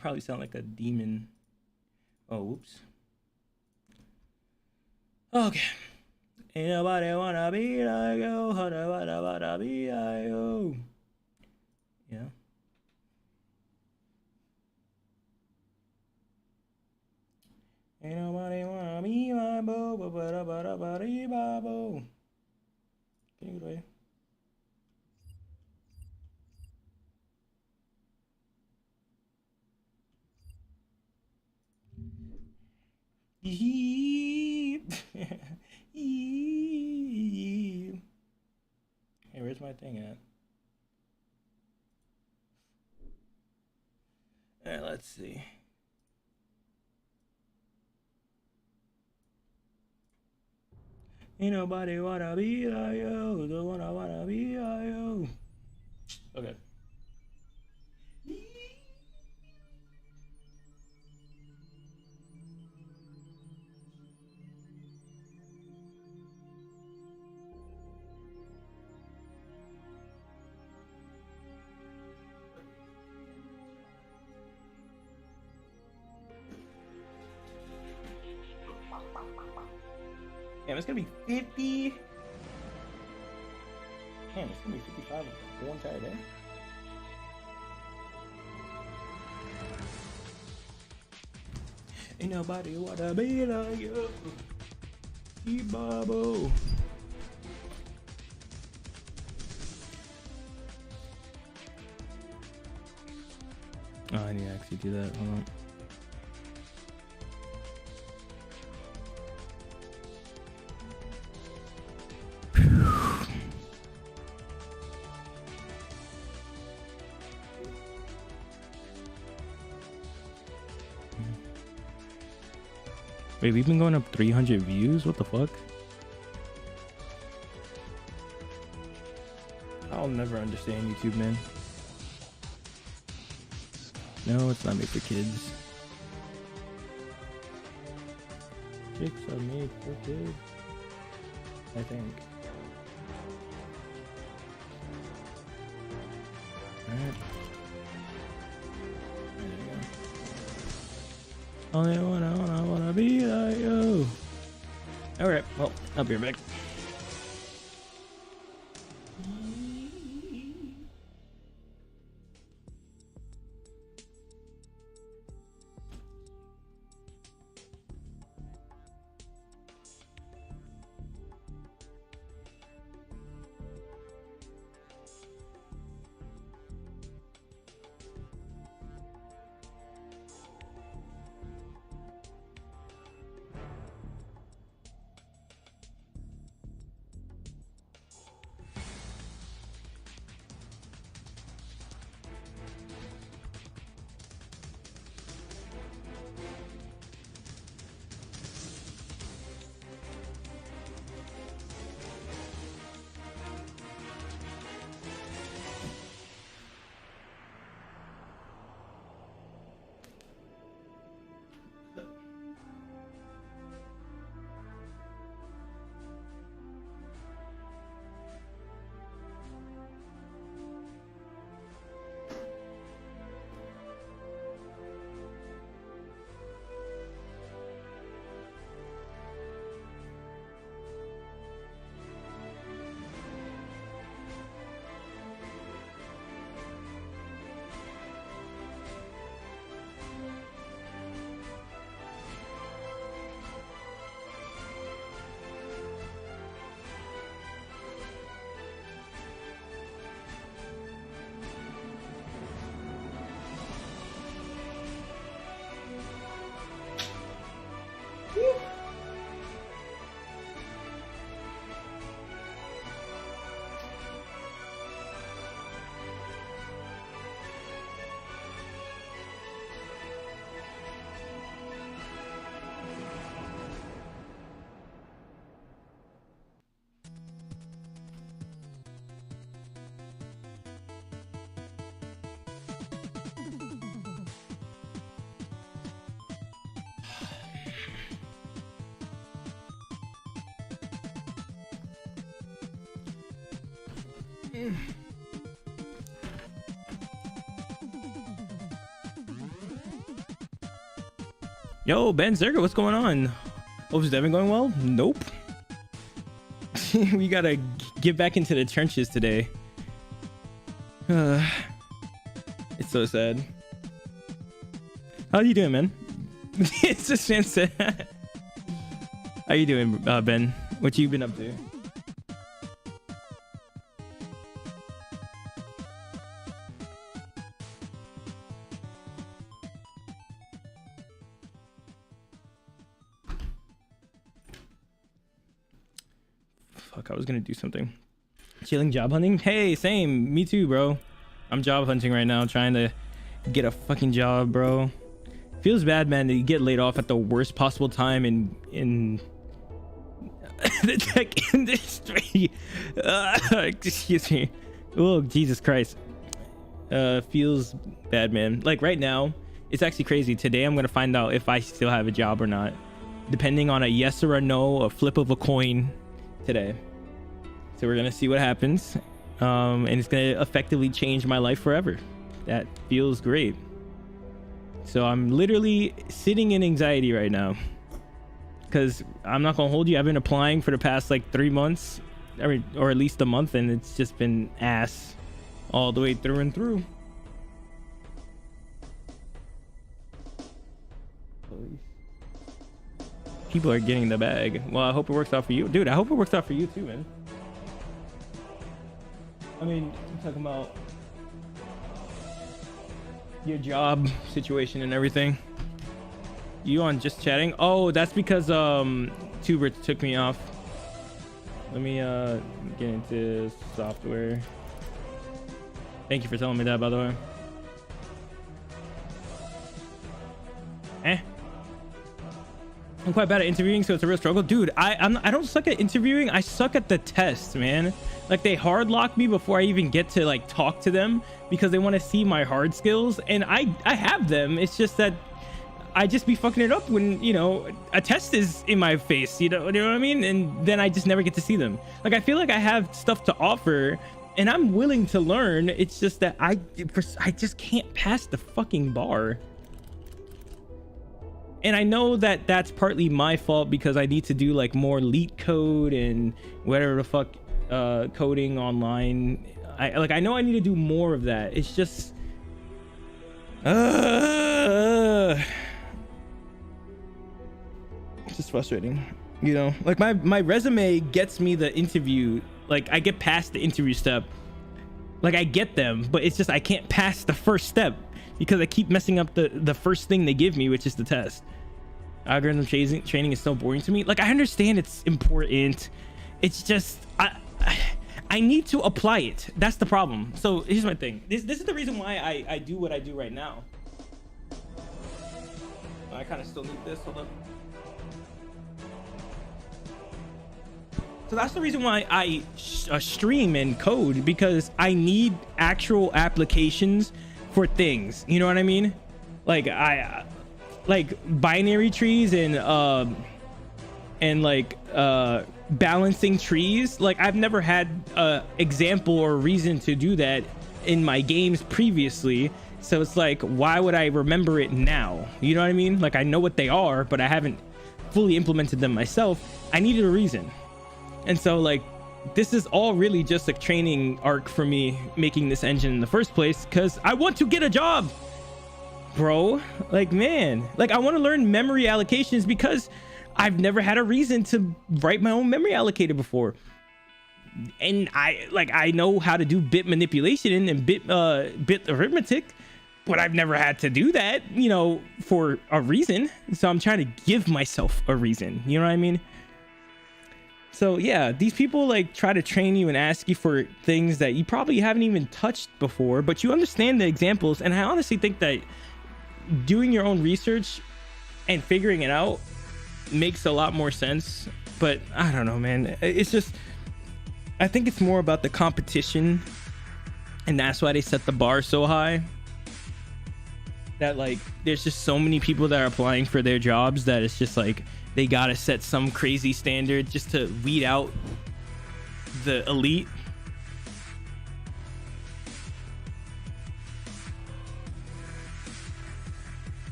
Probably sound like a demon. Oh, whoops. Okay. Ain't nobody wanna be like you. Wanna be like you. Yeah. Ain't nobody wanna be my boo. Boo. Can you get away? Hey, where's my thing at? Alright, let's see. Ain't nobody wanna be like you. Don't wanna be like you. Okay. Damn, it's gonna be 50. Damn, it's gonna be 55 the whole entire day. Ain't nobody wanna be like you. Babo. Oh, I need to actually do that. Hold on. Wait, we've been going up 300 views? What the fuck? I'll never understand YouTube, man. No, it's not made for kids. Chicks are made for kids, I think. Alright. There you go. Only wanna be like you. Alright, well, I'll be right back. Yo, Ben Zerga, what's going on? Oh, is Devin going well? Nope. We gotta get back into the trenches today. It's so sad. How you doing, man? It's a chance to... How you doing, Ben? What you been up to? Fuck, I was gonna do something. Chilling, job hunting? Hey, same. Me too, bro. I'm job hunting right now, trying to get a fucking job, bro. Feels bad, man, to get laid off at the worst possible time in the tech industry. Excuse me. Oh, Jesus Christ. Feels bad, man. Like right now, it's actually crazy. Today, I'm gonna find out if I still have a job or not, depending on a yes or a no, a flip of a coin today. So we're gonna see what happens, and it's gonna effectively change my life forever. That feels great. So I'm literally sitting in anxiety right now, because I'm not gonna hold you, I've been applying for the past like 3 months, or at least a month, and it's just been ass all the way through and through. People are getting the bag. Well, I hope it works out for you, dude. I hope it works out for you too, man. I mean, I'm talking about your job situation and everything. You on just chatting? Oh, that's because Tuber took me off. Let me get into software. Thank you for telling me that, by the way. I'm quite bad at interviewing, so it's a real struggle, dude. I don't suck at interviewing. I suck at the test, man. Like, they hard lock me before I even get to like talk to them, because they want to see my hard skills, and I have them. It's just that I just be fucking it up when, you know, a test is in my face, you know what I mean? And then I just never get to see them. Like, I feel like I have stuff to offer and I'm willing to learn. It's just that I just can't pass the fucking bar. And I know that that's partly my fault, because I need to do like more leet code and whatever the fuck coding online. I know I need to do more of that. It's just it's just frustrating, you know. Like my resume gets me the interview. Like, I get past the interview step, like I get them, but it's just I can't pass the first step because I keep messing up the first thing they give me, which is the test. Algorithm training is so boring to me. Like, I understand it's important. It's just I need to apply it. That's the problem. So here's my thing. This is the reason why I do what I do right now. I kind of still need this. Hold up. So that's the reason why I stream and code, because I need actual applications for things. You know what I mean? Like, like binary trees and like balancing trees. Like, I've never had a example or reason to do that in my games previously. So it's like, why would I remember it now? You know what I mean? Like, I know what they are, but I haven't fully implemented them myself. I needed a reason. And so, like, this is all really just a training arc for me making this engine in the first place, because I want to get a job, bro. Like, man, like, I want to learn memory allocations because I've never had a reason to write my own memory allocator before. And I know how to do bit manipulation and bit arithmetic, but I've never had to do that, you know, for a reason. So I'm trying to give myself a reason. You know what I mean? So yeah, these people like try to train you and ask you for things that you probably haven't even touched before, but you understand the examples. And I honestly think that doing your own research and figuring it out makes a lot more sense. But I don't know, man. It's just, I think it's more about the competition, and that's why they set the bar so high. That like, there's just so many people that are applying for their jobs that it's just like, they gotta set some crazy standard just to weed out the elite.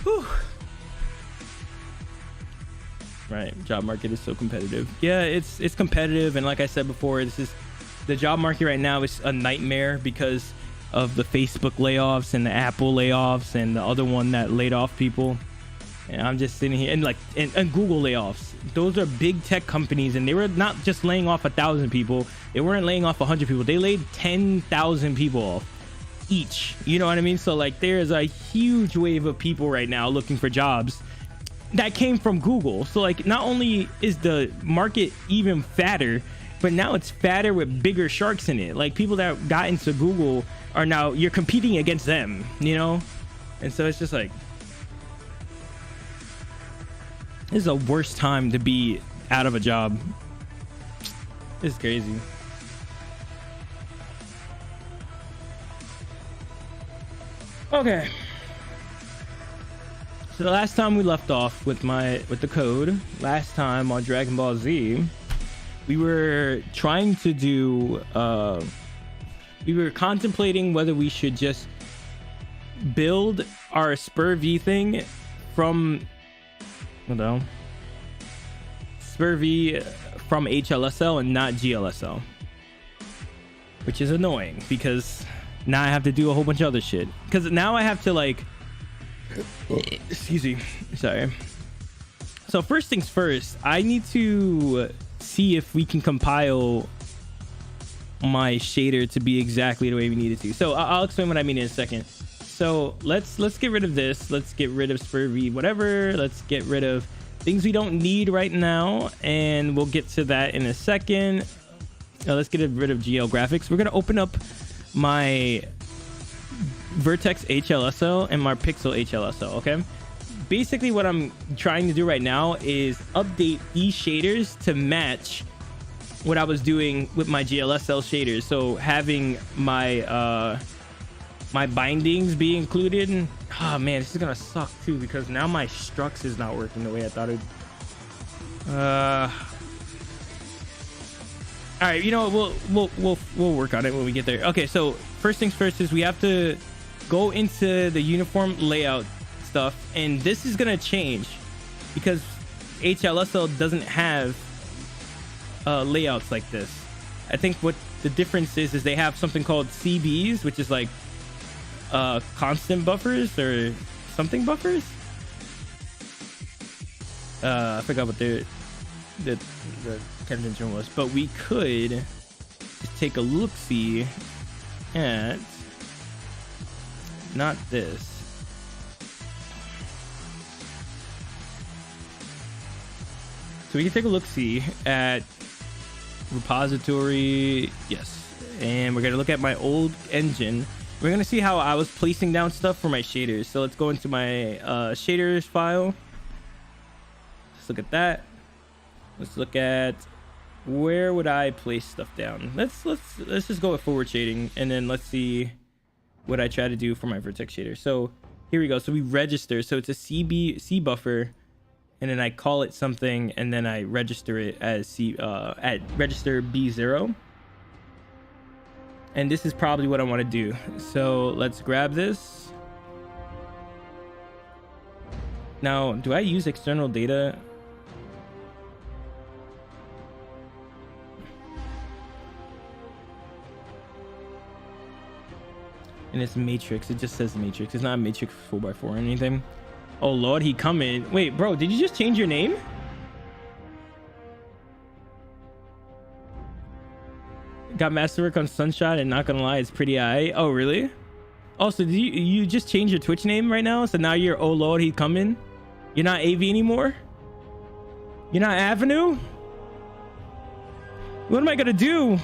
Whew. Right, job market is so competitive. Yeah, it's competitive, and like I said before, this is the job market right now is a nightmare because of the Facebook layoffs and the Apple layoffs and the other one that laid off people. And I'm just sitting here and and Google layoffs. Those are big tech companies, and they were not just laying off 1,000 people. They weren't laying off 100 people. They laid 10,000 people off each. You know what I mean? So like, there's a huge wave of people right now looking for jobs that came from Google. So like, not only is the market even fatter, but now it's fatter with bigger sharks in it. Like, people that got into Google are now, you're competing against them, you know? And so it's just like, this is the worst time to be out of a job. It's crazy. Okay. So the last time we left off with the code, last time on Dragon Ball Z, we were trying to do we were contemplating whether we should just build our Spur V thing from Spur V from HLSL and not GLSL, which is annoying because now I have to do a whole bunch of other shit, because now I have to like, excuse me, sorry. So first things first, I need to see if we can compile my shader to be exactly the way we need it to. So I'll explain what I mean in a second. So let's get rid of this. Let's get rid of Spur V, whatever. Let's get rid of things we don't need right now, and we'll get to that in a second. Let's get rid of GL graphics. We're gonna open up my Vertex HLSL and my Pixel HLSL. Okay, basically what I'm trying to do right now is update these shaders to match what I was doing with my GLSL shaders. So having my my bindings be included. Oh man, this is gonna suck too, because now my Strux is not working the way I thought it would. All right, you know, we'll work on it when we get there. Okay, so first things first is we have to go into the uniform layout stuff, and this is gonna change because HLSL doesn't have layouts like this. I think what the difference is they have something called CBs, which is like constant buffers or something buffers. I forgot what the convention was, but we could just take a look-see at not this. So we can take a look-see at repository, yes, and we're gonna look at my old engine. We're gonna see how I was placing down stuff for my shaders. So let's go into my shaders file. Let's look at that. Let's look at where would I place stuff down. Let's just go with forward shading, and then let's see what I try to do for my vertex shader. So here we go. So we register. So it's a C buffer, and then I call it something, and then I register it as at register B0. And this is probably what I want to do. So let's grab this. Now, do I use external data? And it's matrix. It just says matrix. It's not matrix 4x4 or anything. Oh Lord, he coming. Wait, bro, did you just change your name? Got masterwork on Sunshot, and not gonna lie, it's pretty eye. Oh really? Oh, so did you just change your Twitch name right now? So now you're oh Lord, he coming? You're not AV anymore? You're not Avenue? What am I gonna do?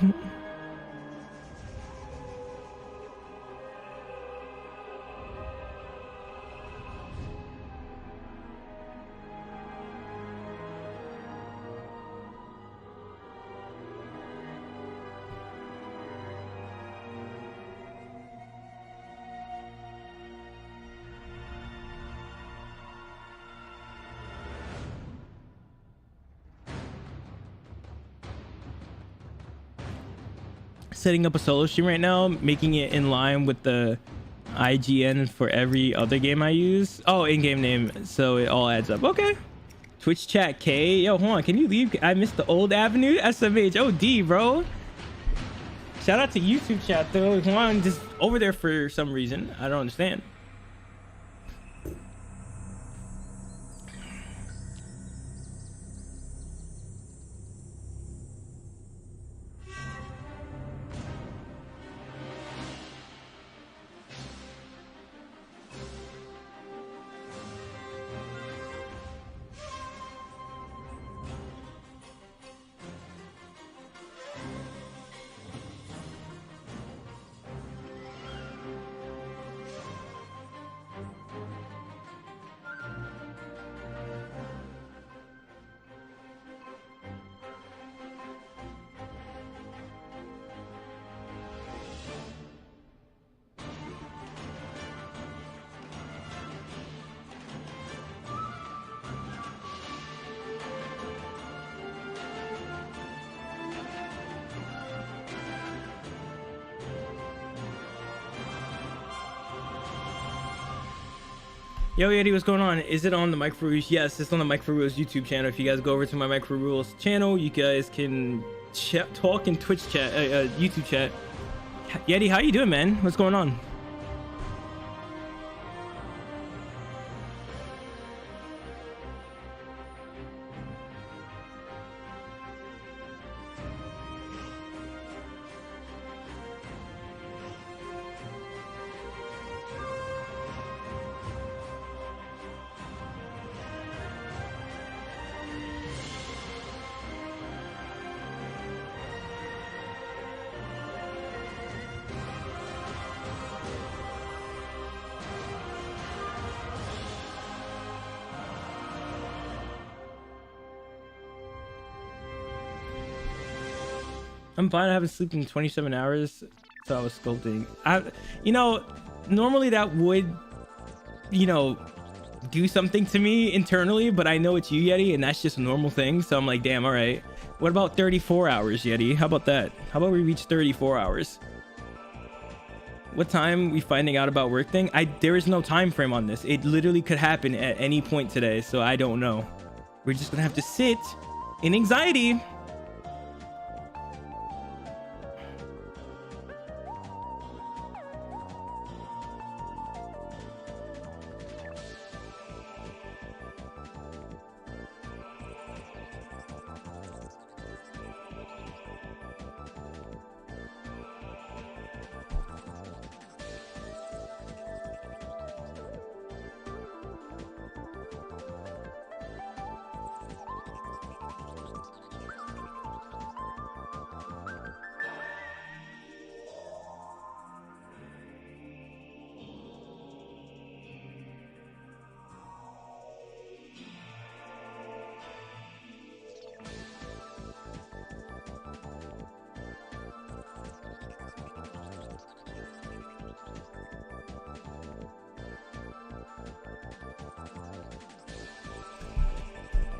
Setting up a solo stream right now, making it in line with the IGN for every other game I use. Oh, in-game name, so it all adds up. Okay. Twitch chat K. Yo, hold on, can you leave? I missed the old avenue. SMH OD, bro. Shout out to YouTube chat though. Juan just over there for some reason. I don't understand. Yo, Yeti, what's going on? Is it on the Mike for Rules? Yes, it's on the Mike for Rules YouTube channel. If you guys go over to my Mike for Rules channel, you guys can talk in Twitch chat, YouTube chat. Yeti, how you doing, man? What's going on? I'm fine. I haven't slept in 27 hours, so I was sculpting. You know, normally that would, you know, do something to me internally, but I know it's you, Yeti, and that's just a normal thing. So I'm like, damn, all right. What about 34 hours, Yeti? How about that? How about we reach 34 hours? What time we finding out about work thing? There is no time frame on this. It literally could happen at any point today, so I don't know. We're just gonna have to sit in anxiety.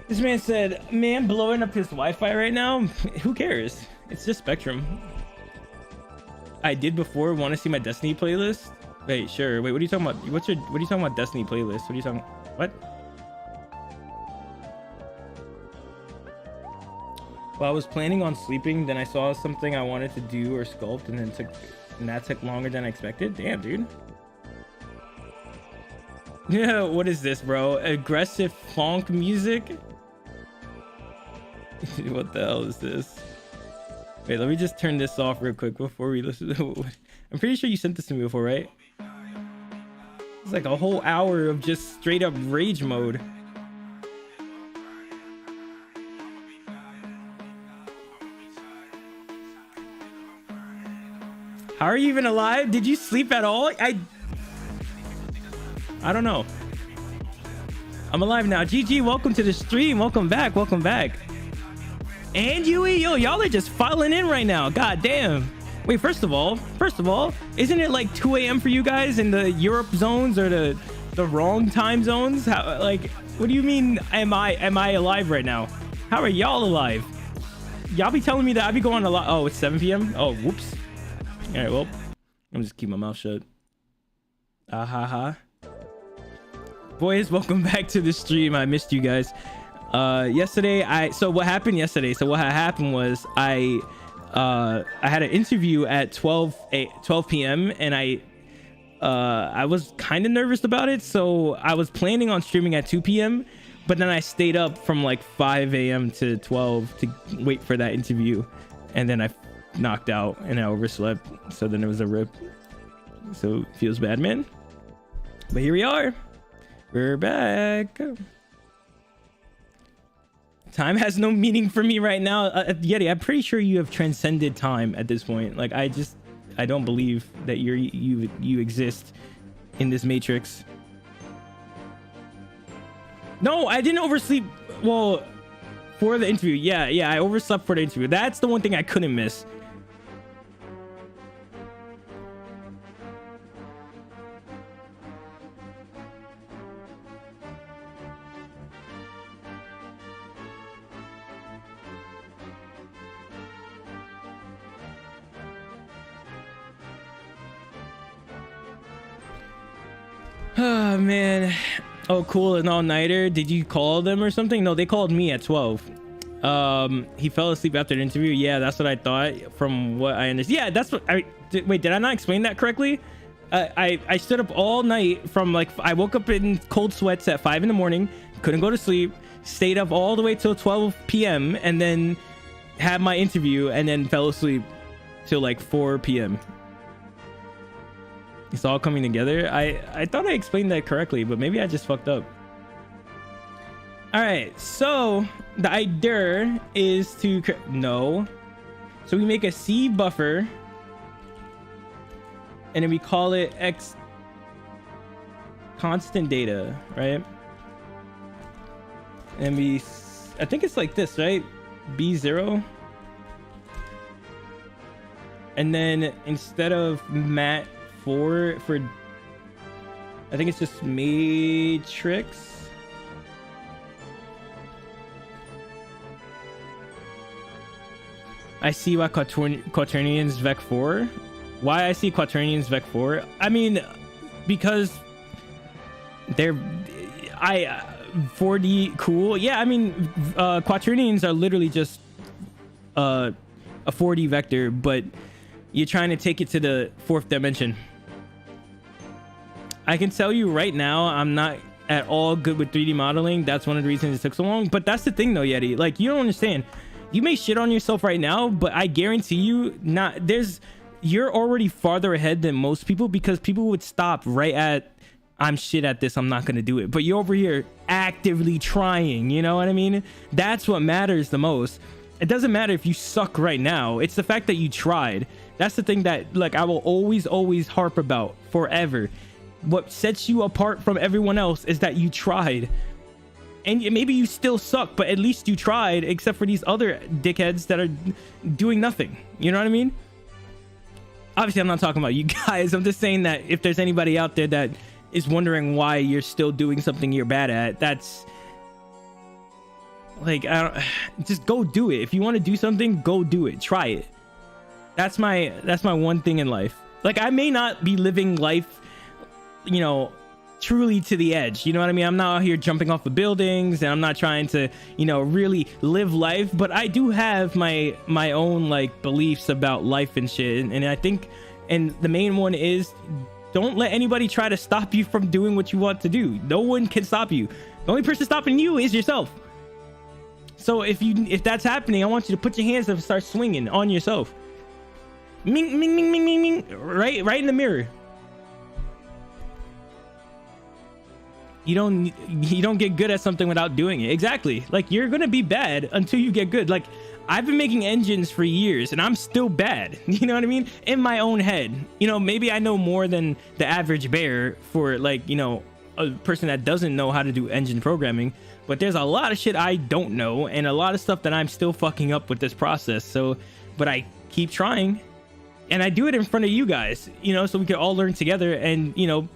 This man said, man, blowing up his Wi-Fi right now? Who cares? It's just Spectrum. I did before want to see my Destiny playlist. Wait, sure. Wait, what are you talking about? What are you talking about Destiny playlist? What are you talking what? Well, I was planning on sleeping, then I saw something I wanted to do or sculpt, and that took longer than I expected. Damn, dude. Yeah, what is this, bro? Aggressive funk music? What the hell is this? Wait, let me just turn this off real quick before we listen to I'm pretty sure you sent this to me before, right? It's like a whole hour of just straight up rage mode. How are you even alive? Did you sleep at all? I don't know. I'm alive now. GG, welcome to the stream. Welcome back. Welcome back. And Yui, yo, y'all are just filing in right now. God damn. Wait, first of all, isn't it like 2 a.m. for you guys in the Europe zones or the wrong time zones? How, like, what do you mean am I alive right now? How are y'all alive? Y'all be telling me that I be going a lot. Oh, it's 7 p.m. Oh, whoops. All right, well, I'm just keep my mouth shut. Ah ha ha. Boys, welcome back to the stream. I missed you guys. Yesterday, so what happened yesterday? So what happened was I had an interview at 12 p.m. and I was kind of nervous about it, so I was planning on streaming at 2 p.m. but then I stayed up from like 5 a.m. to 12 to wait for that interview, and then I knocked out and I overslept, so then it was a rip. So it feels bad, man, but here we are. We're back. Time has no meaning for me right now. Yeti, I'm pretty sure you have transcended time at this point. Like, I don't believe that you exist in this matrix. No, I didn't oversleep. Well, for the interview, yeah, I overslept for the interview. That's the one thing I couldn't miss. Oh man. Oh cool, an all-nighter. Did you call them or something? No, they called me at 12. He fell asleep after the interview. Yeah, that's what I thought from what I understand. Yeah, that's what I wait, did I not explain that correctly? I stood up all night from like, I woke up in cold sweats at 5 in the morning, couldn't go to sleep, stayed up all the way till 12 p.m. and then had my interview and then fell asleep till like 4 p.m. It's all coming together. I thought I explained that correctly, but maybe I just fucked up. All right, so the idea is to no. So we make a C buffer, and then we call it X constant data, right? And I think it's like this, right? B0. And then instead of mat for I think it's just matrix. I see why quaternions vec 4. Why I see quaternions vec 4? I mean, because they're 4D cool. Yeah, I mean, quaternions are literally just a 4D vector, but you're trying to take it to the 4th dimension. I can tell you right now, I'm not at all good with 3D modeling. That's one of the reasons it took so long. But that's the thing though, Yeti. Like, you don't understand. You may shit on yourself right now, but I guarantee you you're already farther ahead than most people, because people would stop right at, I'm shit at this, I'm not gonna do it. But you're over here actively trying, you know what I mean? That's what matters the most. It doesn't matter if you suck right now. It's the fact that you tried. That's the thing that, like, I will always harp about forever. What sets you apart from everyone else is that you tried. And maybe you still suck, but at least you tried, except for these other dickheads that are doing nothing. You know what I mean? Obviously, I'm not talking about you guys. I'm just saying that if there's anybody out there that is wondering why you're still doing something you're bad at, that's like, just go do it. If you want to do something, go do it. Try it. That's my one thing in life. Like, I may not be living life, you know, truly to the edge, you know what I mean? I'm not out here jumping off the buildings, and I'm not trying to, you know, really live life, but I do have my own like beliefs about life and shit, and I think, and the main one is, don't let anybody try to stop you from doing what you want to do. No one can stop you. The only person stopping you is yourself. So if that's happening, I want you to put your hands up and start swinging on yourself. Ming, ming, ming, ming, ming, ming. Right in the mirror. You don't get good at something without doing it. Exactly. Like, you're gonna be bad until you get good. Like, I've been making engines for years and I'm still bad. You know what I mean? In my own head. You know, maybe I know more than the average bear for, like, you know, a person that doesn't know how to do engine programming. But there's a lot of shit I don't know, and a lot of stuff that I'm still fucking up with this process. So, but I keep trying, and I do it in front of you guys, you know, so we can all learn together and, you know,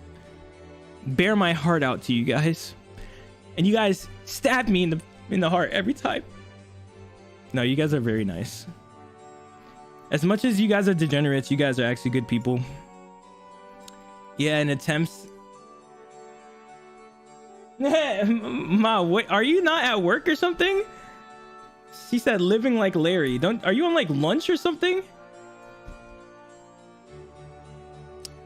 bear my heart out to you guys. And you guys stab me in the heart every time. No, you guys are very nice. As much as you guys are degenerates, you guys are actually good people. Yeah, in attempts. Ma, wait, are you not at work or something? She said living like Larry. Are you on like lunch or something?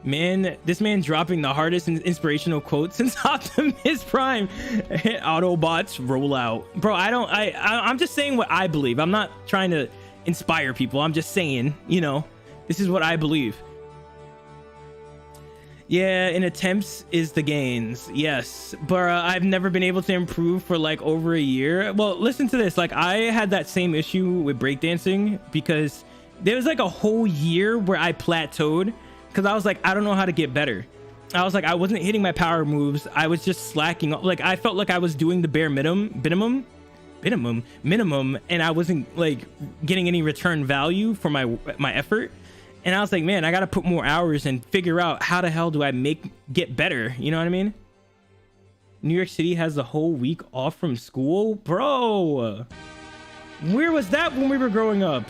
Man, this man dropping the hardest and inspirational quote since Optimus Prime. Autobots roll out. Bro, I'm just saying what I believe. I'm not trying to inspire people. I'm just saying, you know, this is what I believe. Yeah, in attempts is the gains. Yes, but I've never been able to improve for like over a year. Well, listen to this. Like, I had that same issue with breakdancing because there was like a whole year where I plateaued because I was like, I don't know how to get better. I was like, I wasn't hitting my power moves. I was just slacking. Like, I felt like I was doing the bare minimum, and I wasn't like getting any return value for my effort. And I was like, man, I got to put more hours and figure out how the hell do I get better? You know what I mean? New York City has the whole week off from school. Bro, where was that when we were growing up?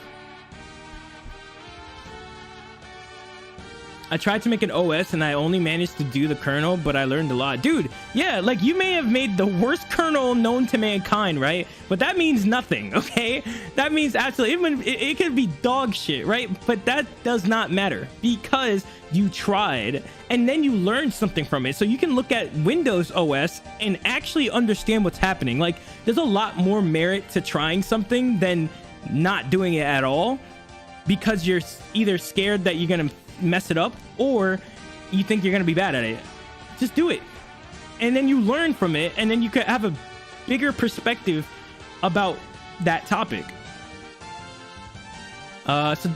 I tried to make an OS and I only managed to do the kernel, but I learned a lot. Dude, yeah, like you may have made the worst kernel known to mankind, right? But that means nothing, okay? That means absolutely, it could be dog shit, right? But that does not matter because you tried and then you learned something from it. So you can look at Windows OS and actually understand what's happening. Like, there's a lot more merit to trying something than not doing it at all because you're either scared that you're gonna mess it up or you think you're gonna be bad at it. Just do it and then you learn from it and then you could have a bigger perspective about that topic.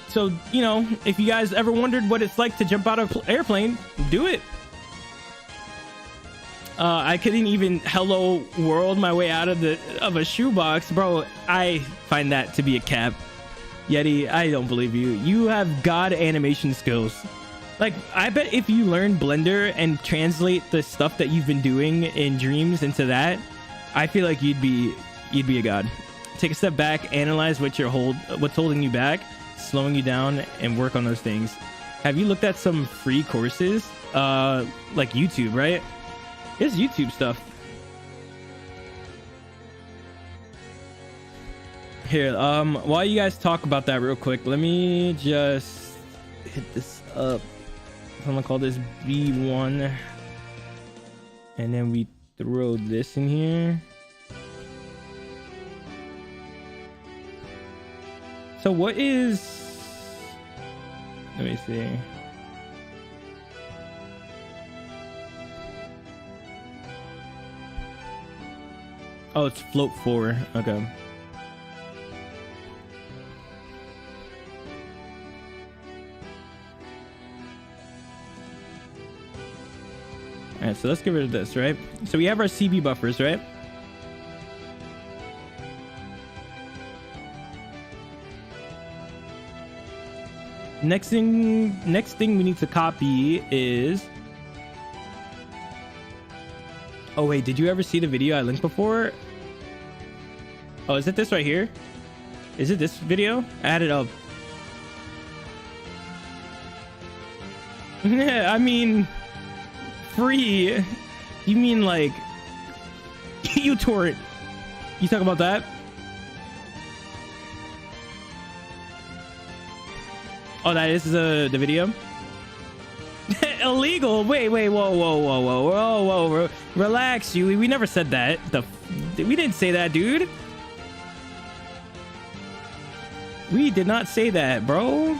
So you know, if you guys ever wondered what it's like to jump out of an airplane, do it. I couldn't even hello world my way out of a shoebox. Bro, I find that to be a cap. Yeti, I don't believe you. You have god animation skills. Like, I bet if you learn Blender and translate the stuff that you've been doing in Dreams into that, I feel like you'd be a god. Take a step back, analyze what's holding you back, slowing you down, and work on those things. Have you looked at some free courses? Like YouTube, right? There's YouTube stuff. Here, while you guys talk about that real quick, let me just hit this up. I'm gonna call this B1, and then we throw this in here. So what is, let me see. Oh, it's float 4. Okay. All right, so let's get rid of this, right? So we have our CB buffers, right? Next thing we need to copy is, oh wait, did you ever see the video I linked before? Oh, is it this right here? Is it this video? Add it up. I mean, free. You mean like uTorrent? You talk about that? Oh, that is the video. Illegal. Wait. Whoa. Relax, you. We never said that. We didn't say that, dude. We did not say that, bro.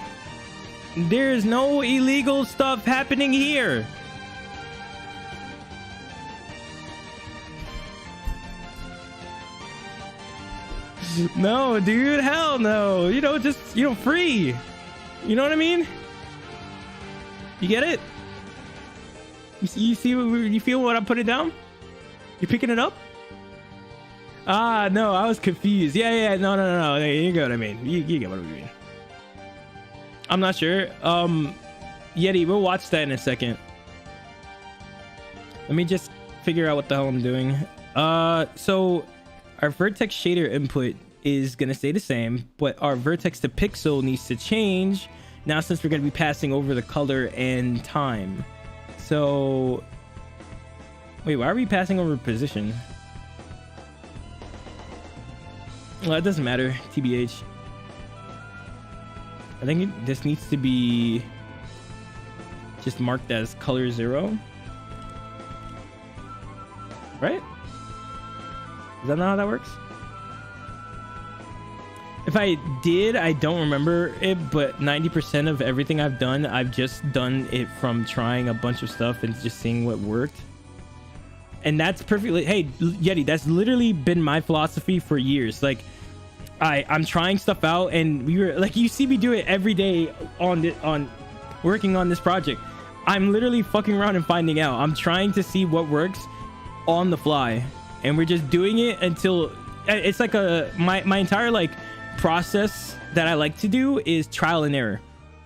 There's no illegal stuff happening here. No, dude, hell no. You know, just, you know, free. You know what I mean? You get it? You see what you feel what I'm putting down? You picking it up? Ah, no, I was confused. Yeah, no. You get what I mean. You get what I mean. I'm not sure. Yeti, we'll watch that in a second. Let me just figure out what the hell I'm doing. So our vertex shader input is gonna stay the same, but our vertex to pixel needs to change now since we're gonna be passing over the color and time. So wait, why are we passing over position? Well, it doesn't matter, TBH. I think this needs to be just marked as color 0. Right? Is that not how that works? If I did, I don't remember it, but 90% of everything I've done, I've just done it from trying a bunch of stuff and just seeing what worked. And that's perfectly, hey, Yeti, that's literally been my philosophy for years. Like, I'm trying stuff out, and we were like, you see me do it every day on working on this project. I'm literally fucking around and finding out. I'm trying to see what works on the fly, and we're just doing it until it's like my entire like process that I like to do is trial and error.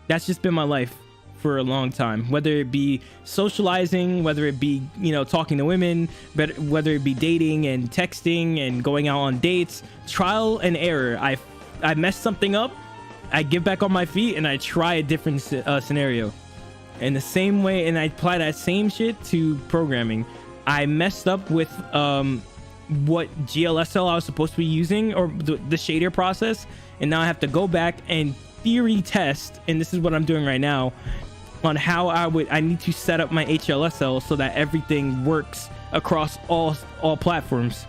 That's just been my life for a long time, whether it be socializing, whether it be, you know, talking to women, but whether it be dating and texting and going out on dates. Trial and error. I mess something up, I get back on my feet, and I try a different scenario in the same way, and I apply that same shit to programming. I messed up with what GLSL I was supposed to be using, or the shader process, and now I have to go back and theory test, and this is what I'm doing right now, on how I need to set up my HLSL so that everything works across all platforms.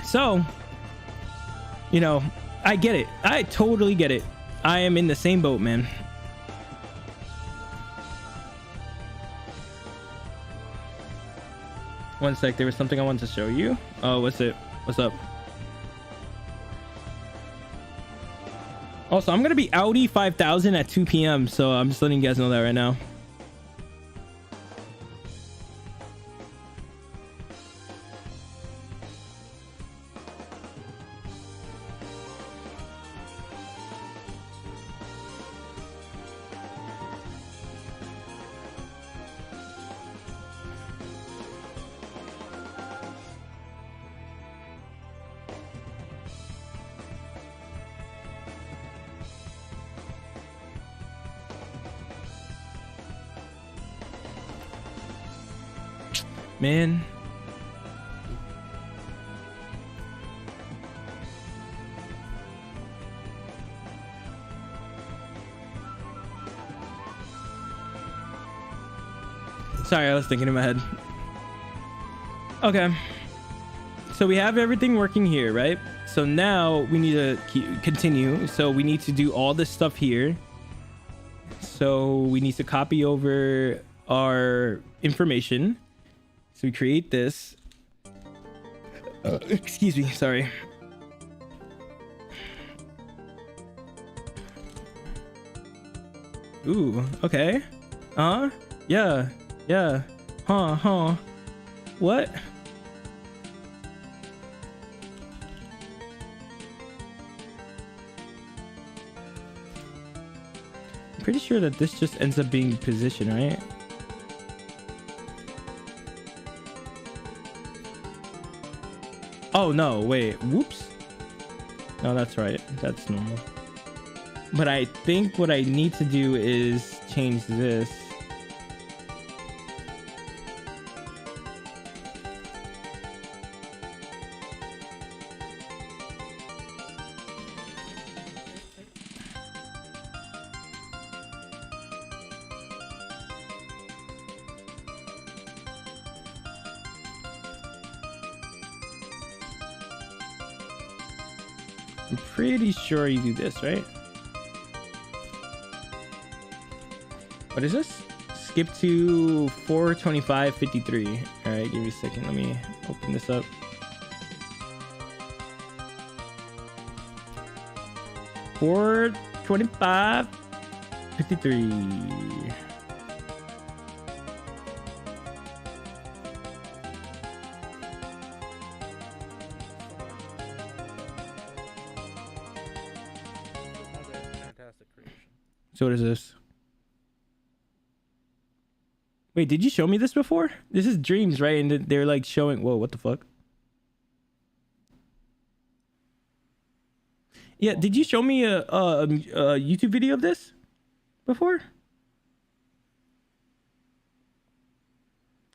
So, you know, I get it. I totally get it. I am in the same boat, man. One sec, there was something I wanted to show you. Oh, what's it? What's up? Also, I'm gonna be Audi 5000 at 2 p.m. so I'm just letting you guys know that right now. Man. Sorry, I was thinking in my head. Okay. So we have everything working here, right? So now we need to continue. So we need to do all this stuff here. So we need to copy over our information. So we create this. Excuse me, sorry. Ooh, okay. Yeah, yeah. Huh. What? I'm pretty sure that this just ends up being position, right? Oh no, wait, whoops. No, that's right, that's normal. But I think what I need to do is change this. I'm pretty sure you do this, right? What is this? Skip to 425.53. All right, give me a second. Let me open this up. $425.53. So what is this? Wait, did you show me this before? This is Dreams, right? And they're like showing, whoa, what the fuck? Yeah, did you show me a YouTube video of this before?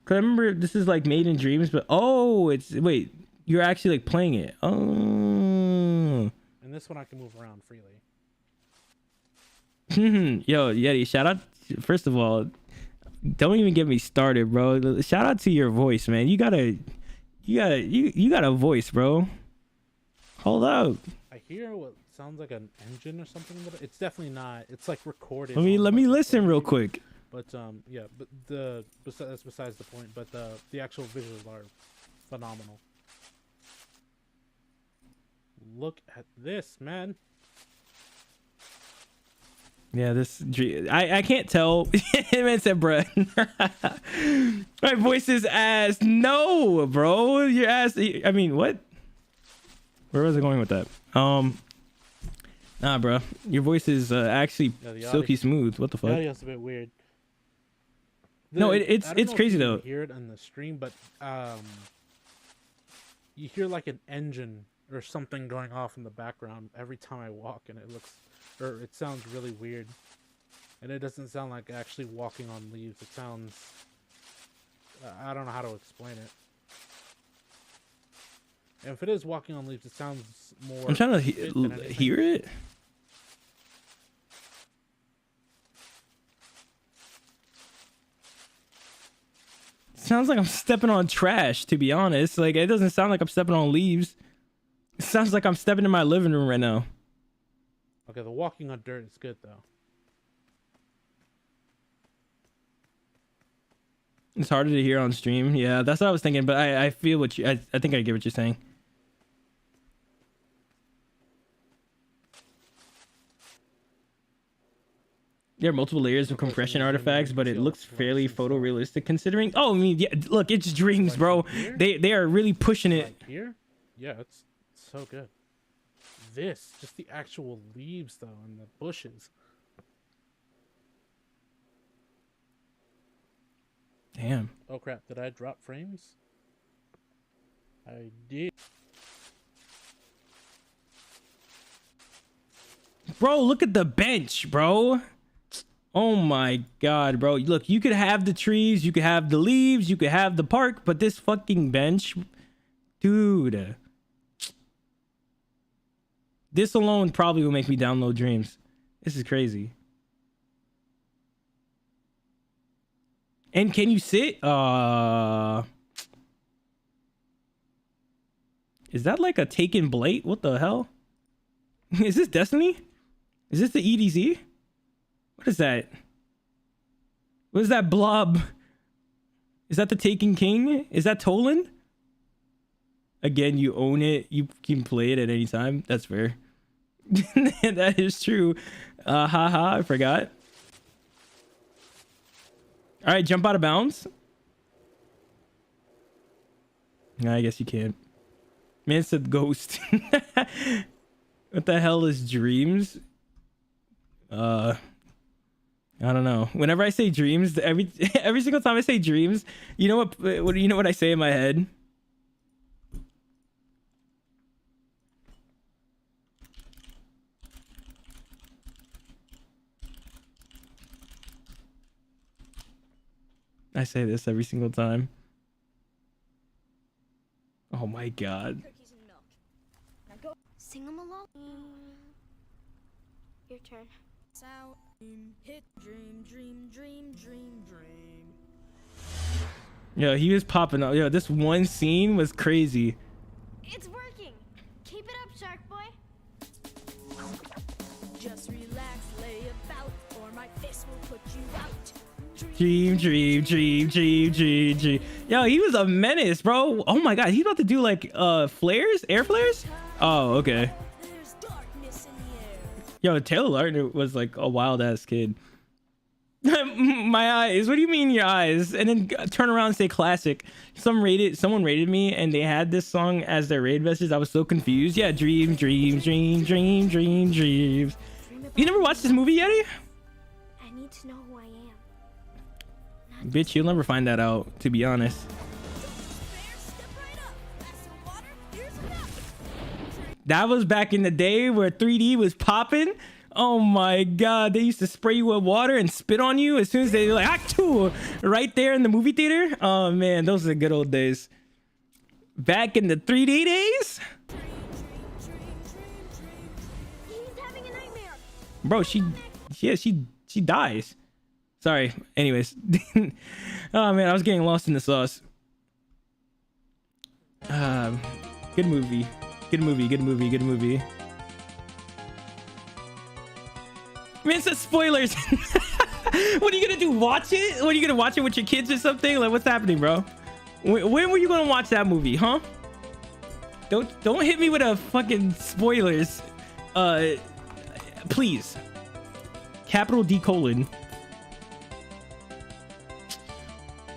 Cause I remember this is like Made in Dreams, but oh, it's wait, you're actually like playing it. Oh. And this one I can move around freely. Yo, Yeti, shout out. First of all, don't even get me started, bro. Shout out to your voice, man. You got a voice, bro. Hold up. I hear what sounds like an engine or something, but it's definitely not. It's like recorded. Let me listen real quick. But yeah, but that's besides the point. But the actual visuals are phenomenal. Look at this, man. Yeah, I can't tell. Man said, bruh. My voice is ass. No, bro. Your ass. I mean, what? Where was I going with that? Nah, bro. Your voice is actually silky smooth. What the fuck? The audio's a bit weird. No, it's crazy though. You hear it on the stream, but you hear like an engine or something going off in the background every time I walk, and it sounds really weird. And it doesn't sound like actually walking on leaves. It sounds, I don't know how to explain it. And if it is walking on leaves, it sounds more. I'm trying to hear it. Sounds like I'm stepping on trash, to be honest. Like, it doesn't sound like I'm stepping on leaves. It sounds like I'm stepping in my living room right now. Okay, the walking on dirt is good, though. It's harder to hear on stream. Yeah, that's what I was thinking, but I feel what you... I think I get what you're saying. There are multiple layers of compression artifacts, but it looks fairly photorealistic considering. Oh, I mean, yeah, look, it's Dreams, bro. They are really pushing it. Like here? Yeah, it's so good. This, just the actual leaves, though, and the bushes. Damn. Oh, crap. Did I drop frames? I did. Bro, look at the bench, bro. Oh my god, bro. Look, you could have the trees, you could have the leaves, you could have the park, but this fucking bench, dude. This alone probably will make me download Dreams. This is crazy. And can you sit? Is that like a Taken Blade? What the hell? Is this Destiny? Is this the EDZ? What is that? What is that blob? Is that the Taken King? Is that Toland? Again, you own it. You can play it at any time. That's fair. That is true. Haha, I forgot. All right, jump out of bounds. I guess you can't. Man said ghost. What the hell is Dreams? I don't know. Whenever I say Dreams, every single time I say Dreams, you know what I say in my head? I say this every single time. Oh my god. Cookies and milk. Now go sing them along. Your turn. Out, hit, dream. Yo, he was popping up. Yo, this one scene was crazy. It's working. Keep it up, Shark Boy. Just relax, lay about, or my fist will put you out. Dream. Yo, he was a menace, bro. Oh my god, he's about to do like flares, air flares. Oh, okay. There's darkness in the air. Yo, Taylor Lautner was like a wild ass kid. My eyes. What do you mean your eyes? And then turn around and say classic. Someone rated me, and they had this song as their raid message. I was so confused. Yeah, dreams. You never watched this movie, Yeti? I need to know who I am. Bitch, you'll never find that out, to be honest. That was back in the day where 3D was popping. Oh my god, they used to spray you with water and spit on you as soon as they like achoo, right there in the movie theater. Oh man, those are the good old days. Back in the 3D days. He's having a nightmare. Bro, she dies. Sorry. Anyways. Oh man, I was getting lost in the sauce. Good movie. Good movie. Good movie. Good movie. Man, it says spoilers. What are you gonna do? Watch it? What are you gonna watch it with your kids or something? Like, what's happening, bro? When were you gonna watch that movie, huh? Don't hit me with a fucking spoilers. Please. Capital D colon.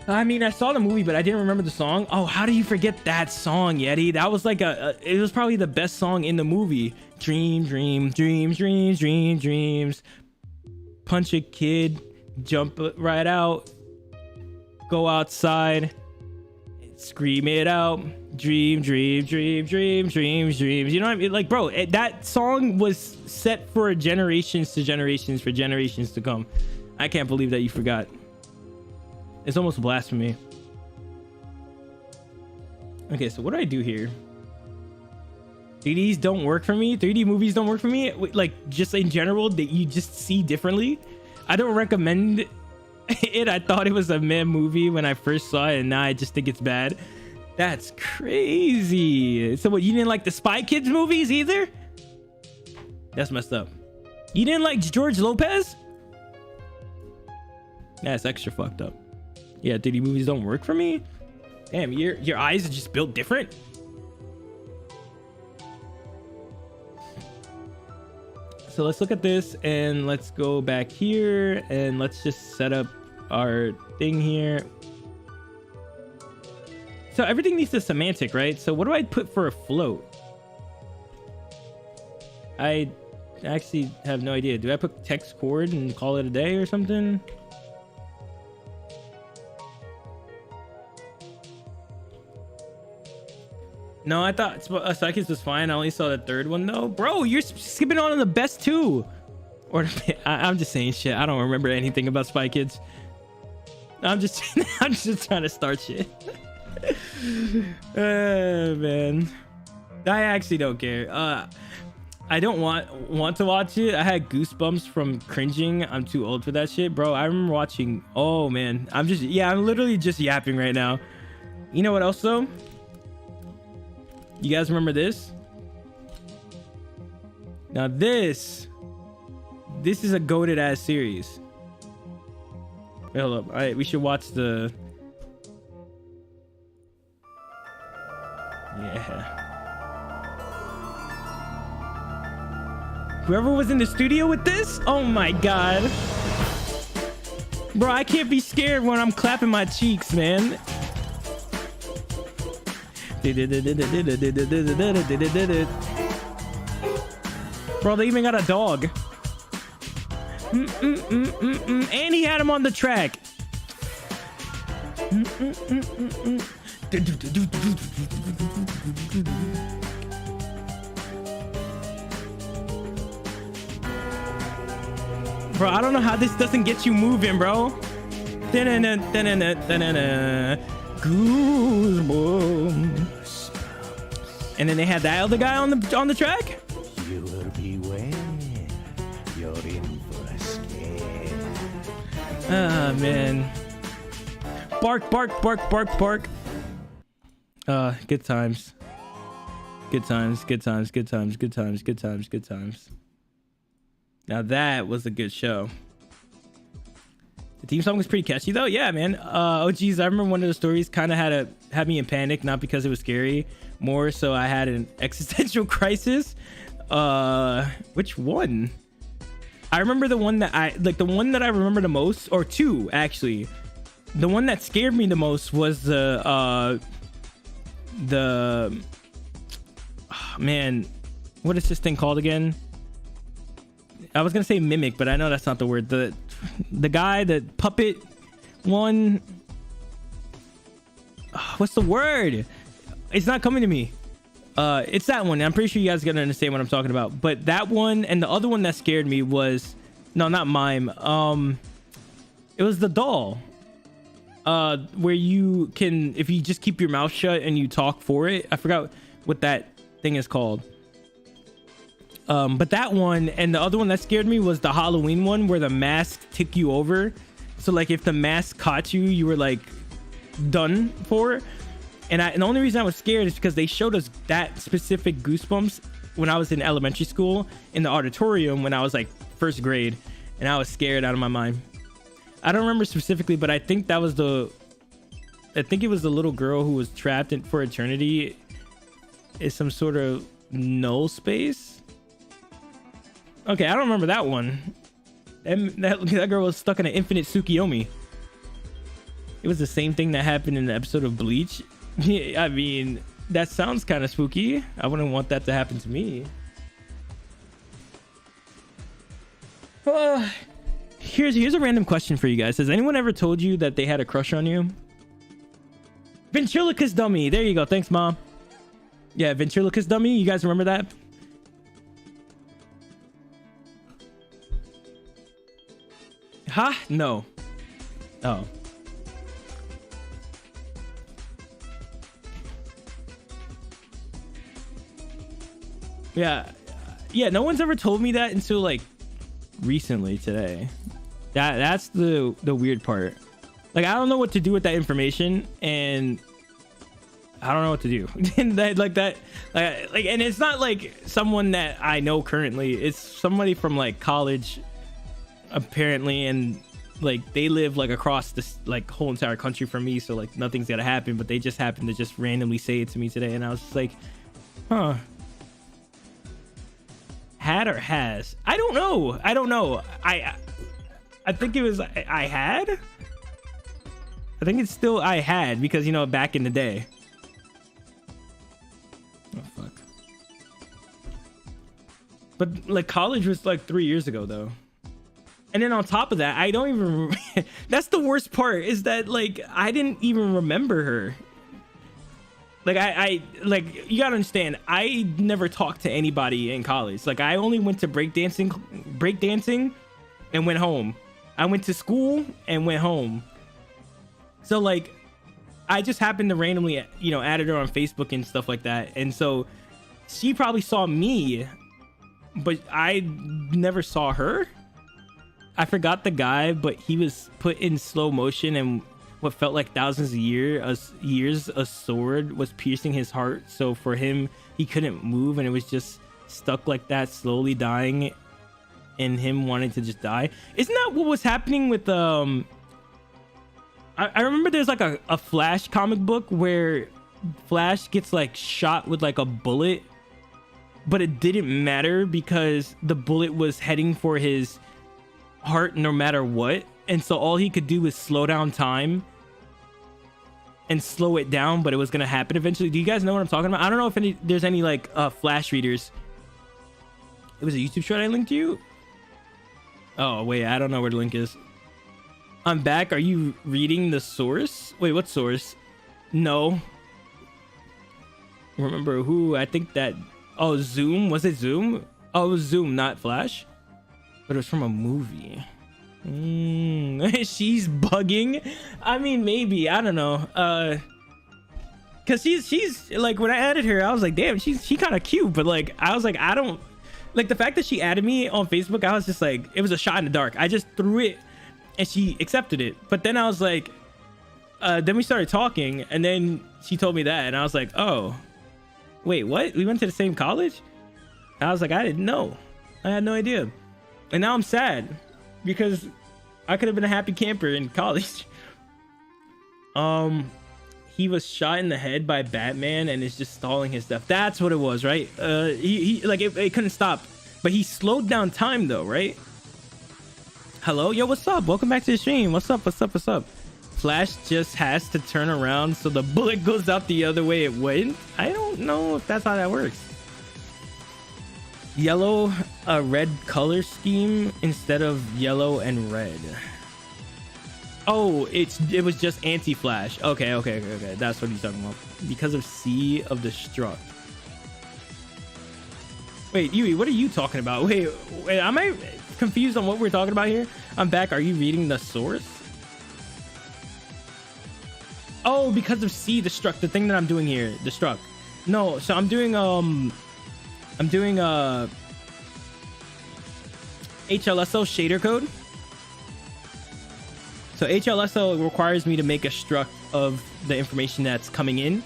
I mean, I saw the movie, but I didn't remember the song. Oh, how do you forget that song, Yeti? That was like it was probably the best song in the movie. Dream, dream, dreams, dreams, dreams, dreams. Punch a kid, jump right out, go outside, scream it out. Dream, dream, dream, dream, dreams, dreams. You know what I mean? Like, bro, that song was set for generations to generations, for generations to come. I can't believe that you forgot. It's almost blasphemy. Okay, so what do I do here? 3Ds don't work for me. 3D movies don't work for me. Like, just in general, that you just see differently. I don't recommend it. I thought it was a meh movie when I first saw it, and now I just think it's bad. That's crazy. So what, you didn't like the Spy Kids movies either? That's messed up. You didn't like George Lopez? That's extra fucked up. Yeah, 3D movies don't work for me. Damn, your eyes are just built different. So let's look at this and let's go back here and let's just set up our thing here. So everything needs a semantic, right? So what do I put for a float? I actually have no idea. Do I put text chord and call it a day or something? No, I thought Spy Kids was fine. I only saw the third one though. Bro, you're skipping on the best two. Or I'm just saying shit. I don't remember anything about Spy Kids. I'm just trying to start shit. Man, I actually don't care. I don't want to watch it. I had goosebumps from cringing. I'm too old for that shit, bro. I remember watching. Oh man, I'm literally just yapping right now. You know what else though? You guys remember this? Now this is a goated ass series. Wait, hold up. All right, we should watch the. Yeah. Whoever was in the studio with this? Oh my god. Bro, I can't be scared when I'm clapping my cheeks, man. Bro, they even got a dog. And he had him on the track. Bro, I don't know how this doesn't get you moving, bro. Goosebumps. And then they had that other guy on the track. You will beware. You're in for a scare. Ah man. Bark, bark, bark, bark, bark. Good times. Good times, good times, good times, good times, good times, good times. Now that was a good show. The theme song was pretty catchy though. Yeah, man. Oh geez, I remember one of the stories kind of had me in panic, not because it was scary, more so I had an existential crisis. Which one? I remember the one that I remember the most, or two actually. The one that scared me the most was the man, what is this thing called again? I was gonna say mimic, but I know that's not the word. The guy, the puppet one. What's the word? It's not coming to me. It's that one. I'm pretty sure you guys are gonna understand what I'm talking about. But that one and the other one that scared me was, no, not mime. It was the doll. Where you can, if you just keep your mouth shut and you talk for it. I forgot what that thing is called. But that one and the other one that scared me was the Halloween one where the mask took you over. So like if the mask caught you, you were like done for. And the only reason I was scared is because they showed us that specific Goosebumps when I was in elementary school in the auditorium when I was like first grade, and I was scared out of my mind. I don't remember specifically, but I think it was the little girl who was trapped in for eternity is some sort of null space. Okay, I don't remember that one. And that girl was stuck in an infinite Tsukiyomi. It was the same thing that happened in the episode of Bleach. I mean, that sounds kind of spooky. I wouldn't want that to happen to me. Here's a random question for you guys. Has anyone ever told you that they had a crush on you? Ventriloquist dummy. There you go. Thanks, Mom. Yeah, ventriloquist dummy. You guys remember that? Huh? No. Oh. Yeah, no one's ever told me that until like recently today. That's the weird part. Like, I don't know what to do with that information, and I don't know what to do. And and it's not like someone that I know currently. It's somebody from like college, apparently, and like they live like across this like whole entire country from me, so like nothing's gonna happen. But they just happened to just randomly say it to me today, and I was just like, huh. Had or has? I don't know. I think it was I had. I think it's still I had, because you know, back in the day. Oh fuck. But like college was like 3 years ago though. And then on top of that, I don't even that's the worst part, is that like I didn't even remember her. Like I like, you gotta understand, I never talked to anybody in college. Like I only went to breakdancing and went home. I went to school and went home. So like I just happened to randomly, you know, added her on Facebook and stuff like that. And so she probably saw me, but I never saw her. I forgot the guy, but he was put in slow motion, and what felt like thousands of years, a sword was piercing his heart. So for him, he couldn't move, and it was just stuck like that, slowly dying, and him wanting to just die. Isn't that what was happening with I remember there's like a Flash comic book where Flash gets like shot with like a bullet, but it didn't matter because the bullet was heading for his heart no matter what. And so all he could do was slow down time and slow it down, but it was gonna happen eventually. Do you guys know what I'm talking about? I don't know if there's any like Flash readers. It was a YouTube show I linked to you. Oh wait, I don't know where the link is. I'm back. Are you reading the source? Wait, what source? No. Remember who? I think that. Oh, Zoom. Was it Zoom? Oh, it was Zoom, not Flash. But it was from a movie. She's bugging. I mean, maybe, I don't know. Cause she's like, when I added her, I was like, damn, she kind of cute. But like, I was like, I don't like the fact that she added me on Facebook. I was just like, it was a shot in the dark. I just threw it and she accepted it. But then I was like, then we started talking, and then she told me that, and I was like, oh wait, what? We went to the same college? I was like, I didn't know. I had no idea. And now I'm sad because I could have been a happy camper in college. He was shot in the head by Batman and is just stalling his death. That's what it was, right? He like it couldn't stop, but he slowed down time though, right? Hello, yo, what's up? Welcome back to the stream. What's up? Flash just has to turn around so the bullet goes out the other way it went. I don't know if that's how that works. Yellow, a red color scheme instead of yellow and red. Oh, it was just anti-Flash. Okay. That's what he's talking about. Because of Sea of Destruct. Wait, Yui, what are you talking about? Wait, am I confused on what we're talking about here? I'm back. Are you reading the source? Oh, because of C destruct, the thing that I'm doing here, destruct. No, so I'm doing HLSO shader code. So HLSO requires me to make a struct of the information that's coming in.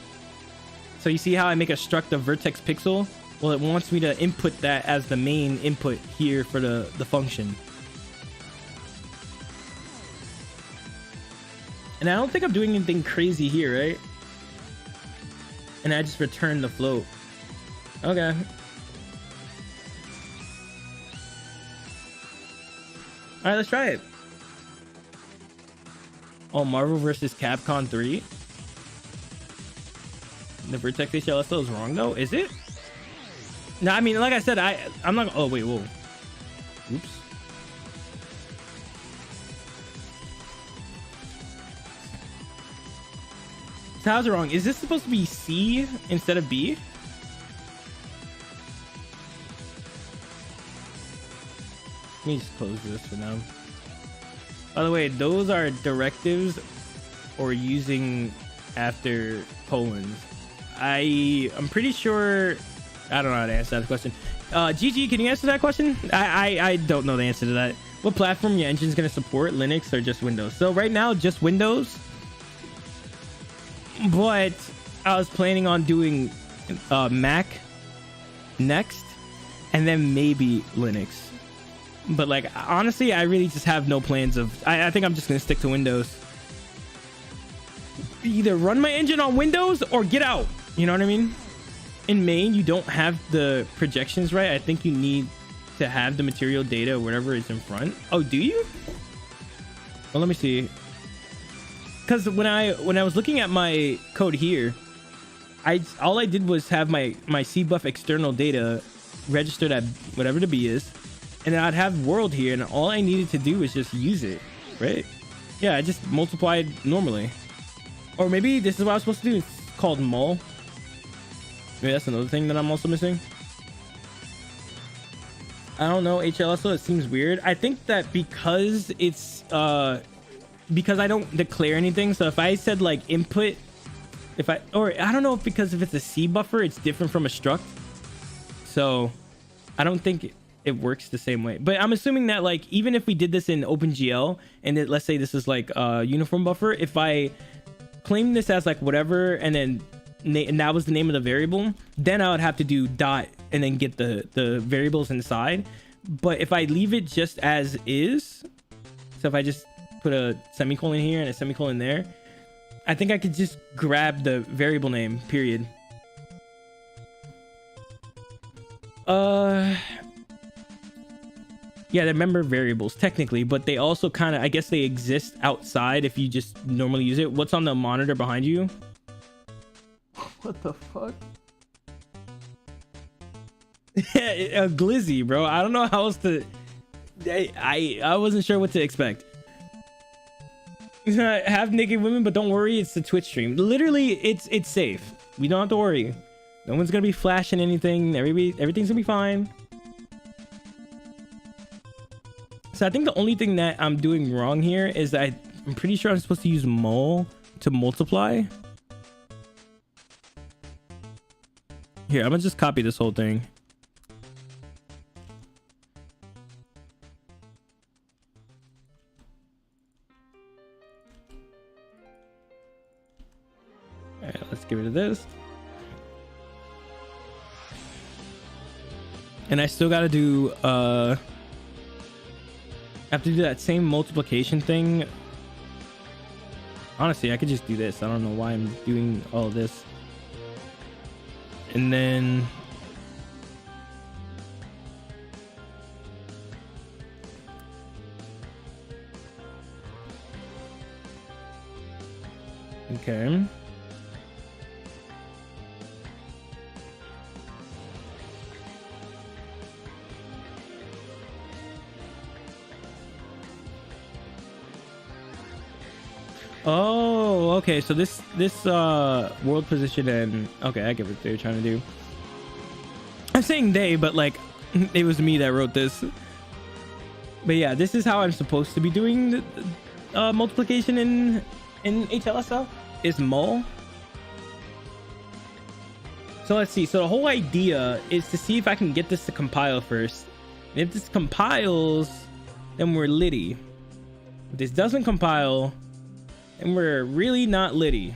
So you see how I make a struct of vertex pixel? Well, it wants me to input that as the main input here for the function. And I don't think I'm doing anything crazy here, right? And I just return the float. Okay. All right, let's try it. Oh, Marvel versus Capcom 3. The Vertex HLSO is wrong though, is it? No, I mean, like I said, I'm not. Oh wait, whoa. Oops. So how's it wrong? Is this supposed to be C instead of B? Let me just close this for now. By the way, those are directives or using after colons. I'm pretty sure. I don't know how to answer that question. GG, can you answer that question? I don't know the answer to that. What platform your engine is going to support, Linux or just Windows? So right now, just Windows. But I was planning on doing Mac next, and then maybe Linux. But like, honestly, I really just have no plans of. I think I'm just going to stick to Windows. Either run my engine on Windows or get out. You know what I mean? In main, you don't have the projections right. I think you need to have the material data or whatever is in front. Oh, do you? Well, let me see. Because when I was looking at my code here, all I did was have my CBuff external data registered at whatever the B is, and then I'd have world here, and all I needed to do was just use it, right? Yeah, I just multiplied normally. Or maybe this is what I was supposed to do. It's called mul. Maybe that's another thing that I'm also missing. I don't know, HLSO, it seems weird. I think that because it's because I don't declare anything, so if I said like input, I don't know, because if it's a C buffer, it's different from a struct. So I don't think it works the same way. But I'm assuming that like even if we did this in OpenGL and let's say this is like a uniform buffer, if I claim this as like whatever and then and that was the name of the variable, then I would have to do dot and then get the variables inside. But if I leave it just as is, so if I just put a semicolon here and a semicolon there, I think I could just grab the variable name, period. Yeah, they're member variables technically, but they also kind of, I guess they exist outside if you just normally use it. What's on the monitor behind you? What the fuck? A glizzy, bro. I don't know how else to. I wasn't sure what to expect. Have naked women, but don't worry, it's the Twitch stream. Literally, it's safe. We don't have to worry. No one's gonna be flashing anything. Everything's gonna be fine. So I think the only thing that I'm doing wrong here is that I'm pretty sure I'm supposed to use mul to multiply. Here, I'm gonna just copy this whole thing. All right, let's give it to this. And I still gotta do I have to do that same multiplication thing. Honestly, I could just do this. I don't know why I'm doing all of this. And then okay. Oh, okay. So this world position and okay, I get what they're trying to do. I'm saying they, but like it was me that wrote this. But yeah, this is how I'm supposed to be doing the multiplication in HLSL is mul. So let's see. So the whole idea is to see if I can get this to compile first. And if this compiles, then we're litty. If this doesn't compile, then we're really not litty.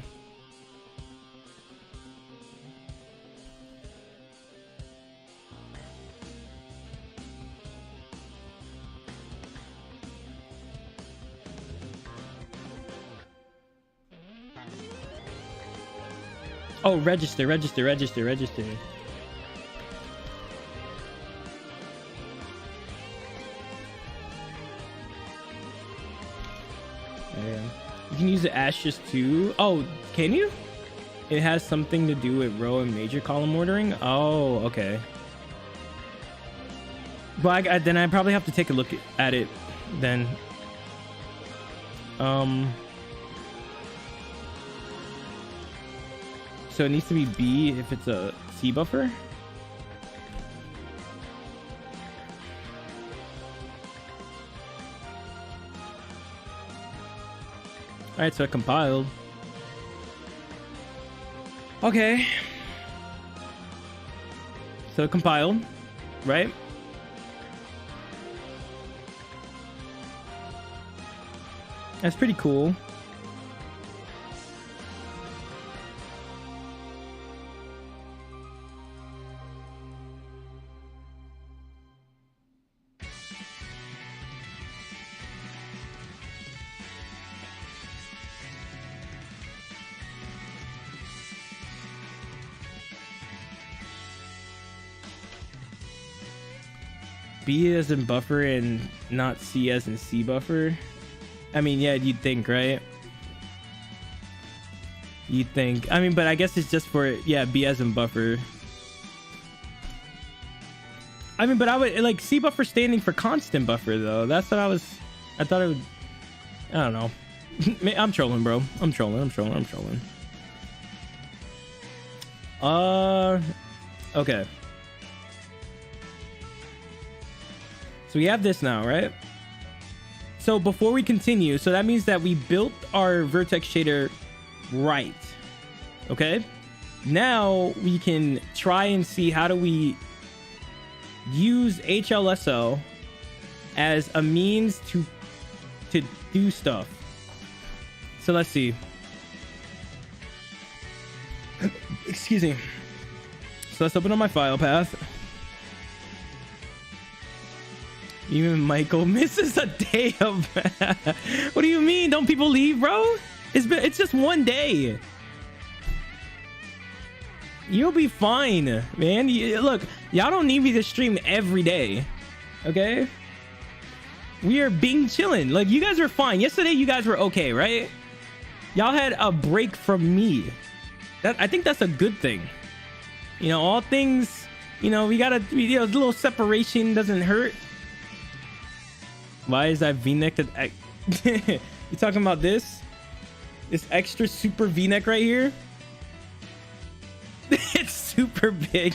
Oh, register. Man. You can use the ashes too. Oh, can you? It has something to do with row and major column ordering. Oh, okay. But then I probably have to take a look at it then. So it needs to be B if it's a C buffer. All right, so it compiled. Okay. So it compiled, right? That's pretty cool. B as in buffer and not C as in C buffer. I mean, yeah, you'd think, right? You'd think. I mean, but I guess it's just for, yeah, B as in buffer. I mean, but I would like C buffer standing for constant buffer though. That's what I thought it would. I don't know. I'm trolling, bro. I'm trolling. Okay. So we have this now, right? So before we continue, so that means that we built our vertex shader right. Okay. Now we can try and see how do we use HLSL as a means to do stuff. So let's see. Excuse me. So let's open up my file path. Even Michael misses a day of. What do you mean? Don't people leave, bro? It's just one day. You'll be fine, man. Look, y'all don't need me to stream every day, okay? We are being chilling. Like, you guys are fine. Yesterday, you guys were okay, right? Y'all had a break from me. I think that's a good thing. You know, all things, you know, we gotta, you know, a little separation doesn't hurt. Why is that V-neck that you talking about this extra super V-neck right here? It's super big.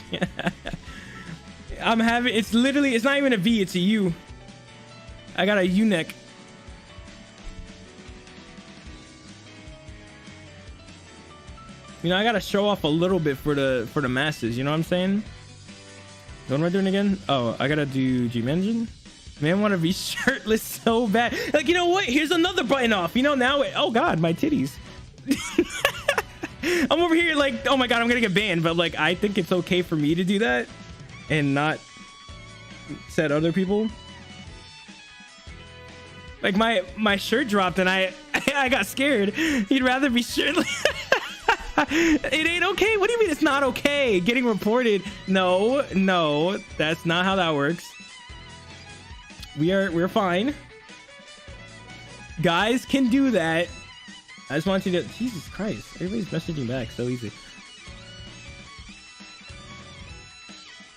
It's literally, it's not even a V, it's a U. I got a U-neck. You know, I gotta show off a little bit for the masses, you know what I'm saying? What am I doing again? Oh, I gotta do Dream Engine. Man, want to be shirtless so bad. Like, you know what? Here's another button off. You know, now oh god, my titties. I'm over here like, oh my god, I'm gonna get banned. But like, I think it's okay for me to do that and not set other people. Like my shirt dropped and I got scared. You'd rather be shirtless. It ain't okay. What do you mean it's not okay? Getting reported? No, that's not how that works. We're fine. Guys can do that. I just want you to. Jesus Christ! Everybody's messaging back so easy.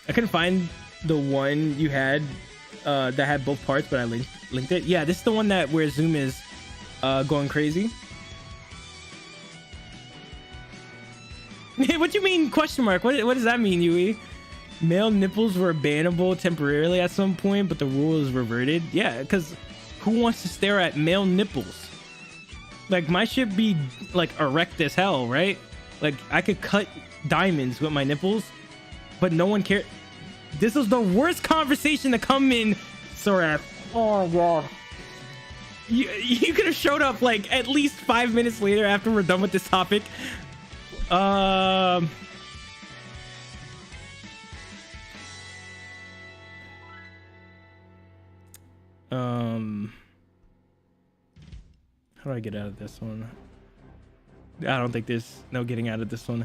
I couldn't find the one you had that had both parts, but I linked it. Yeah, this is the one that where Zoom is going crazy. What do you mean question mark? What does that mean, Yui? Male nipples were bannable temporarily at some point, but the rule is reverted. Yeah, because who wants to stare at male nipples? Like, my shit be like erect as hell, right? Like, I could cut diamonds with my nipples, but no one cared. This was the worst conversation to come in, Sorath. Oh god. You could have showed up like at least 5 minutes later after we're done with this topic. How do I get out of this one? I don't think there's no getting out of this one.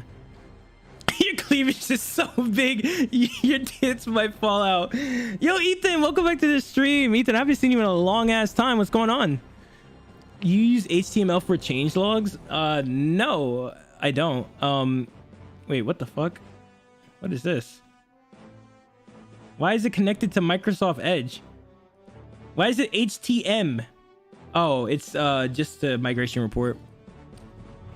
Your cleavage is so big, your tits might fall out. Yo, Ethan, welcome back to the stream. Ethan, I haven't seen you in a long ass time. What's going on? You use HTML for change logs? No, I don't. Wait, what the fuck? What is this? Why is it connected to Microsoft Edge? Why is it HTM? Oh, it's just a migration report.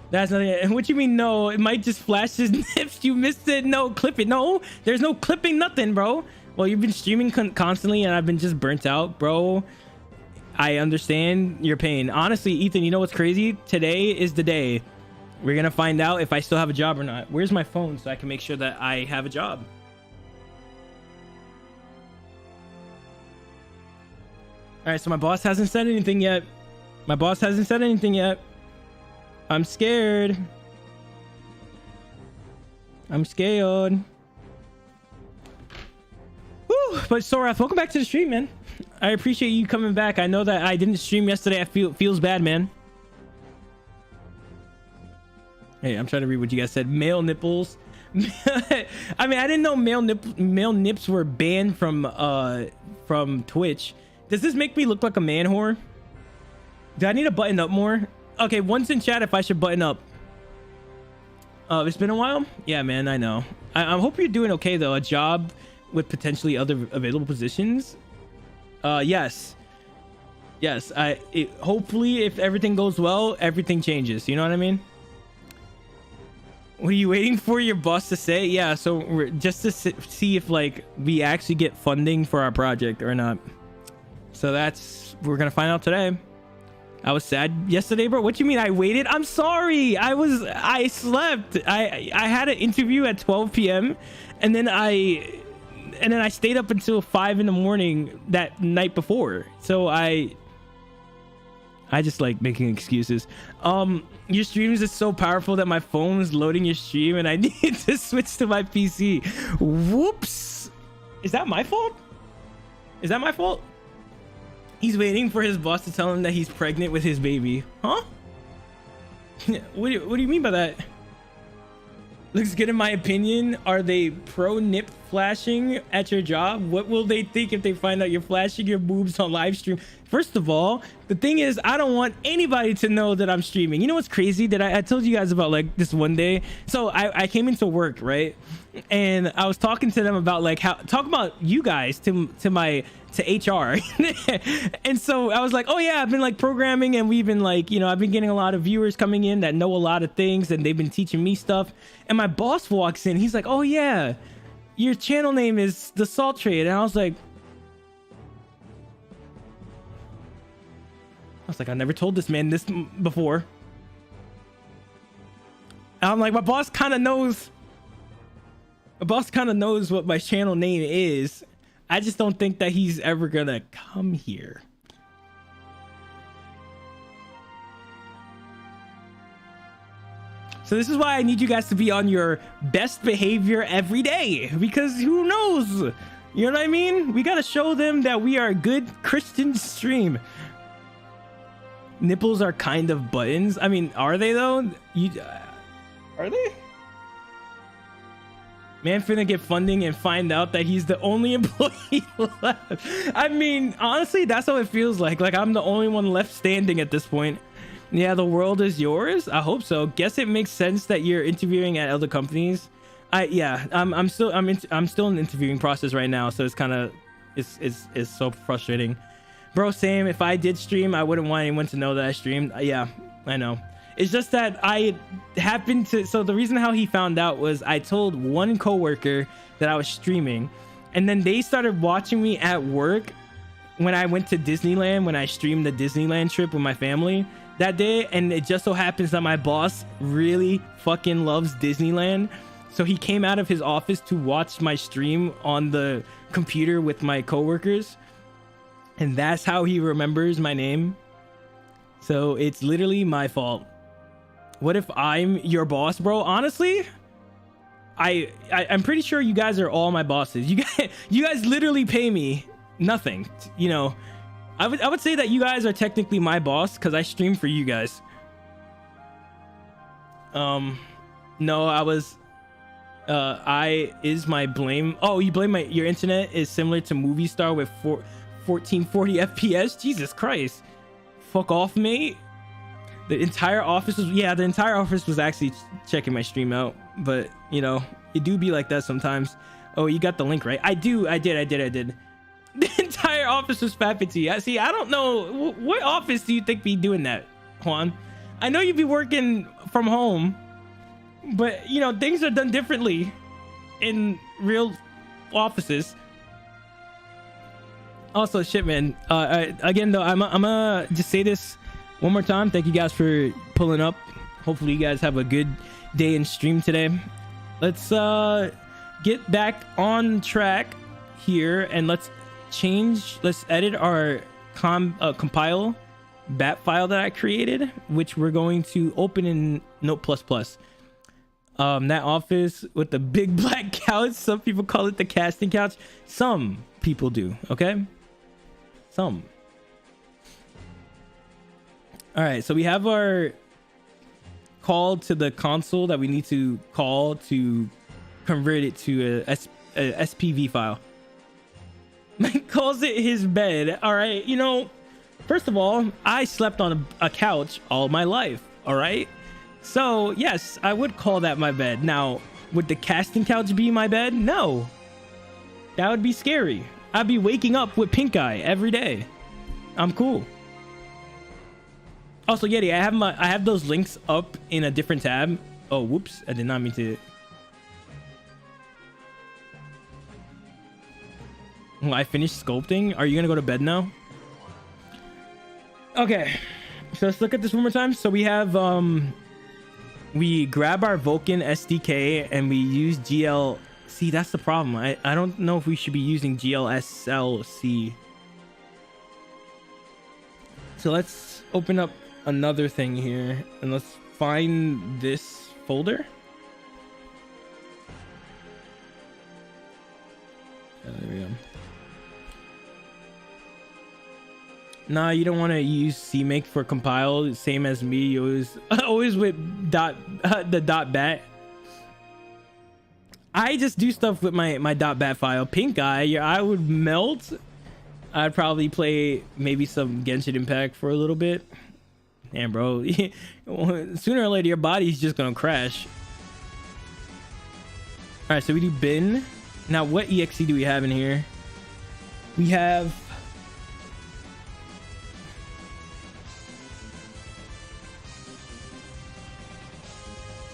That's nothing. What you mean no? It might just flash his nips. You missed it. No, clip it. No, there's no clipping nothing, bro. Well, you've been streaming constantly and I've been just burnt out, bro. I understand your pain. Honestly, Ethan, you know what's crazy? Today is the day. We're gonna find out if I still have a job or not. Where's my phone so I can make sure that I have a job? All right, so my boss hasn't said anything yet. My boss hasn't said anything yet. I'm scared. I'm scared. Woo! But Sorath, welcome back to the stream, man. I appreciate you coming back. I know that I didn't stream yesterday. Feels bad, man. Hey, I'm trying to read what you guys said. Male nipples. I mean, I didn't know male nips were banned from Twitch. Does this make me look like a man whore? Do I need to button up more? Okay, one's in chat if I should button up. It's been a while. Yeah, man, I know. I hope you're doing okay though. A job with potentially other available positions. Yes. Hopefully, if everything goes well, everything changes. You know what I mean? What are you waiting for your boss to say? Yeah, so we're just to see if like we actually get funding for our project or not. So we're gonna find out today. I was sad yesterday, bro. What you mean I waited? I'm sorry. I slept. I had an interview at 12 p.m. and then I stayed up until 5 in the morning that night before. So I just like making excuses. Your streams is so powerful that my phone is loading your stream and I need to switch to my PC. Whoops. Is that my fault? Is that my fault? He's waiting for his boss to tell him that he's pregnant with his baby. Huh? What do you mean by that? Looks good in my opinion. Are they pro nip flashing at your job? What will they think if they find out you're flashing your boobs on live stream? First of all, the thing is, I don't want anybody to know that I'm streaming. You know what's crazy? That I told you guys about like this one day. So I came into work, right? And I was talking to them about like talk about you guys to HR. And so I was like, oh yeah, I've been like programming and we've been like, you know, I've been getting a lot of viewers coming in that know a lot of things and they've been teaching me stuff. And my boss walks in, he's like, oh yeah, your channel name is The Salt Trade. And I was like, I never told this man this before. And I'm like, my boss kind of knows what my channel name is. I just don't think that he's ever gonna come here. So this is why I need you guys to be on your best behavior every day, because who knows? You know what I mean? We gotta show them that we are a good Christian stream. Nipples are kind of buttons. I mean, are they though? Are they? Man finna get funding and find out that he's the only employee left. I mean, honestly, that's how it feels like. Like I'm the only one left standing at this point. Yeah, the world is yours. I hope so. Guess it makes sense that you're interviewing at other companies. I'm still in the interviewing process right now, so it's kind of it's so frustrating. Bro, same. If I did stream, I wouldn't want anyone to know that I streamed. Yeah, I know. It's just that I happened to, so the reason how he found out was I told one coworker that I was streaming, and then they started watching me at work when I went to Disneyland, when I streamed the Disneyland trip with my family that day. And it just so happens that my boss really fucking loves Disneyland. So he came out of his office to watch my stream on the computer with my coworkers. And that's how he remembers my name. So it's literally my fault. What if I'm your boss, bro? Honestly, I'm pretty sure you guys are all my bosses. You guys literally pay me nothing. You know, I would say that you guys are technically my boss because I stream for you guys. No, is my blame. Oh, you blame your internet is similar to Movie Star with 1440 FPS. Jesus Christ. Fuck off, mate. The entire office was actually checking my stream out, but you know, it do be like that sometimes. Oh, you got the link, right? I did. The entire office was fapping to you. See, I don't know what office do you think be doing that, Juan? I know you'd be working from home, but you know, things are done differently in real offices. Also, shit, man. Again, though, I'm gonna just say this one more time. Thank you guys for pulling up. Hopefully, you guys have a good day in stream today. Let's get back on track here, and let's edit our compile bat file that I created, which we're going to open in Note++. That office with the big black couch. Some people call it the casting couch. Some people do. Okay. Some. All right, so we have our call to the console that we need to call to convert it to a SPV file. Mike calls it his bed. All right, you know, first of all, I slept on a couch all my life. All right, so yes, I would call that my bed. Now, would the casting couch be my bed? No, that would be scary. I'd be waking up with pink eye every day. I'm cool. Also, Yeti, I have those links up in a different tab. Oh, whoops! I did not mean to. Well, I finished sculpting. Are you gonna go to bed now? Okay, so let's look at this one more time. So we have we grab our Vulkan SDK and we use GL. See, that's the problem. I don't know if we should be using GLSLC. So let's open up another thing here and let's find this folder. Oh, there we go. Nah, you don't want to use CMake for compile. Same as me. You always with the .bat. I just do stuff with my .bat file. Pink eye, your eye would melt. I'd probably play maybe some Genshin Impact for a little bit. Damn, bro. Sooner or later, your body's just gonna crash. All right, so we do bin. Now, what EXE do we have in here? We have...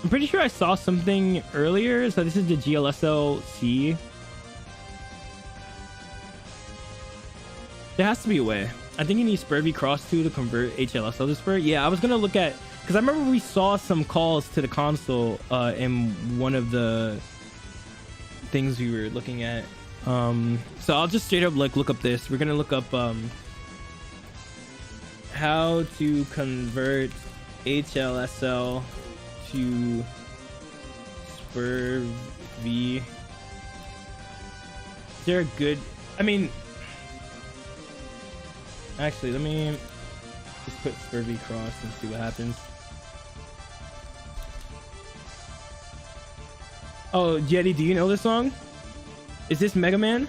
I'm pretty sure I saw something earlier. So this is the GLSLC. There has to be a way. I think you need Spurvy Cross 2 to convert HLSL to Spur. Yeah, I was gonna look at, because I remember we saw some calls to the console in one of the things we were looking at. So I'll just straight up like look up this. We're gonna look up how to convert HLSL to Spurvy. Is there a good, I mean, actually, let me just put Spurvy Cross and see what happens. Oh, Jetty, do you know this song? Is this Mega Man?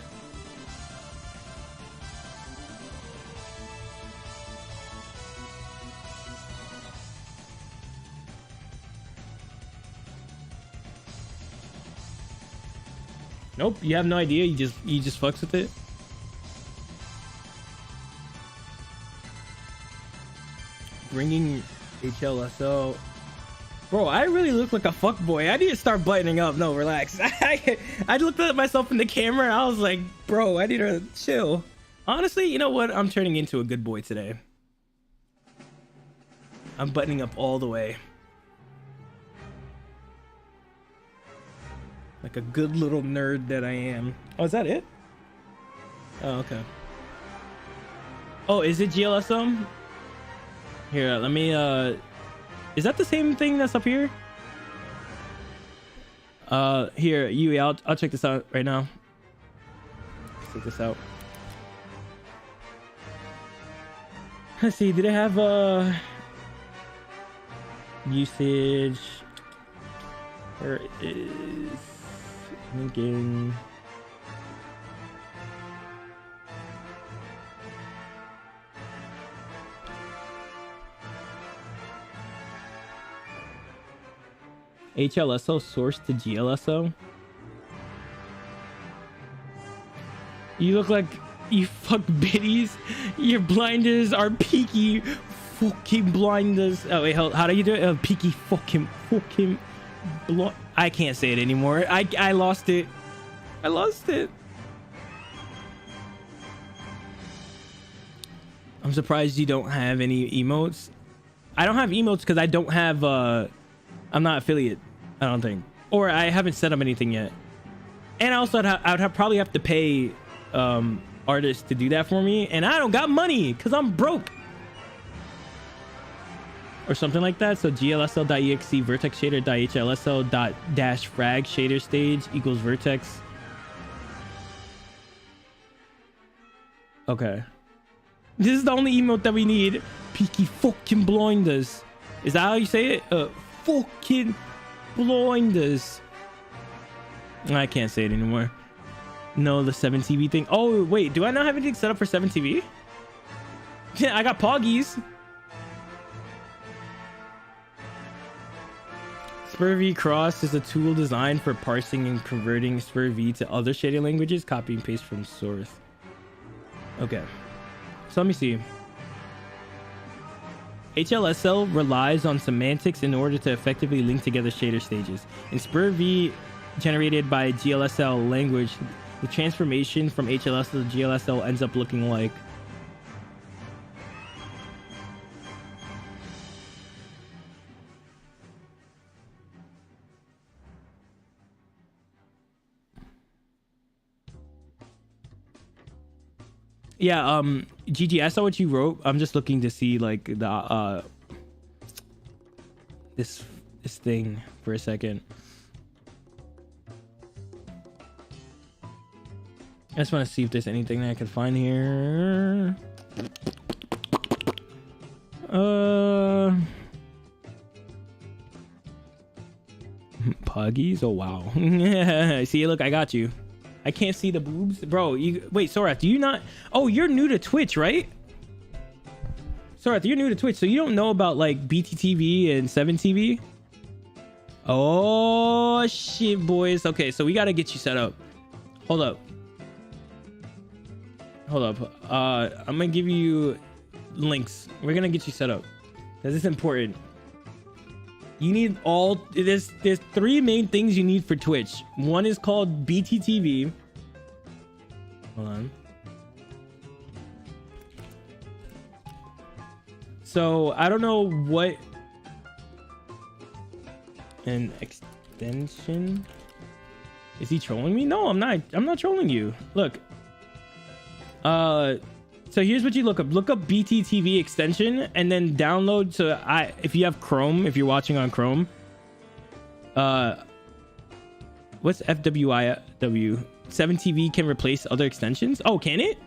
Nope, you have no idea. You just fucks with it. Bringing HLSO. Bro, I really look like a fuck boy. I need to start buttoning up. No, relax. I looked at myself in the camera and I was like, bro, I need to chill. Honestly, you know what? I'm turning into a good boy today. I'm buttoning up all the way. Like a good little nerd that I am. Oh, is that it? Oh, okay. Oh, is it GLSM? Here, let me, is that the same thing that's up here? Here, Yui, I'll check this out right now. Let's check this out. Let's see, do they have, usage? Where is linking? HLSO source to GLSO. You look like you fuck biddies. Your blinders are peaky fucking blinders. Oh wait, how do you do it? Peaky fucking blind. I can't say it anymore. I lost it. I lost it. I'm surprised you don't have any emotes. I don't have emotes because I don't have I'm not affiliate, I don't think, or I haven't set up anything yet. And also I'd probably have to pay artists to do that for me, and I don't got money because I'm broke or something like that. So glsl.exe vertex shader.hlsl.-frag shader stage equals vertex. Okay, this is the only emote that we need. Peaky fucking blinders. Is that how you say it? Fucking blinders. I can't say it anymore. No, the 7TV thing. Oh wait, do I not have anything set up for 7TV? Yeah, I got Poggies. SpurV Cross is a tool designed for parsing and converting SpurV to other shading languages. Copy and paste from source. Okay, so let me see. HLSL relies on semantics in order to effectively link together shader stages. In SpurV generated by GLSL language, the transformation from HLSL to GLSL ends up looking like GG, I saw what you wrote. I'm just looking to see like the this thing for a second. I just want to see if there's anything that I can find here. Puggies. Oh wow. See, look, I got you. I can't see the boobs, bro. Wait, Sorath, do you not? Oh, you're new to Twitch, right? Sorath, you're new to Twitch, so you don't know about like BTTV and 7TV? Oh shit, boys. Okay, so we gotta get you set up. Hold up. I'm gonna give you links. We're gonna get you set up. This is important. You need all, there's three main things you need for Twitch. One is called BTTV. Hold on. So I don't know what an extension. Is he trolling me? No, I'm not trolling you. Look. So here's what you look up. Look up BTTV extension and then download. So if you have Chrome, if you're watching on Chrome, what's FWIW? 7TV can replace other extensions. Oh, can it?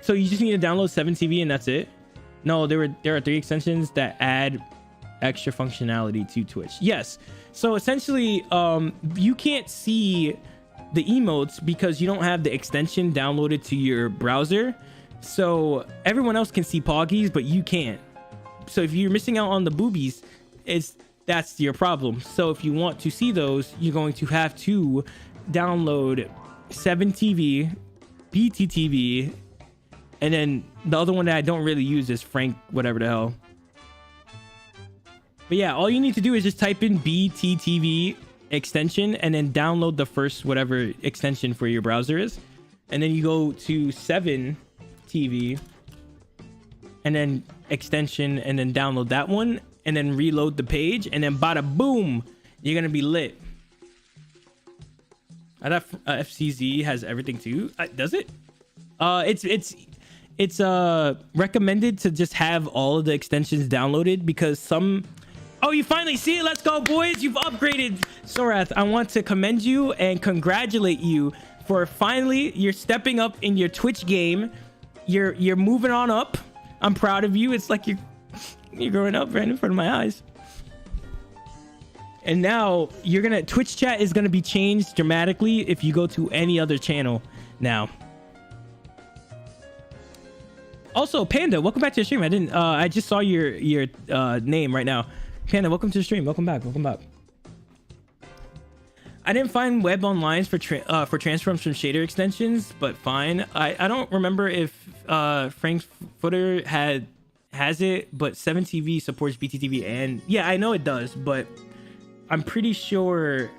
So you just need to download 7TV and that's it? No, there are 3 extensions that add extra functionality to Twitch. Yes. So essentially, you can't see the emotes because you don't have the extension downloaded to your browser. So everyone else can see Poggies, but you can't. So if you're missing out on the boobies, that's your problem. So if you want to see those, you're going to have to download 7TV, BTTV, and then the other one that I don't really use is Frank, whatever the hell. But yeah, all you need to do is just type in BTTV extension and then download the first whatever extension for your browser is. And then you go to 7TV and then extension and then download that one and then reload the page and then bada boom, you're gonna be lit. I thought FCZ has everything too. Does it? It's recommended to just have all of the extensions downloaded because some... Oh, you finally see it. Let's go, boys. You've upgraded. Sorath, I want to commend you and congratulate you for finally, you're stepping up in your Twitch game. You're moving on up. I'm proud of you. It's like you're growing up right in front of my eyes. And now Twitch chat is gonna be changed dramatically if you go to any other channel now. Also, Panda, welcome back to the stream. I just saw your name right now. Panda, welcome to the stream. Welcome back. I didn't find web online for transforms from shader extensions, but fine. I don't remember if Frankfurter has it, but 7TV supports BTTV, and yeah, I know it does, but I'm pretty sure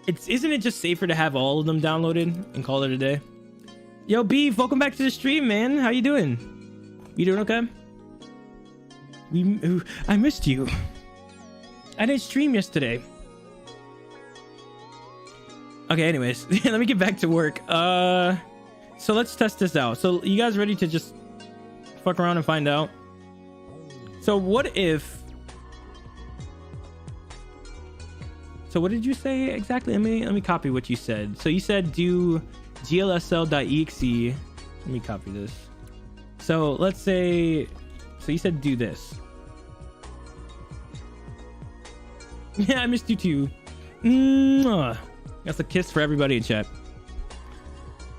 isn't it just safer to have all of them downloaded and call it a day? Yo, Beef, welcome back to the stream, man. How you doing? You doing okay? I missed you. I didn't stream yesterday. Okay, anyways, let me get back to work. So let's test this out. So you guys ready to just fuck around and find out? So what did you say exactly? Let me copy what you said. So you said do glsl.exe. Let me copy this. So let's say, so you said do this. Yeah, I missed you too. Mwah. That's a kiss for everybody in chat.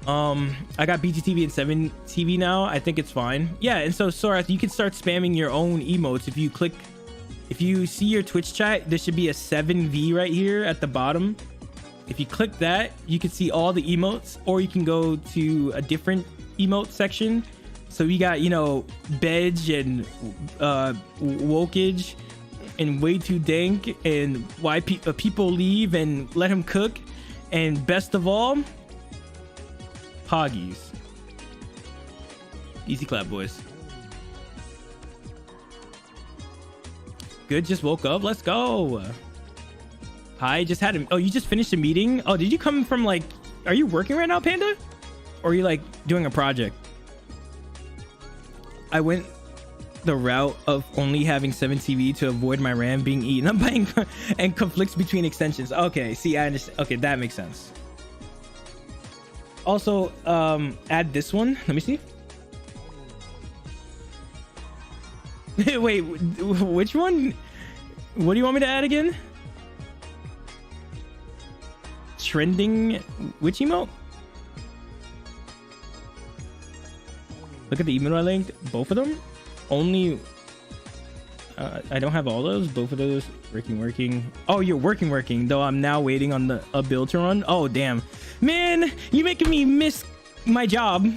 I got BTTV and 7TV now. I think it's fine. Yeah, and so Sorath, you can start spamming your own emotes. If you see your Twitch chat, there should be a 7V right here at the bottom. If you click that, you can see all the emotes, or you can go to a different emote section. So we got, Bedge and Wokage and Way Too Dank and Why People Leave and Let Him Cook, and best of all, Poggies. Easy clap, boys. Good, just woke up. Let's go. Hi, just had him. Oh, you just finished a meeting? Oh, did you come from are you working right now, Panda? Or are you doing a project? I went the route of only having 7TV to avoid my RAM being eaten up by and conflicts between extensions. Okay, see, I understand. Okay, that makes sense. Also, add this one. Let me see. Wait, which one? What do you want me to add again? Trending, which emote? Look at the emote I linked. Both of them? Only I don't have all those. Both of those working. Oh, you're working, though I'm now waiting on a build to run. Oh, damn. Man, you making me miss my job.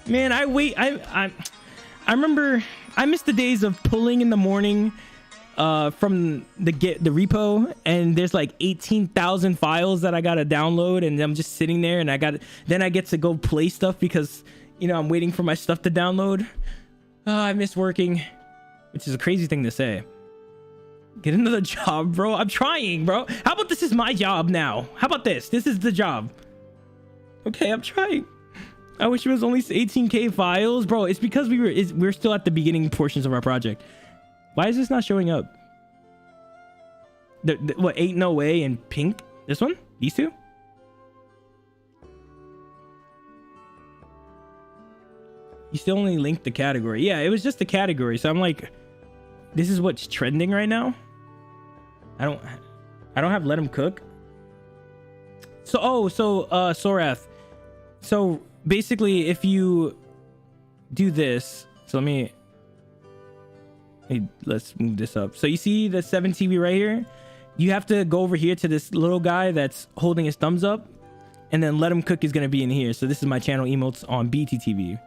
Man, I remember I miss the days of pulling in the morning from the repo, and there's 18,000 files that I gotta download, and I'm just sitting there, and then I get to go play stuff because I'm waiting for my stuff to download. I miss working, which is a crazy thing to say. Get another job, bro. I'm trying, bro. How about this is my job now? How about this? This is the job. Okay, I'm trying. I wish it was only 18K files, bro. It's because we're still at the beginning portions of our project. Why is this not showing up? What, Ain't No Way and Pink? This one? These two? You still only linked the category. Yeah, it was just the category. So I'm like, this is what's trending right now. I don't have Let Him Cook. So Sorath. So basically, if you do this, so let's move this up. So you see the 7TV right here? You have to go over here to this little guy that's holding his thumbs up, and then Let Him Cook is going to be in here. So this is my channel emotes on BTTV.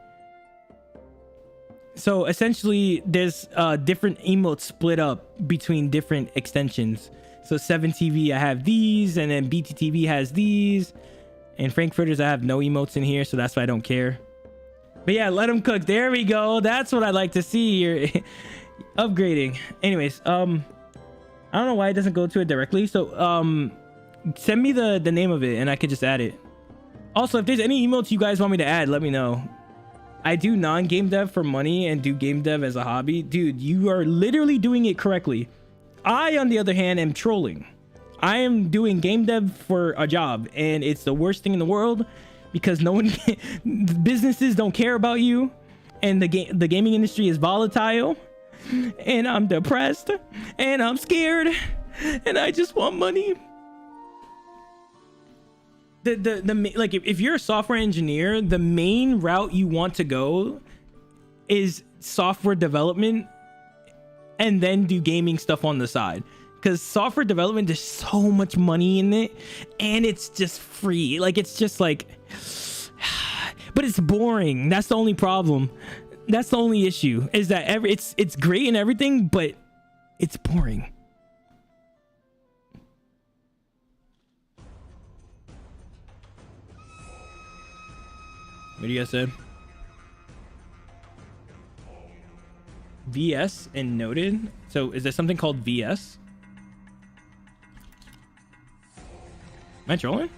So essentially there's different emotes split up between different extensions. So 7TV I have these, and then BTTV has these, and Frankfurters I have no emotes in here, so that's why I don't care. But yeah, let them cook. There we go. That's what I like to see here. Upgrading. Anyways, I don't know why it doesn't go to it directly. So send me the name of it and I could just add it. Also, if there's any emotes you guys want me to add, let me know. I do non-game dev for money and do game dev as a hobby. Dude, you are literally doing it correctly. I, on the other hand, am trolling. I am doing game dev for a job, and it's the worst thing in the world because no one, businesses don't care about you, and the gaming industry is volatile, and I'm depressed, and I'm scared, and I just want money. Like if you're a software engineer, the main route you want to go is software development and then do gaming stuff on the side, because software development, there's so much money in it and it's just free. Like it's just like, but it's boring. That's the only problem. That's the only issue, is that it's great and everything, but it's boring. What do you guys say? VS and noted. So is there something called VS? Am I trolling?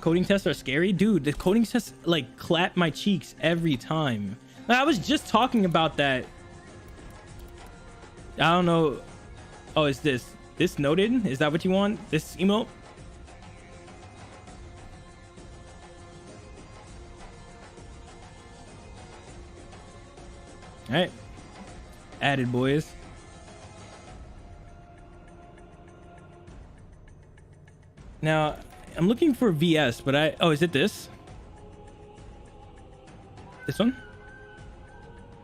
Coding tests are scary? Dude, the coding tests like clap my cheeks every time. I was just talking about that. I don't know. Oh, is this noted? Is that what you want? This emote? All right. Added, boys. Now, I'm looking for VS, but oh, is it this? This one?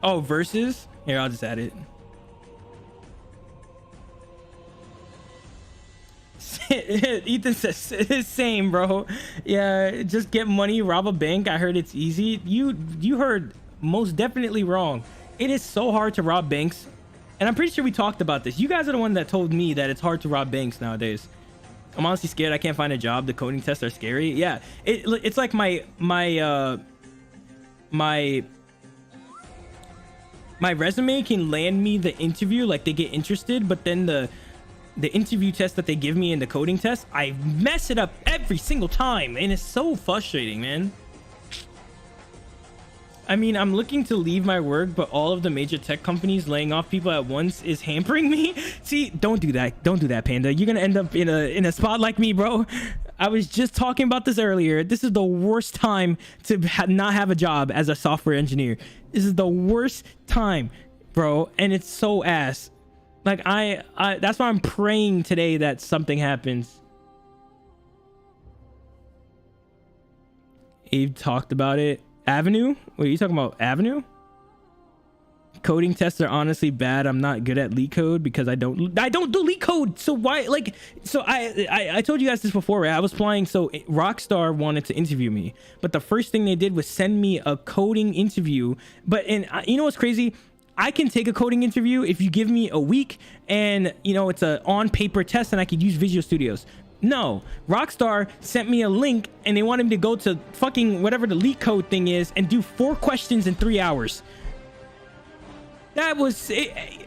Oh, versus? Here, I'll just add it. Ethan says same, bro. Yeah, just get money, rob a bank. I heard it's easy. You heard most definitely wrong. It is so hard to rob banks, and I'm pretty sure we talked about this. You guys are the one that told me that it's hard to rob banks nowadays. I'm honestly scared. I can't find a job. The coding tests are scary. Yeah, it's like my resume can land me the interview, like they get interested, but then the interview test that they give me in the coding test, I mess it up every single time, and it's so frustrating, man. I mean, I'm looking to leave my work, but all of the major tech companies laying off people at once is hampering me. See, don't do that. Don't do that, Panda. You're gonna end up in a spot like me, bro. I was just talking about this earlier. This is the worst time to not have a job as a software engineer. This is the worst time, bro, and it's so ass. Like I that's why I'm praying today that something happens. Eve talked about it. Avenue? What are you talking about? Avenue? Coding tests are honestly bad. I'm not good at leak code because I don't do leak code. So why, like, so I told you guys this before, right? I was playing, so Rockstar wanted to interview me, but the first thing they did was send me a coding interview. And you know what's crazy? I can take a coding interview if you give me a week and, you know, it's a on paper test and I could use Visual Studios. No, Rockstar sent me a link and they wanted me to go to fucking whatever the leak code thing is and do 4 questions in 3 hours. That was it.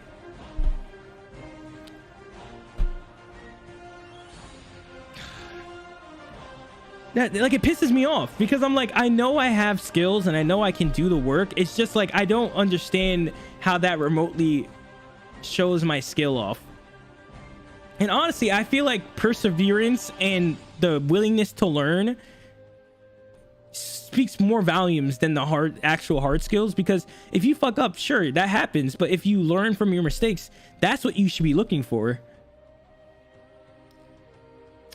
That, like, it pisses me off because I'm like, I know I have skills and I know I can do the work. It's just like, I don't understand how that remotely shows my skill off. And honestly, I feel like perseverance and the willingness to learn speaks more volumes than the actual hard skills, because if you fuck up, sure, that happens, but if you learn from your mistakes, that's what you should be looking for.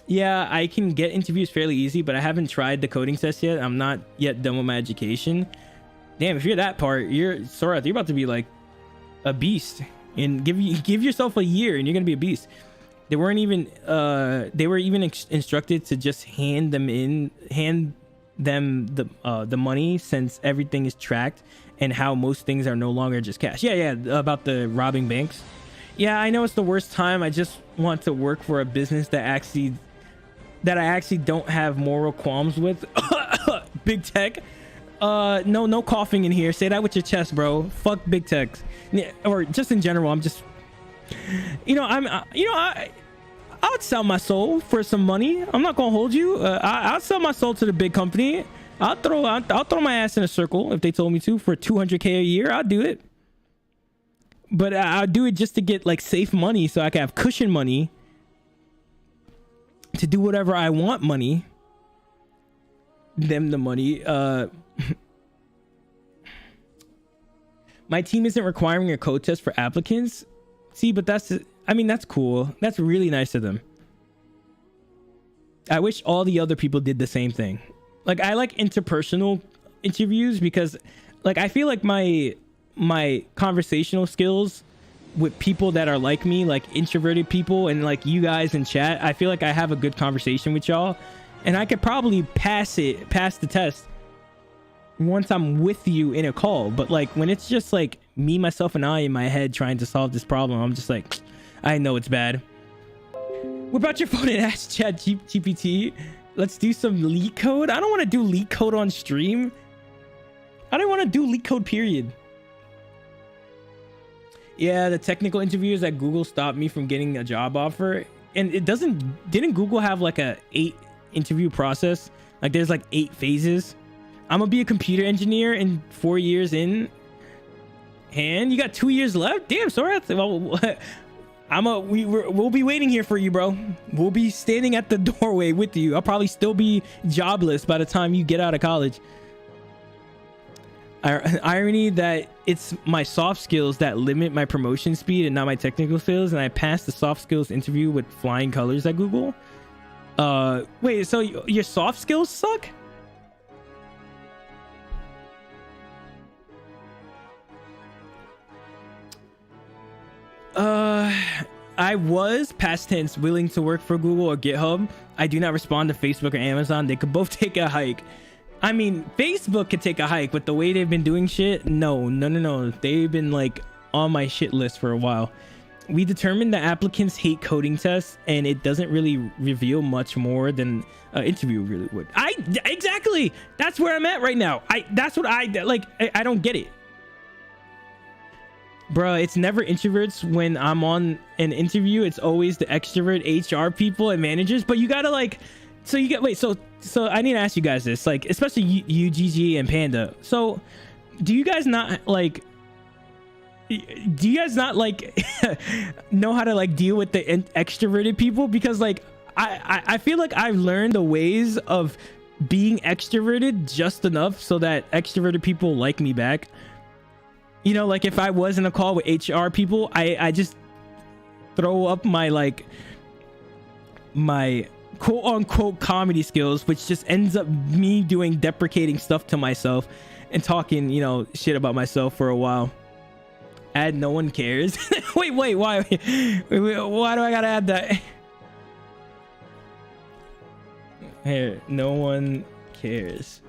Yeah, I can get interviews fairly easy, but I haven't tried the coding test yet. I'm not yet done with my education. Damn, if you're that part, Sora, you're about to be like a beast. And give yourself a year and you're gonna be a beast. They weren't even they were even instructed to just hand them the money, since everything is tracked and how most things are no longer just cash. Yeah, about the robbing banks. Yeah, I know it's the worst time. I just want to work for a business that I actually don't have moral qualms with. Big tech. No coughing in here. Say that with your chest, bro. Fuck big techs. Or just in general, I'm just, I'll sell my soul for some money. I'm not gonna hold you. I'll sell my soul to the big company. I'll throw my ass in a circle if they told me to for 200K a year. I'll do it. But I'll do it just to get like safe money, so I can have cushion money to do whatever I want. Money. Them the money. My team isn't requiring a code test for applicants. See, but that's cool. That's really nice of them. I wish all the other people did the same thing. Like, I like interpersonal interviews because, like, I feel like my conversational skills with people that are like me, like introverted people and like you guys in chat, I feel like I have a good conversation with y'all, and I could probably pass the test once I'm with you in a call. But like when it's just like me, myself, and I in my head trying to solve this problem, I'm just like, I know it's bad. What about your phone and ask Chat GPT? Let's do some leak code. I don't want to do leak code on stream. I don't want to do leak code, period. Yeah, the technical interviews at Google stopped me from getting a job offer. And didn't Google have like a 8 interview process? Like there's like 8 phases. I'm gonna be a computer engineer in 4 years in. And you got 2 years left? Damn, sorry. Well, we'll be waiting here for you, bro. We'll be standing at the doorway with you. I'll probably still be jobless by the time you get out of college. Irony that it's my soft skills that limit my promotion speed and not my technical skills, and I passed the soft skills interview with flying colors at Google. Wait, so your soft skills suck? I was, past tense, willing to work for Google or GitHub. I do not respond to Facebook or Amazon. They could both take a hike. I mean, Facebook could take a hike, but the way they've been doing shit, no. They've been like on my shit list for a while. We determined that applicants hate coding tests, and it doesn't really reveal much more than an interview really would. Exactly. That's where I'm at right now. That's what I don't get it. Bruh, it's never introverts when I'm on an interview. It's always the extrovert HR people and managers. But you gotta like, so you get, wait, so I need to ask you guys this, like, especially you GG and Panda. So do you guys not like know how to like deal with the extroverted people? Because like I feel like I've learned the ways of being extroverted just enough so that extroverted people like me back. You know, like if I was in a call with HR people, I just throw up my like my quote unquote comedy skills, which just ends up me doing deprecating stuff to myself and talking, you know, shit about myself for a while. Add no one cares. wait, why? Why do I gotta add that? Here, no one cares.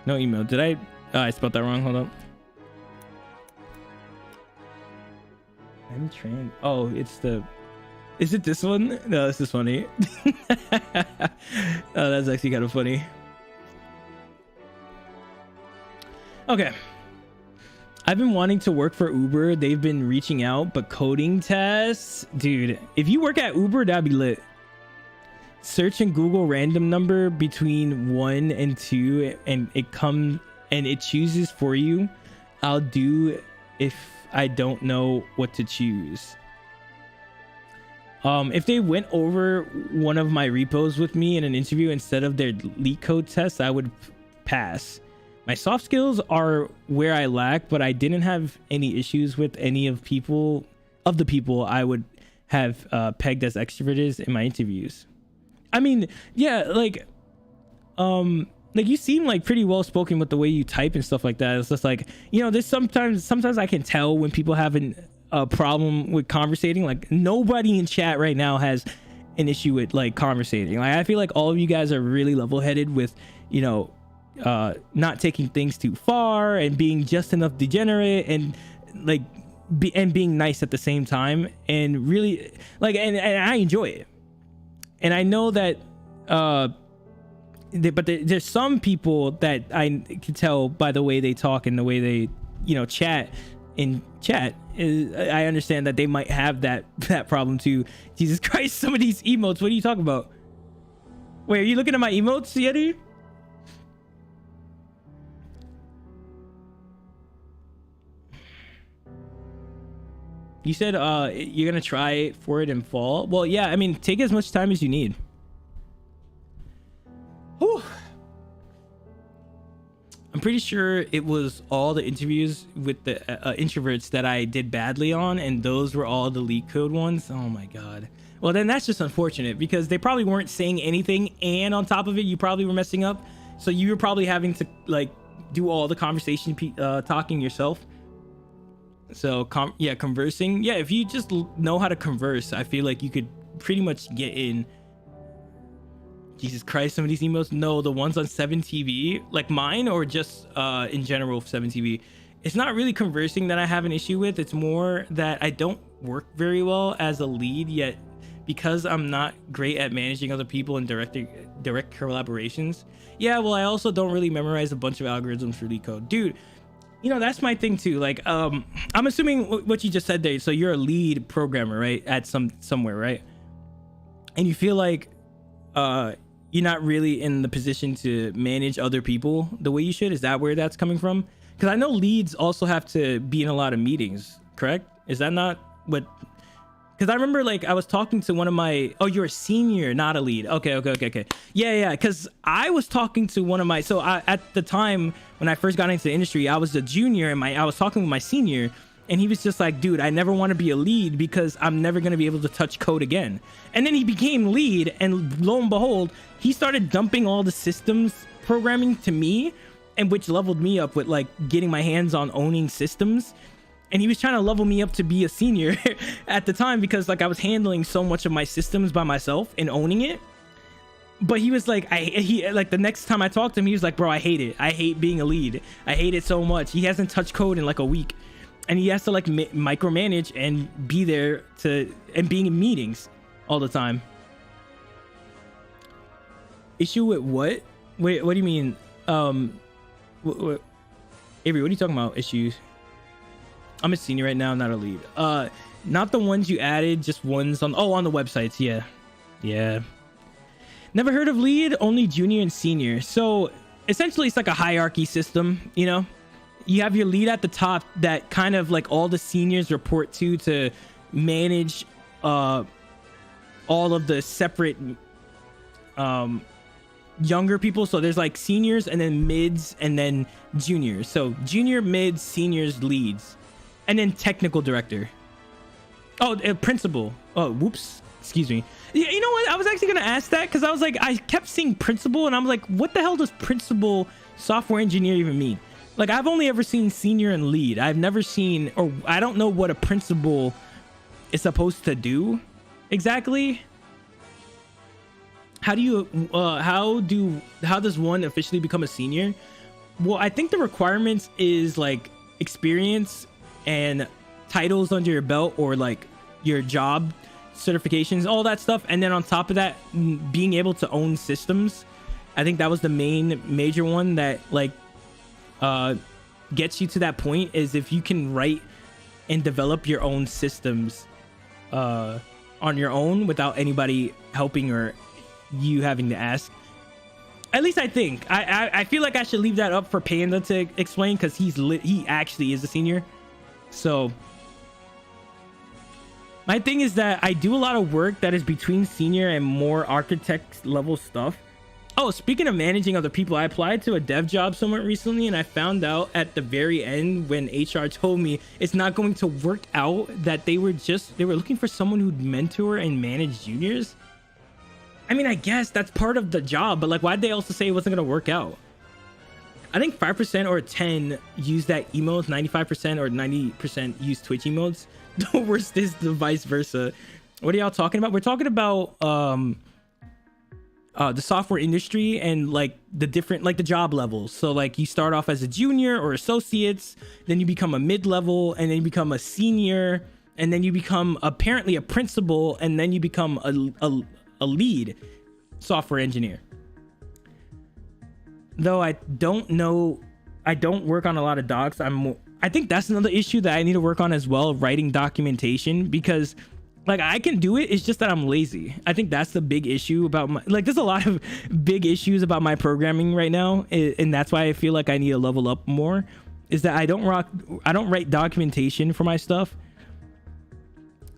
No email. Did I spelled that wrong? Hold up. I'm trained. Oh, is it this one? No, this is funny. Oh, that's actually kind of funny. Okay. I've been wanting to work for Uber. They've been reaching out, but coding tests, dude, if you work at Uber, that'd be lit. Search in Google random number between 1 and 2 and it chooses for you. I'll do if I don't know what to choose. If they went over one of my repos with me in an interview instead of their leak code test, I would pass. My soft skills are where I lack, but I didn't have any issues with any of the people I would have pegged as extroverts in my interviews. I mean, yeah, like, like you seem like pretty well spoken with the way you type and stuff like that. It's just like, you know, there's sometimes I can tell when people have a problem with conversating. Like nobody in chat right now has an issue with like conversating. Like I feel like all of you guys are really level-headed with, you know, not taking things too far and being just enough degenerate and like being nice at the same time, and really like and I enjoy it. And I know that but there's some people that I can tell by the way they talk and the way they, you know, chat in chat. I understand that they might have that problem too. Jesus Christ, some of these emotes, what are you talking about? Wait, are you looking at my emotes, Yeti? You said you're gonna try for it in fall. Well, yeah, I mean, take as much time as you need. Whew. I'm pretty sure it was all the interviews with the introverts that I did badly on, and those were all the leak code ones. Oh my god. Well, then that's just unfortunate because they probably weren't saying anything, and on top of it, you probably were messing up. So you were probably having to like do all the conversation talking yourself. So conversing. Yeah, if you just know how to converse, I feel like you could pretty much get in. Jesus Christ, some of these emotes. No, the ones on 7TV, like mine, or just in general 7TV. It's not really conversing that I have an issue with. It's more that I don't work very well as a lead yet, because I'm not great at managing other people and direct collaborations. Yeah, well, I also don't really memorize a bunch of algorithms for lead code, dude. You know, that's my thing too. Like, I'm assuming what you just said there. So you're a lead programmer, right? At somewhere, right? And you feel like you're not really in the position to manage other people the way you should. Is that where that's coming from? Because I know leads also have to be in a lot of meetings, correct? Is that not what? Because I remember, like, I was talking to one of my... Oh, you're a senior, not a lead. Okay. Yeah. Because I was talking to one of my... So at the time when I first got into the industry, I was a junior, and I was talking with my senior, and he was just like, dude, I never want to be a lead because I'm never going to be able to touch code again. And then he became lead, and lo and behold, he started dumping all the systems programming to me, and which leveled me up with, like, getting my hands on owning systems. And he was trying to level me up to be a senior at the time because, like, I was handling so much of my systems by myself and owning it. But he was like, like the next time I talked to him, he was like, bro, I hate it. I hate being a lead. I hate it so much. He hasn't touched code in like a week, and he has to like micromanage and be there and being in meetings all the time. Issue with what? Wait, what do you mean? What, Avery, what are you talking about? Issues? I'm a senior right now, not a lead. Not the ones you added, just ones on the websites. Yeah. Never heard of lead, only junior and senior. So essentially it's like a hierarchy system, you know? You have your lead at the top that kind of like all the seniors report to manage all of the separate younger people. So there's like seniors and then mids and then juniors. So junior, mids, seniors, leads. And then technical director. Oh, principal. Oh, whoops. Excuse me. Yeah, you know what? I was actually going to ask that because I was like, I kept seeing principal and I'm like, what the hell does principal software engineer even mean? Like, I've only ever seen senior and lead. I've never seen, or I don't know what a principal is supposed to do exactly. How does one officially become a senior? Well, I think the requirements is like experience and titles under your belt, or like your job certifications, all that stuff. And then on top of that, being able to own systems. I think that was the major one that like gets you to that point, is if you can write and develop your own systems on your own without anybody helping or you having to ask. At least I think. I feel like I should leave that up for Panda to explain, because he actually is a senior. So my thing is that I do a lot of work that is between senior and more architect level stuff. Oh, speaking of managing other people, I applied to a dev job somewhat recently, and I found out at the very end when HR told me it's not going to work out, that they were looking for someone who'd mentor and manage juniors. I mean, I guess that's part of the job, but like, why'd they also say it wasn't gonna work out? I think 5% or 10 use that emotes, 95% or 90% use Twitch emotes. The worst is the vice versa. What are y'all talking about? We're talking about the software industry and like the different, like the job levels. So like you start off as a junior or associates, then you become a mid-level, and then you become a senior, and then you become apparently a principal, and then you become a lead software engineer. Though I don't know, I don't work on a lot of docs. I think that's another issue that I need to work on as well, writing documentation, because like I can do it, it's just that I'm lazy. I think that's the big issue about my, like there's a lot of big issues about my programming right now, and that's why I feel like I need to level up more, is that I don't write documentation for my stuff.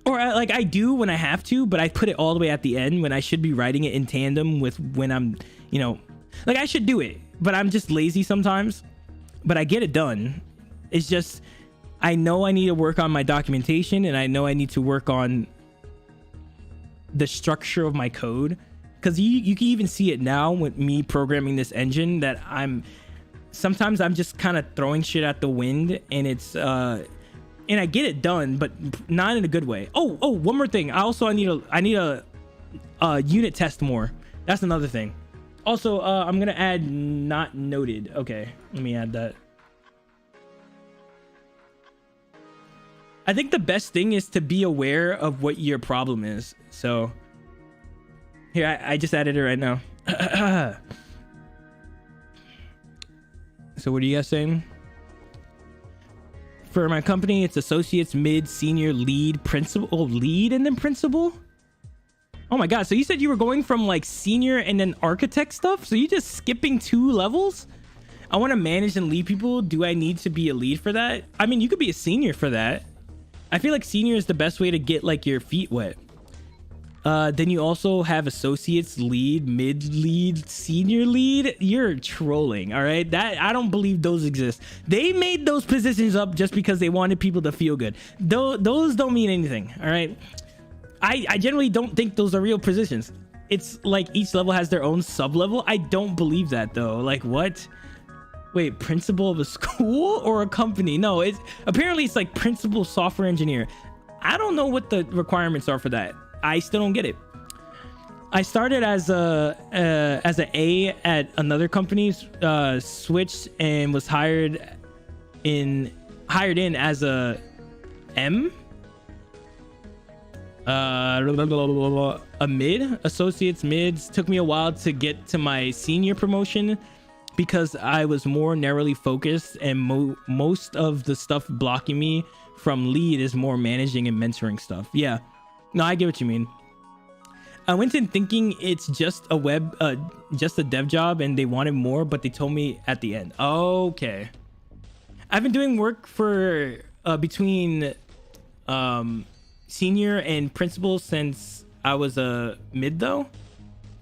Or I do when I have to, but I put it all the way at the end when I should be writing it in tandem with when I'm, you know, like I should do it, but I'm just lazy sometimes, but I get it done. It's just, I know I need to work on my documentation, and I know I need to work on the structure of my code, because you can even see it now with me programming this engine that sometimes I'm just kind of throwing shit at the wind, and it's and I get it done, but not in a good way. Oh, one more thing. I need a unit test more. That's another thing. Also, I'm gonna add not noted. Okay, let me add that. I think the best thing is to be aware of what your problem is. So here, I just added it right now. So what are you guys saying? For my company, it's associates, mid, senior, lead, principal. Oh, lead and then principal? Oh my god, so you said you were going from like senior and then architect stuff? So you just skipping 2 levels? I want to manage and lead people. Do I need to be a lead for that? I mean, you could be a senior for that. I feel like senior is the best way to get like your feet wet. Then you also have associates, lead, mid lead, senior lead. You're trolling, all right? That I don't believe those exist. They made those positions up just because they wanted people to feel good. Those don't mean anything, all right? I generally don't think those are real positions. It's like each level has their own sub level. I don't believe that though. Like what? Wait, principal of a school or a company? No, it's apparently it's like principal software engineer. I don't know what the requirements are for that. I still don't get it. I started as a at another company, switched and was hired in as a M. A mid, associates, mids. Took me a while to get to my senior promotion because I was more narrowly focused, and most of the stuff blocking me from lead is more managing and mentoring stuff. Yeah, no, I get what you mean. I went in thinking it's just a dev job and they wanted more, but they told me at the end. Okay, I've been doing work for between senior and principal since I was a mid though.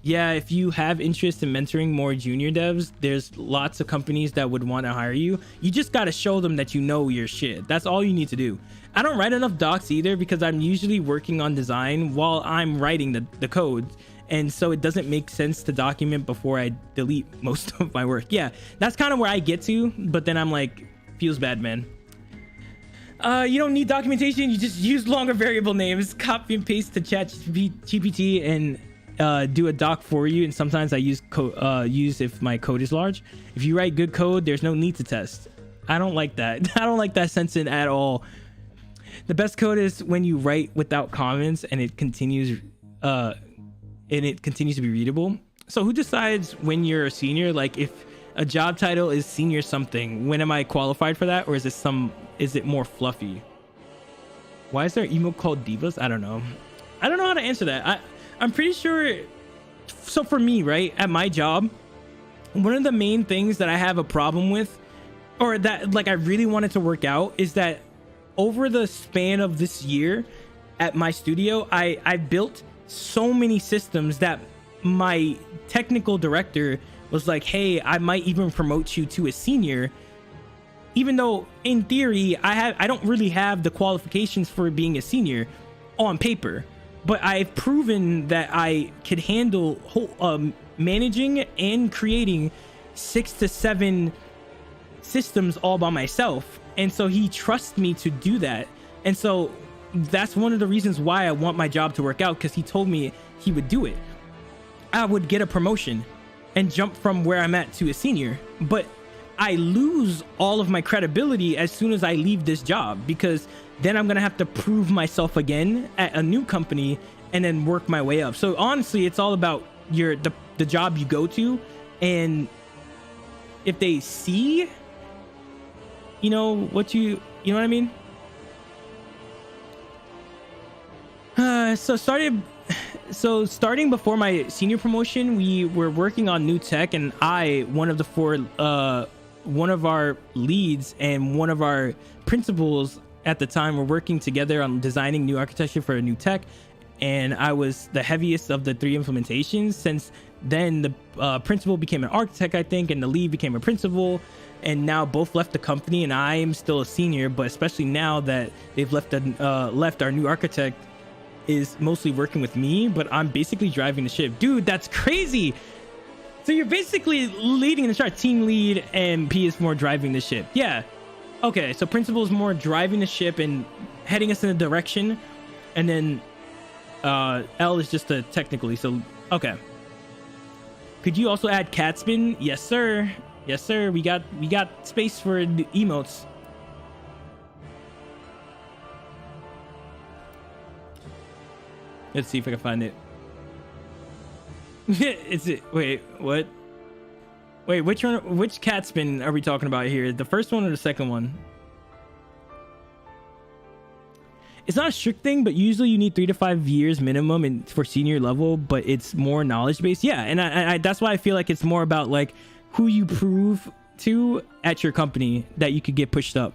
Yeah, if you have interest in mentoring more junior devs, there's lots of companies that would want to hire you. You just got to show them that you know your shit. That's all you need to do. I don't write enough docs either because I'm usually working on design while I'm writing the code. And so it doesn't make sense to document before I delete most of my work. Yeah, that's kind of where I get to, but then I'm like, feels bad, man. You don't need documentation. You just use longer variable names, copy and paste to ChatGPT and do a doc for you. And sometimes I use if my code is large. If you write good code, there's no need to test. I don't like that. I don't like that sentence at all. The best code is when you write without comments and it continues to be readable. So who decides when you're a senior? Like if a job title is senior something, when am I qualified for that? Or is it more fluffy? Why is there an emote called Divas? I don't know how to answer that. I'm pretty sure. So for me, right, at my job, one of the main things that I have a problem with, or that like I really wanted to work out, is that over the span of this year at my studio, I built so many systems that my technical director was like, hey, I might even promote you to a senior, even though in theory I don't really have the qualifications for being a senior on paper. but I've proven that I could handle managing and creating 6 to 7 systems all by myself. And so he trusts me to do that. And so that's one of the reasons why I want my job to work out, because he told me he would do it. I would get a promotion and jump from where I'm at to a senior, but I lose all of my credibility as soon as I leave this job, because then I'm gonna have to prove myself again at a new company and then work my way up. So honestly, it's all about the job you go to, and if they see, you know what you know what I mean. Starting before my senior promotion, we were working on new tech, and one of our leads and one of our principals at the time were working together on designing new architecture for a new tech, and I was the heaviest of the 3 implementations. Since then, the principal became an architect, I think, and the lead became a principal, and now both left the company, and I am still a senior. But especially now that they've left our new architect is mostly working with me, but I'm basically driving the ship. Dude, that's crazy. So you're basically leading the chart, team lead, and P is more driving the ship. Yeah. Okay, so principal is more driving the ship and heading us in a direction, and then L is just a technically. So okay. Could you also add cat spin? Yes, sir. Yes, sir. We got space for the emotes. Let's see if I can find it. Is it? Wait, what? Wait, which one? Which cat spin are we talking about here? The first one or the second one? It's not a strict thing, but usually you need 3 to 5 years minimum for senior level, but it's more knowledge based. Yeah, and I that's why I feel like it's more about like who you prove to at your company that you could get pushed up.